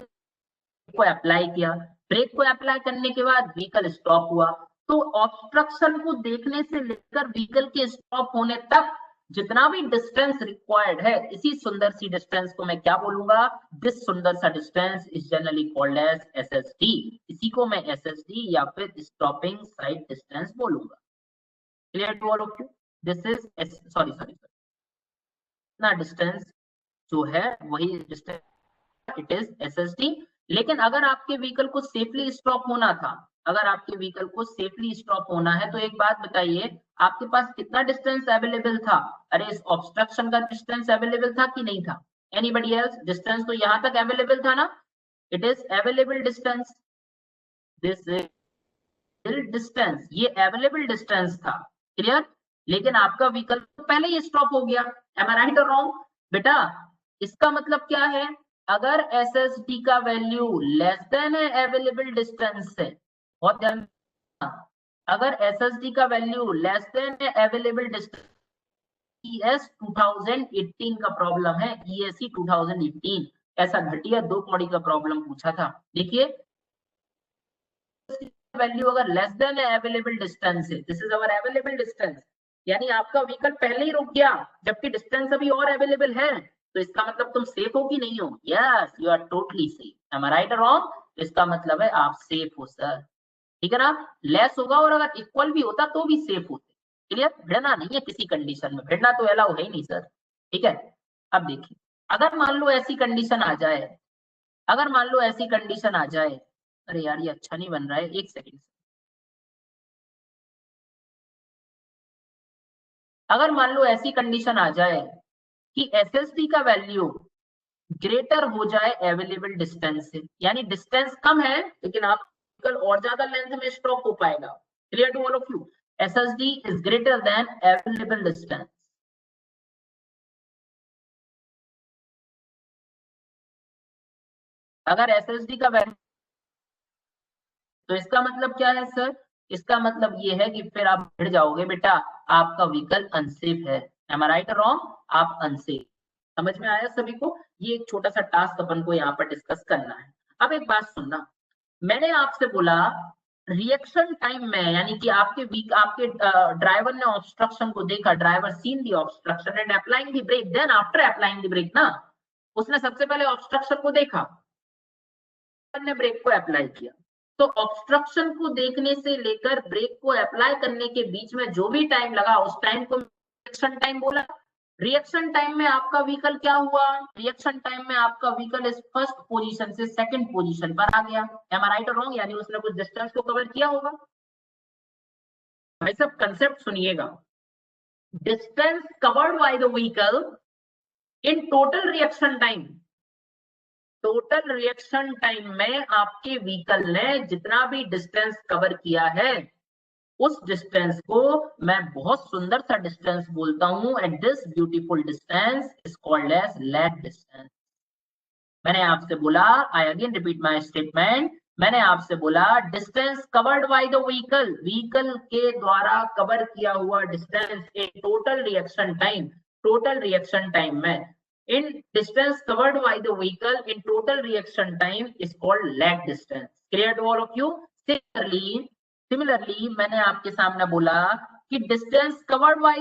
को अप्लाई किया, ब्रेक को अप्लाई करने के बाद व्हीकल स्टॉप हुआ। तो ऑब्स्ट्रक्शन को देखने से लेकर व्हीकल के स्टॉप होने तक जितना भी डिस्टेंस रिक्वायर्ड है, इसी सुंदर सी डिस्टेंस को मैं क्या बोलूंगा, दिस सुंदर सा distance is generally called as SSD। इसी को मैं SSD या फिर स्टॉपिंग साइड डिस्टेंस बोलूंगा। Clear to all of you? This is sorry sorry ना डिस्टेंस जो है वही डिस्टेंस, इट इज SSD, लेकिन अगर आपके व्हीकल को सेफली स्टॉप होना था, अगर आपके व्हीकल को सेफली स्टॉप होना है, तो एक बात बताइए, आपके पास कितना डिस्टेंस अवेलेबल था? अरे इस ऑब्स्ट्रक्शन का डिस्टेंस अवेलेबल था कि नहीं था? Anybody else? डिस्टेंस तो यहां तक अवेलेबल था ना, it is available distance, this distance, ये अवेलेबल डिस्टेंस था, क्लियर? लेकिन आपका व्हीकल तो पहले ही स्टॉप हो गया, एम आई राइट और रॉन्ग? बेटा इसका मतलब क्या है, अगर एस एस डी का वैल्यू लेस देन है अवेलेबल डिस्टेंस से, बहुत ध्यान, अगर एस एस डी का वैल्यू लेस देन है अवेलेबल डिस्टेंस, ईएस 2018 का प्रॉब्लम है, ईएससी 2018, ऐसा घटिया दो कौड़ी का प्रॉब्लम पूछा था। देखिए वैल्यू अगर लेस देन अवेलेबल डिस्टेंस है, this is our available distance, यानी आपका व्हीकल पहले ही रुक गया जबकि डिस्टेंस अभी और अवेलेबल है, तो इसका मतलब तुम सेफ हो कि नहीं हो? Yes you are totally safe, am I right और रॉन्ग? इसका मतलब है आप सेफ हो सर, ठीक है ना? लेस होगा और अगर इक्वल भी होता तो भी सेफ होते, क्लियर? भिड़ना नहीं है किसी कंडीशन में, भिड़ना तो अलाउ है ही नहीं सर, ठीक है? अब देखिए, अगर मान लो ऐसी कंडीशन आ जाए, अगर मान लो ऐसी कंडीशन आ जाए, अरे यार ये अच्छा नहीं बन रहा है, एक सेकेंड, अगर मान लो ऐसी कंडीशन आ जाए कि एसएसडी का वैल्यू ग्रेटर हो जाए अवेलेबल डिस्टेंस से, यानी डिस्टेंस कम है लेकिन आप कल और ज्यादा लेंथ में स्टॉप हो पाएगा, clear to all of you? SSD is greater than available distance, अगर एसएसडी का वैल्यू, तो इसका मतलब क्या है सर? इसका मतलब ये है कि फिर आप भिड़ जाओगे बेटा, आपका व्हीकल अनसेफ है, एम आई राइट और रॉन्ग? आप अनसेफ, समझ में आया सभी को? ये एक छोटा सा टास्क अपन को यहाँ पर डिस्कस करना है। अब एक बात सुनना, मैंने आपसे बोला रिएक्शन टाइम में, यानी कि आपके ड्राइवर ने ऑब्स्ट्रक्शन को देखा, driver seen the obstruction and applying the brake, then after applying the brake ना, उसने सबसे पहले ऑब्स्ट्रक्शन को देखा, ने ब्रेक को अप्लाई किया, तो ऑब्स्ट्रक्शन को देखने से लेकर ब्रेक को अप्लाई करने के बीच में जो भी टाइम लगा, उस टाइम को रिएक्शन टाइम बोला। रिएक्शन टाइम में आपका व्हीकल क्या हुआ? रिएक्शन टाइम में आपका व्हीकल इस फर्स्ट पोजीशन से सेकंड पोजीशन पर आ गया, एम आई राइट और रॉन्ग? यानी उसने कुछ डिस्टेंस को कवर किया होगा। भाई सब कंसेप्ट सुनिएगा, distance covered by the vehicle in total reaction time, total reaction time में आपके व्हीकल ने जितना भी डिस्टेंस कवर किया है, उस डिस्टेंस को मैं बहुत सुंदर सा डिस्टेंस बोलता हूं, and this beautiful distance is called as lag distance. मैंने आपसे बोला, I again repeat my statement, मैंने आपसे बोला distance covered by the vehicle, vehicle के द्वारा कवर किया हुआ distance in total reaction time, total reaction time में, in distance covered by the vehicle in total reaction time is called lag distance, clear to all of you? Similarly मैंने आपके सामने बोला कि डिस्टेंस कवर्ड बाय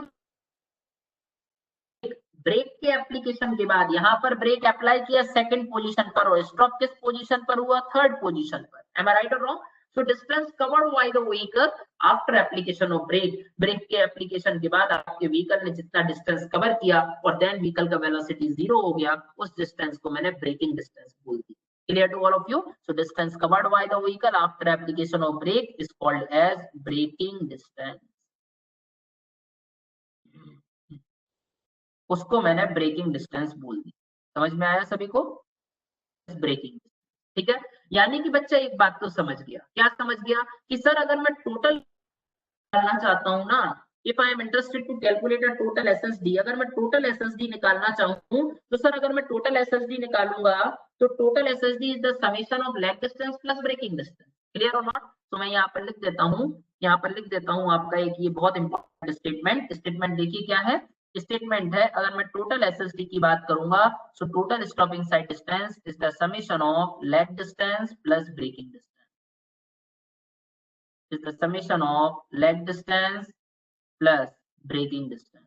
ब्रेक के एप्लीकेशन के बाद, यहां पर ब्रेक अप्लाई किया सेकंड पोजीशन पर और स्टॉप किस पोजीशन पर हुआ? थर्ड पोजीशन पर, एम आई राइट और wrong? So distance covered by the vehicle after application of brake, brake के एप्लीकेशन के बाद आपके व्हीकल ने जितना डिस्टेंस कवर किया और देन व्हीकल का वेलोसिटी 0 हो गया, उस डिस्टेंस को मैंने ब्रेकिंग डिस्टेंस बोल दी, clear to all of you? So distance covered by the vehicle after application of brake is called as braking distance, उसको मैंने ब्रेकिंग डिस्टेंस बोल दी, समझ में आया सभी को? ब्रेकिंग, ठीक है? यानी कि बच्चा एक बात तो समझ गया, क्या समझ गया? कि सर अगर मैं टोटल निकालना चाहता हूँ ना, if I am interested to calculate a total SSD, अगर मैं टोटल एसएसडी निकालना चाहूँ, तो सर अगर मैं टोटल एसएसडी निकालूंगा, तो total SSD is the summation of lag distance plus braking distance, clear or not? तो मैं यहाँ पर लिख देता हूँ, यहाँ पर लिख देता हूँ आपका एक ये बहुत इंपॉर्टेंट स्टेटमेंट, स्टेटमेंट देखिए क्या है? स्टेटमेंट है, अगर मैं टोटल एसएसडी की बात करूंगा, so total stopping sight distance is the summation of lag distance plus braking distance, is the summation of leg distance plus braking distance.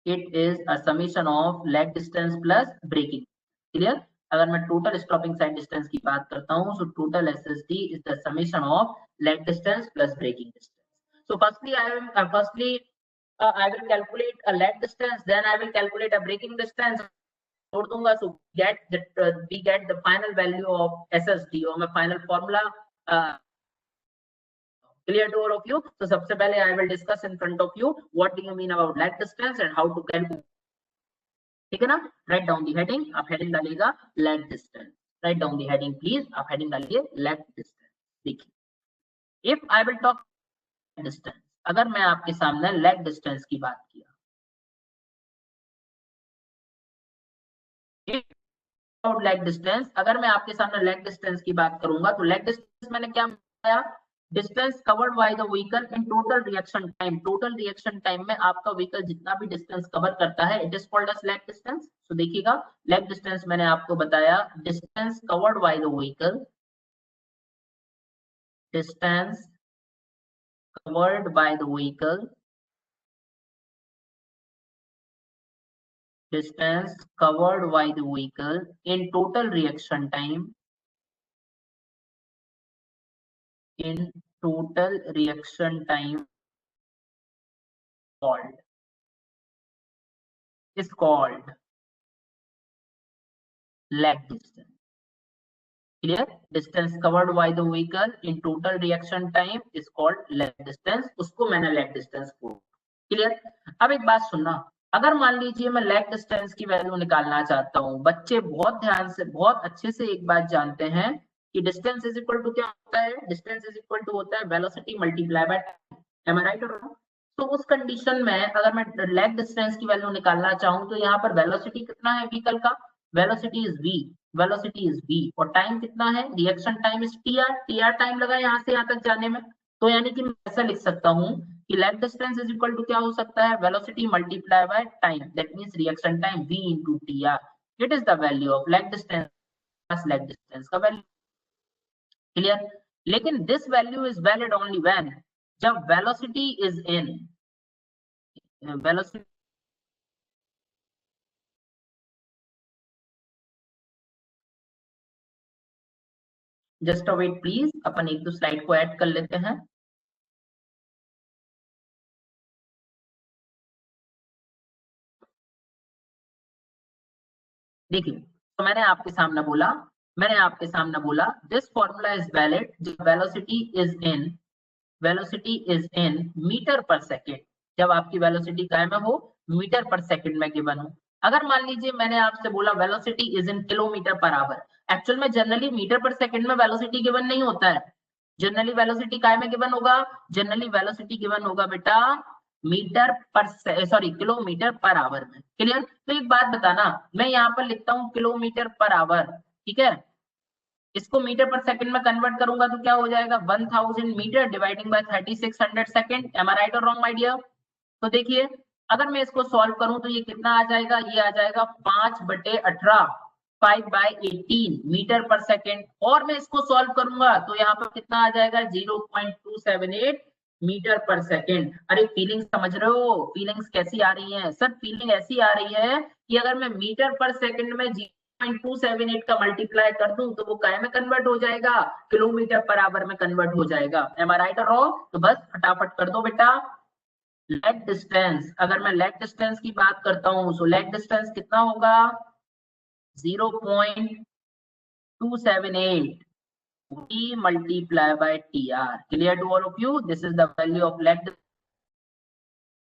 It is a summation of leg distance plus braking. Clear? अगर मैं टोटल स्टॉपिंग साइड डिस्टेंस की बात करता हूं, so total SSD is the summation of lag distance plus braking distance. So firstly I will calculate a leg distance, then I will calculate a braking distance. छोड़ दूंगा, so we get the final value of SSD और मैं final formula clear to all of you. So सबसे पहले I will discuss in front of you what do you mean about leg distance and how to calculate. ठीक है ना? Write down the heading. आप heading डालिएगा leg distance. Write down the heading please. आप heading डालिए leg distance. देखिए, if I will talk distance, अगर मैं आपके सामने leg distance की बात किया, about leg distance, अगर मैं आपके सामने leg distance की बात करूंगा तो leg distance मैंने क्या बताया? Distance covered by the vehicle in total reaction time. Total reaction time में आपका व्हीकल जितना भी डिस्टेंस कवर करता है, it is called as lag distance. तो देखिएगा, लेग डिस्टेंस मैंने आपको बताया, distance covered by the vehicle, distance covered by the vehicle, distance covered by the vehicle in total reaction time, in total reaction time is called leg distance. Clear? Distance covered by the vehicle in total reaction time is called leg distance. उसको मैंने leg distance को. Clear? अब एक बात सुनना, अगर मान लीजिए मैं लेग डिस्टेंस की वैल्यू निकालना चाहता हूं, बच्चे बहुत ध्यान से बहुत अच्छे से एक बात जानते हैं कि डिस्टेंस इज इक्वल टू क्या होता है? डिस्टेंस इज इक्वल टू होता है velocity multiply by time. Am I right और रॉन्ग? तो उस कंडीशन में अगर मैं लेग डिस्टेंस की वैल्यू निकालना चाहूँ तो यहाँ पर वेलोसिटी कितना है व्हीकल का? Velocity is v, velocity is v, और टाइम कितना है? Reaction time is tr. tr time लगा यहाँ से यहाँ तक जाने में. तो यानी कि मैं ऐसा लिख सकता हूँ कि lag distance is equal to क्या हो सकता है? Velocity multiply by time, that means reaction time v into tr. It is the value of lag distance, lag distance का वैल्यू. क्लियर? लेकिन this value is valid only when, जब velocity is in, velocity, just wait please, अपन एक दो स्लाइड को ऐड कर लेते हैं. देखिए, तो मैंने आपके सामने बोला दिस फॉर्मूला इज वैलिड जब वेलोसिटी इज इन मीटर पर सेकेंड, जब आपकी वेलोसिटी काय में हो? मीटर पर सेकेंड में गिवन हो. अगर मान लीजिए मैंने आपसे बोला velocity is in kilometre per hour, actual में जनरली मीटर पर सेकेंड में वेलोसिटी गिवन नहीं होता है. जनरली वेलोसिटी काय में गिवन होगा? जनरली वेलोसिटी गिवन होगा बेटा मीटर पर सॉरी किलोमीटर पर आवर में. क्लियर? तो एक बात बताना, मैं यहाँ पर लिखता हूँ किलोमीटर पर आवर, ठीक है, इसको मीटर पर सेकंड में कन्वर्ट करूंगा तो क्या हो जाएगा? 1000 metre dividing by 3600 second. Am I right और रॉन्ग माय डियर? तो देखिए, अगर मैं इसको सॉल्व करूं तो ये कितना आ जाएगा? ये आ जाएगा 5/18, 5/18 मीटर पर सेकंड. और मैं इसको सॉल्व करूंगा तो यहाँ पर कितना आ जाएगा? 0.278 मीटर पर सेकंड. अरे फीलिंग समझ रहे हो? फीलिंग्स कैसी आ रही है सर? फीलिंग ऐसी आ रही है कि अगर मैं मीटर पर सेकंड में 0.278 का मल्टीप्लाई कर दूं तो वो काय में कन्वर्ट हो जाएगा? किलोमीटर पर आवर में कन्वर्ट हो जाएगा. एम आई राइट और रॉन्ग? तो बस फटाफट कर दो बेटा. लेग डिस्टेंस, अगर मैं लेग डिस्टेंस की बात करता हूं तो लेग डिस्टेंस कितना होगा? 0.278 T multiply by TR. Clear to all of you? This is the value of leg distance.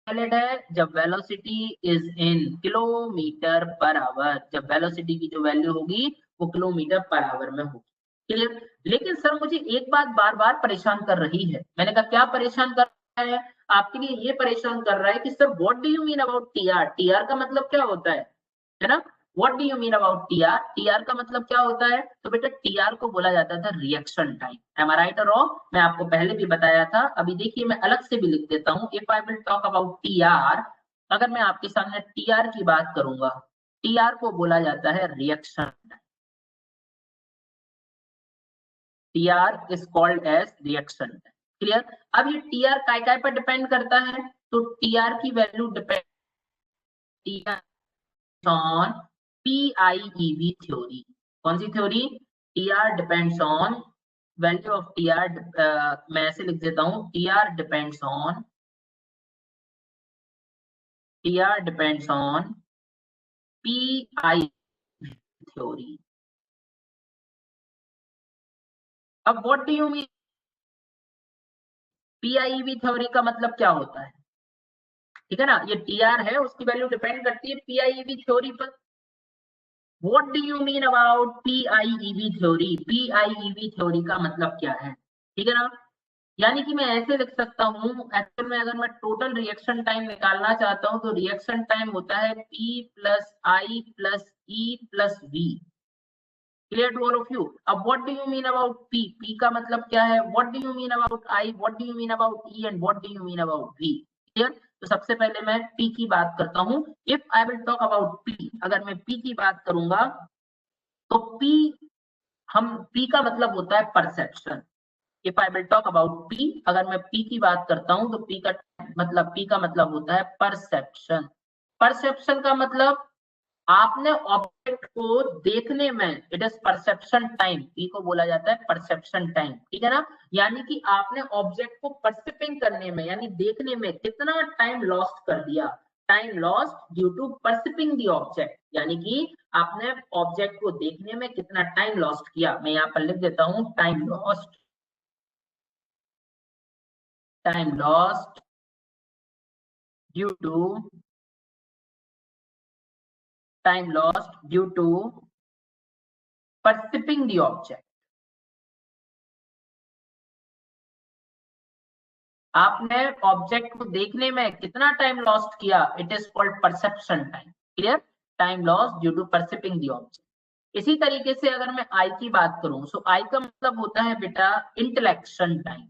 Valid है जब velocity is in kilometre per hour, जब वेलोसिटी की जो वैल्यू होगी वो किलोमीटर पर आवर में होगी. क्लियर? लेकिन सर मुझे एक बात बार बार परेशान कर रही है. मैंने कहा क्या परेशान कर रहा है? आपके लिए ये परेशान कर रहा है कि sir what do you mean about TR? TR का मतलब क्या होता है ना? What do you mean about TR? TR का मतलब क्या होता है? तो बेटा टीआर को बोला जाता था reaction time. Am I right और रॉन्ग? मैं आपको पहले भी बताया था. अभी देखिए मैं अलग से भी लिख देता हूं. If I will talk about TR, अगर मैं आपके सामने टीआर की बात करूंगा, टीआर को बोला जाता है reaction time. TR is called as reaction time. Clear? अब ये टीआर काय पर डिपेंड करता है? तो टीआर की value depend on PIEV theory. कौन सी theory? TR depends on value of TR. मैं ऐसे लिख देता हूं, TR depends on PR depends on PI theory. अब what do you mean PIV theory का मतलब क्या होता है? ठीक है ना, ये TR है, उसकी वैल्यू डिपेंड करती है PIV थ्योरी पर। What do you mean about PIEV theory? PIEV theory का मतलब क्या है? ठीक है ना, यानी कि मैं ऐसे लिख सकता हूँ, एक्चुअल में अगर मैं टोटल रिएक्शन टाइम निकालना चाहता हूँ तो रिएक्शन टाइम होता है P plus I plus E plus V। Clear to all of you? अब what do you mean about P? P का मतलब क्या है? What do you mean about I? What do you mean about E? And what do you mean about V? Clear? तो सबसे पहले मैं P की बात करता हूँ। If I will talk about P, अगर मैं P की बात करूंगा तो P का मतलब होता है perception. If I will talk about P, अगर मैं P की बात करता हूं तो P का मतलब होता है परसेप्शन। परसेप्शन का मतलब आपने ऑब्जेक्ट को देखने में, it is perception time, P को बोला जाता है परसेप्शन टाइम। ठीक है ना, यानी कि आपने ऑब्जेक्ट को परसिपिंग करने में यानी देखने में कितना टाइम लॉस्ट कर दिया। Time lost due to perceiving the object, यानी कि आपने ऑब्जेक्ट को देखने में कितना टाइम लॉस्ट किया। मैं यहाँ पर लिख देता हूं time lost due to perceiving the object। आपने ऑब्जेक्ट को देखने में कितना टाइम लॉस्ट किया, it is called perception time. Clear? Time loss due to perceiving the object. इसी तरीके से अगर मैं आई की बात करूं, सो आई का मतलब होता है बेटा intellection time.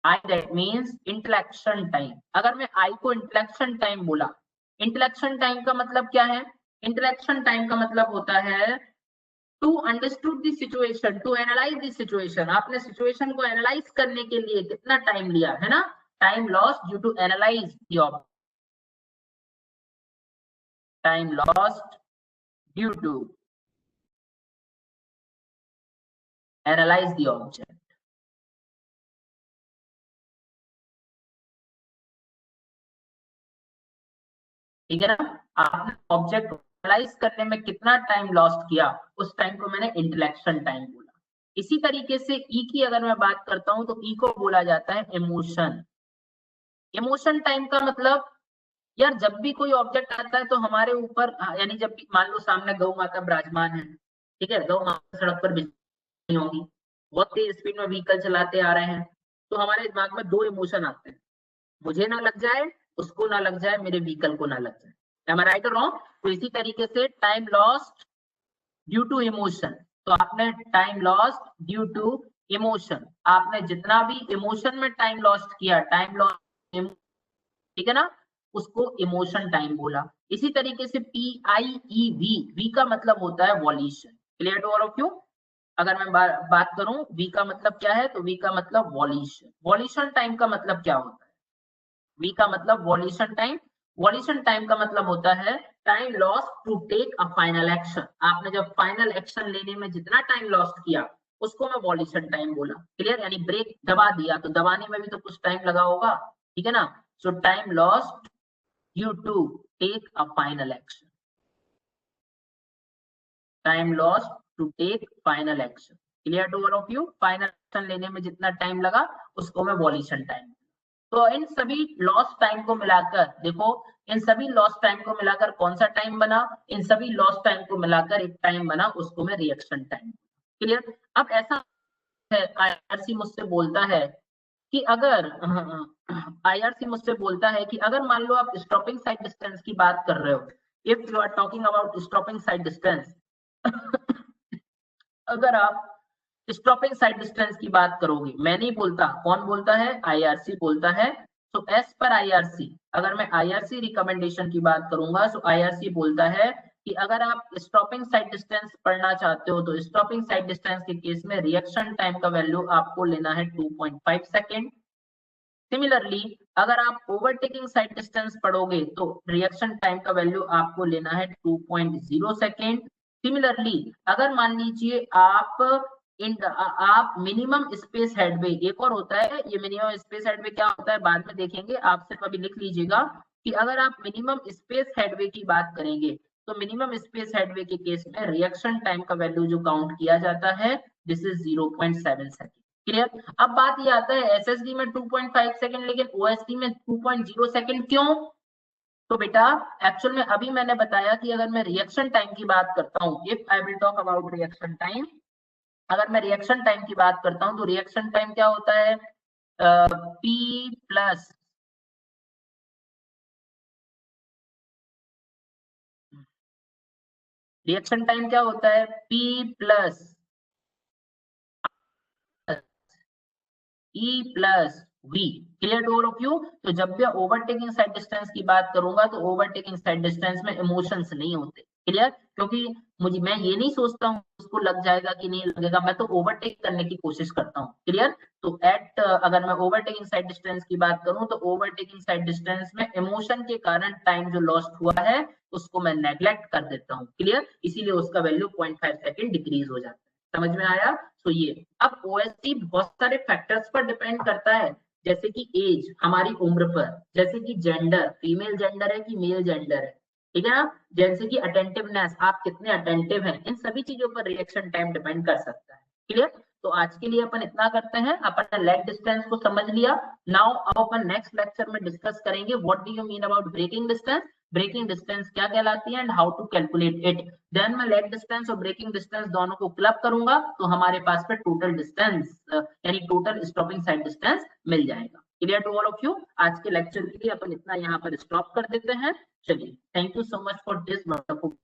I that means intellection time. अगर मैं आई को इंटेलेक्शन टाइम बोला, इंटेलेक्शन टाइम का मतलब क्या है? इंटेलेक्शन टाइम का मतलब होता है to understood the situation, to analyse the situation. आपने सिचुएशन को एनालाइज करने के लिए कितना टाइम लिया है ना, time loss due to analyse the object, time lost due to analyse the object. ठीक है ना, आपने ऑब्जेक्ट को एनालाइज करने में कितना टाइम लॉस्ट किया, उस टाइम को मैंने इंटेलेक्शन टाइम बोला। इसी तरीके से ई की अगर मैं बात करता हूं तो ई को बोला जाता है इमोशन। इमोशन टाइम का मतलब, यार जब भी कोई ऑब्जेक्ट आता है तो हमारे ऊपर, यानी जब भी मान लो सामने गौ माता विराजमान है, ठीक है, गौ माता सड़क पर नहीं होंगी, बहुत तेज स्पीड में व्हीकल चलाते आ रहे हैं, तो हमारे दिमाग में दो इमोशन आते हैं, मुझे ना लग जाए, उसको ना लग जाए, मेरे व्हीकल को ना लग जाए। Am I right or wrong? तो इसी तरीके से time lost due to emotion, तो आपने time lost due to emotion, आपने जितना भी इमोशन में टाइम लॉस्ट किया, टाइम लॉस्ट, ठीक है ना, उसको इमोशन टाइम बोला। इसी तरीके से PIEV, वी का मतलब होता है volition. Clear to all of you? अगर मैं बात करूं वी का मतलब क्या है, तो वी का मतलब वॉल्यूशन। वॉल्यूशन टाइम का मतलब क्या होता है? वी का मतलब वॉल्यूशन टाइम, वॉल्यूशन टाइम का मतलब होता है time loss to take a final action. आपने जब फाइनल एक्शन लेने में जितना टाइम लॉस्ट किया, उसको मैं वॉल्यूशन टाइम बोला। क्लियर? यानी ब्रेक दबा दिया तो दबाने में भी तो कुछ टाइम लगा होगा, ठीक है ना, so time lost due to take a final action, time lost to take final action. Clear to all of you? Final action लेने में जितना टाइम लगा, उसको मैं वॉल्यूशन टाइम। तो इन सभी लॉस टाइम को मिलाकर देखो, इन सभी लॉस टाइम को मिलाकर कौन सा टाइम बना? इन सभी लॉस टाइम को मिलाकर एक टाइम बना, उसको मैं रिएक्शन टाइम। क्लियर? अब ऐसा है, आईआरसी मुझसे बोलता है कि अगर आईआरसी मुझसे बोलता है कि अगर मान लो आप स्टॉपिंग साइड डिस्टेंस की बात कर रहे हो, if you are talking about stopping sight distance, अगर आप स्टॉपिंग साइड डिस्टेंस की बात करोगे, मैं नहीं बोलता, कौन बोलता है? आईआरसी बोलता है। तो एज पर आईआरसी, अगर मैं आईआरसी रिकमेंडेशन की बात करूंगा, तो आईआरसी बोलता है कि अगर आप स्टॉपिंग साइड डिस्टेंस पढ़ना चाहते हो तो स्टॉपिंग साइड डिस्टेंस के केस में रिएक्शन टाइम का वैल्यू आपको लेना है 2.5 सेकेंड। सिमिलरली अगर आप ओवरटेकिंग साइड डिस्टेंस पढ़ोगे तो रिएक्शन टाइम का वैल्यू आपको लेना है 2.0 सेकेंड। सिमिलरली अगर मान लीजिए आप आप मिनिमम स्पेस हेडवे, एक और होता है ये मिनिमम स्पेस हेडवे, क्या होता है बाद में देखेंगे, आप सिर्फ अभी लिख लीजिएगा कि अगर आप मिनिमम स्पेस हेडवे की बात करेंगे तो मिनिमम स्पेस हेडवे के केस में रिएक्शन टाइम का वैल्यू जो काउंट किया जाता है दिस इज 0.7 सेकेंड। क्लियर। अब बात ये आता है एसएसडी में 2.5 सेकेंड लेकिन ओएसडी में 2.0 सेकेंड क्यों? तो बेटा एक्चुअल में अभी मैंने बताया कि अगर मैं रिएक्शन टाइम की बात करता हूँ, if I will talk about reaction time, अगर मैं रिएक्शन टाइम की बात करता हूं तो रिएक्शन टाइम क्या होता है, P प्लस रिएक्शन टाइम क्या होता है P plus E plus V। Clear to all of you. तो जब भी ओवरटेकिंग साइड डिस्टेंस की बात करूंगा तो ओवरटेकिंग साइड डिस्टेंस में इमोशंस नहीं होते। क्लियर। क्योंकि मैं ये नहीं सोचता हूँ उसको लग जाएगा कि नहीं लगेगा, मैं तो ओवरटेक करने की कोशिश करता हूँ। क्लियर। तो अगर मैं ओवरटेकिंग साइड डिस्टेंस की बात करूं तो ओवरटेकिंग साइड डिस्टेंस में इमोशन के कारण टाइम जो लॉस्ट हुआ है उसको मैं नेग्लेक्ट कर देता हूँ। क्लियर। इसीलिए उसका वैल्यू 0.5 सेकेंड डिक्रीज हो जाता है। समझ में आया। तो ये अब ओएसडी बहुत सारे फैक्टर्स पर डिपेंड करता है, जैसे कि एज, हमारी उम्र पर, जैसे कि जेंडर, फीमेल जेंडर है कि मेल जेंडर है, ठीक है ना, जैसे कि अटेंटिवनेस, आप कितने अटेंटिव हैं, इन सभी चीजों पर रिएक्शन टाइम डिपेंड कर सकता है। क्लियर। तो आज के लिए अपन इतना करते हैं, अपन ने लेग डिस्टेंस को समझ लिया। नाउ अब अपन नेक्स्ट लेक्चर में डिस्कस करेंगे what do you mean about braking distance, braking distance क्या कहलाती है and how to calculate it. Then मैं लेग डिस्टेंस और ब्रेकिंग डिस्टेंस दोनों को क्लब करूंगा तो हमारे पास पे टोटल डिस्टेंस यानी टोटल स्टॉपिंग साइड डिस्टेंस मिल जाएगा। Clear to all of you. आज के लेक्चर के लिए अपन इतना यहाँ पर स्टॉप कर देते हैं। चलिए, thank you so much for this wonderful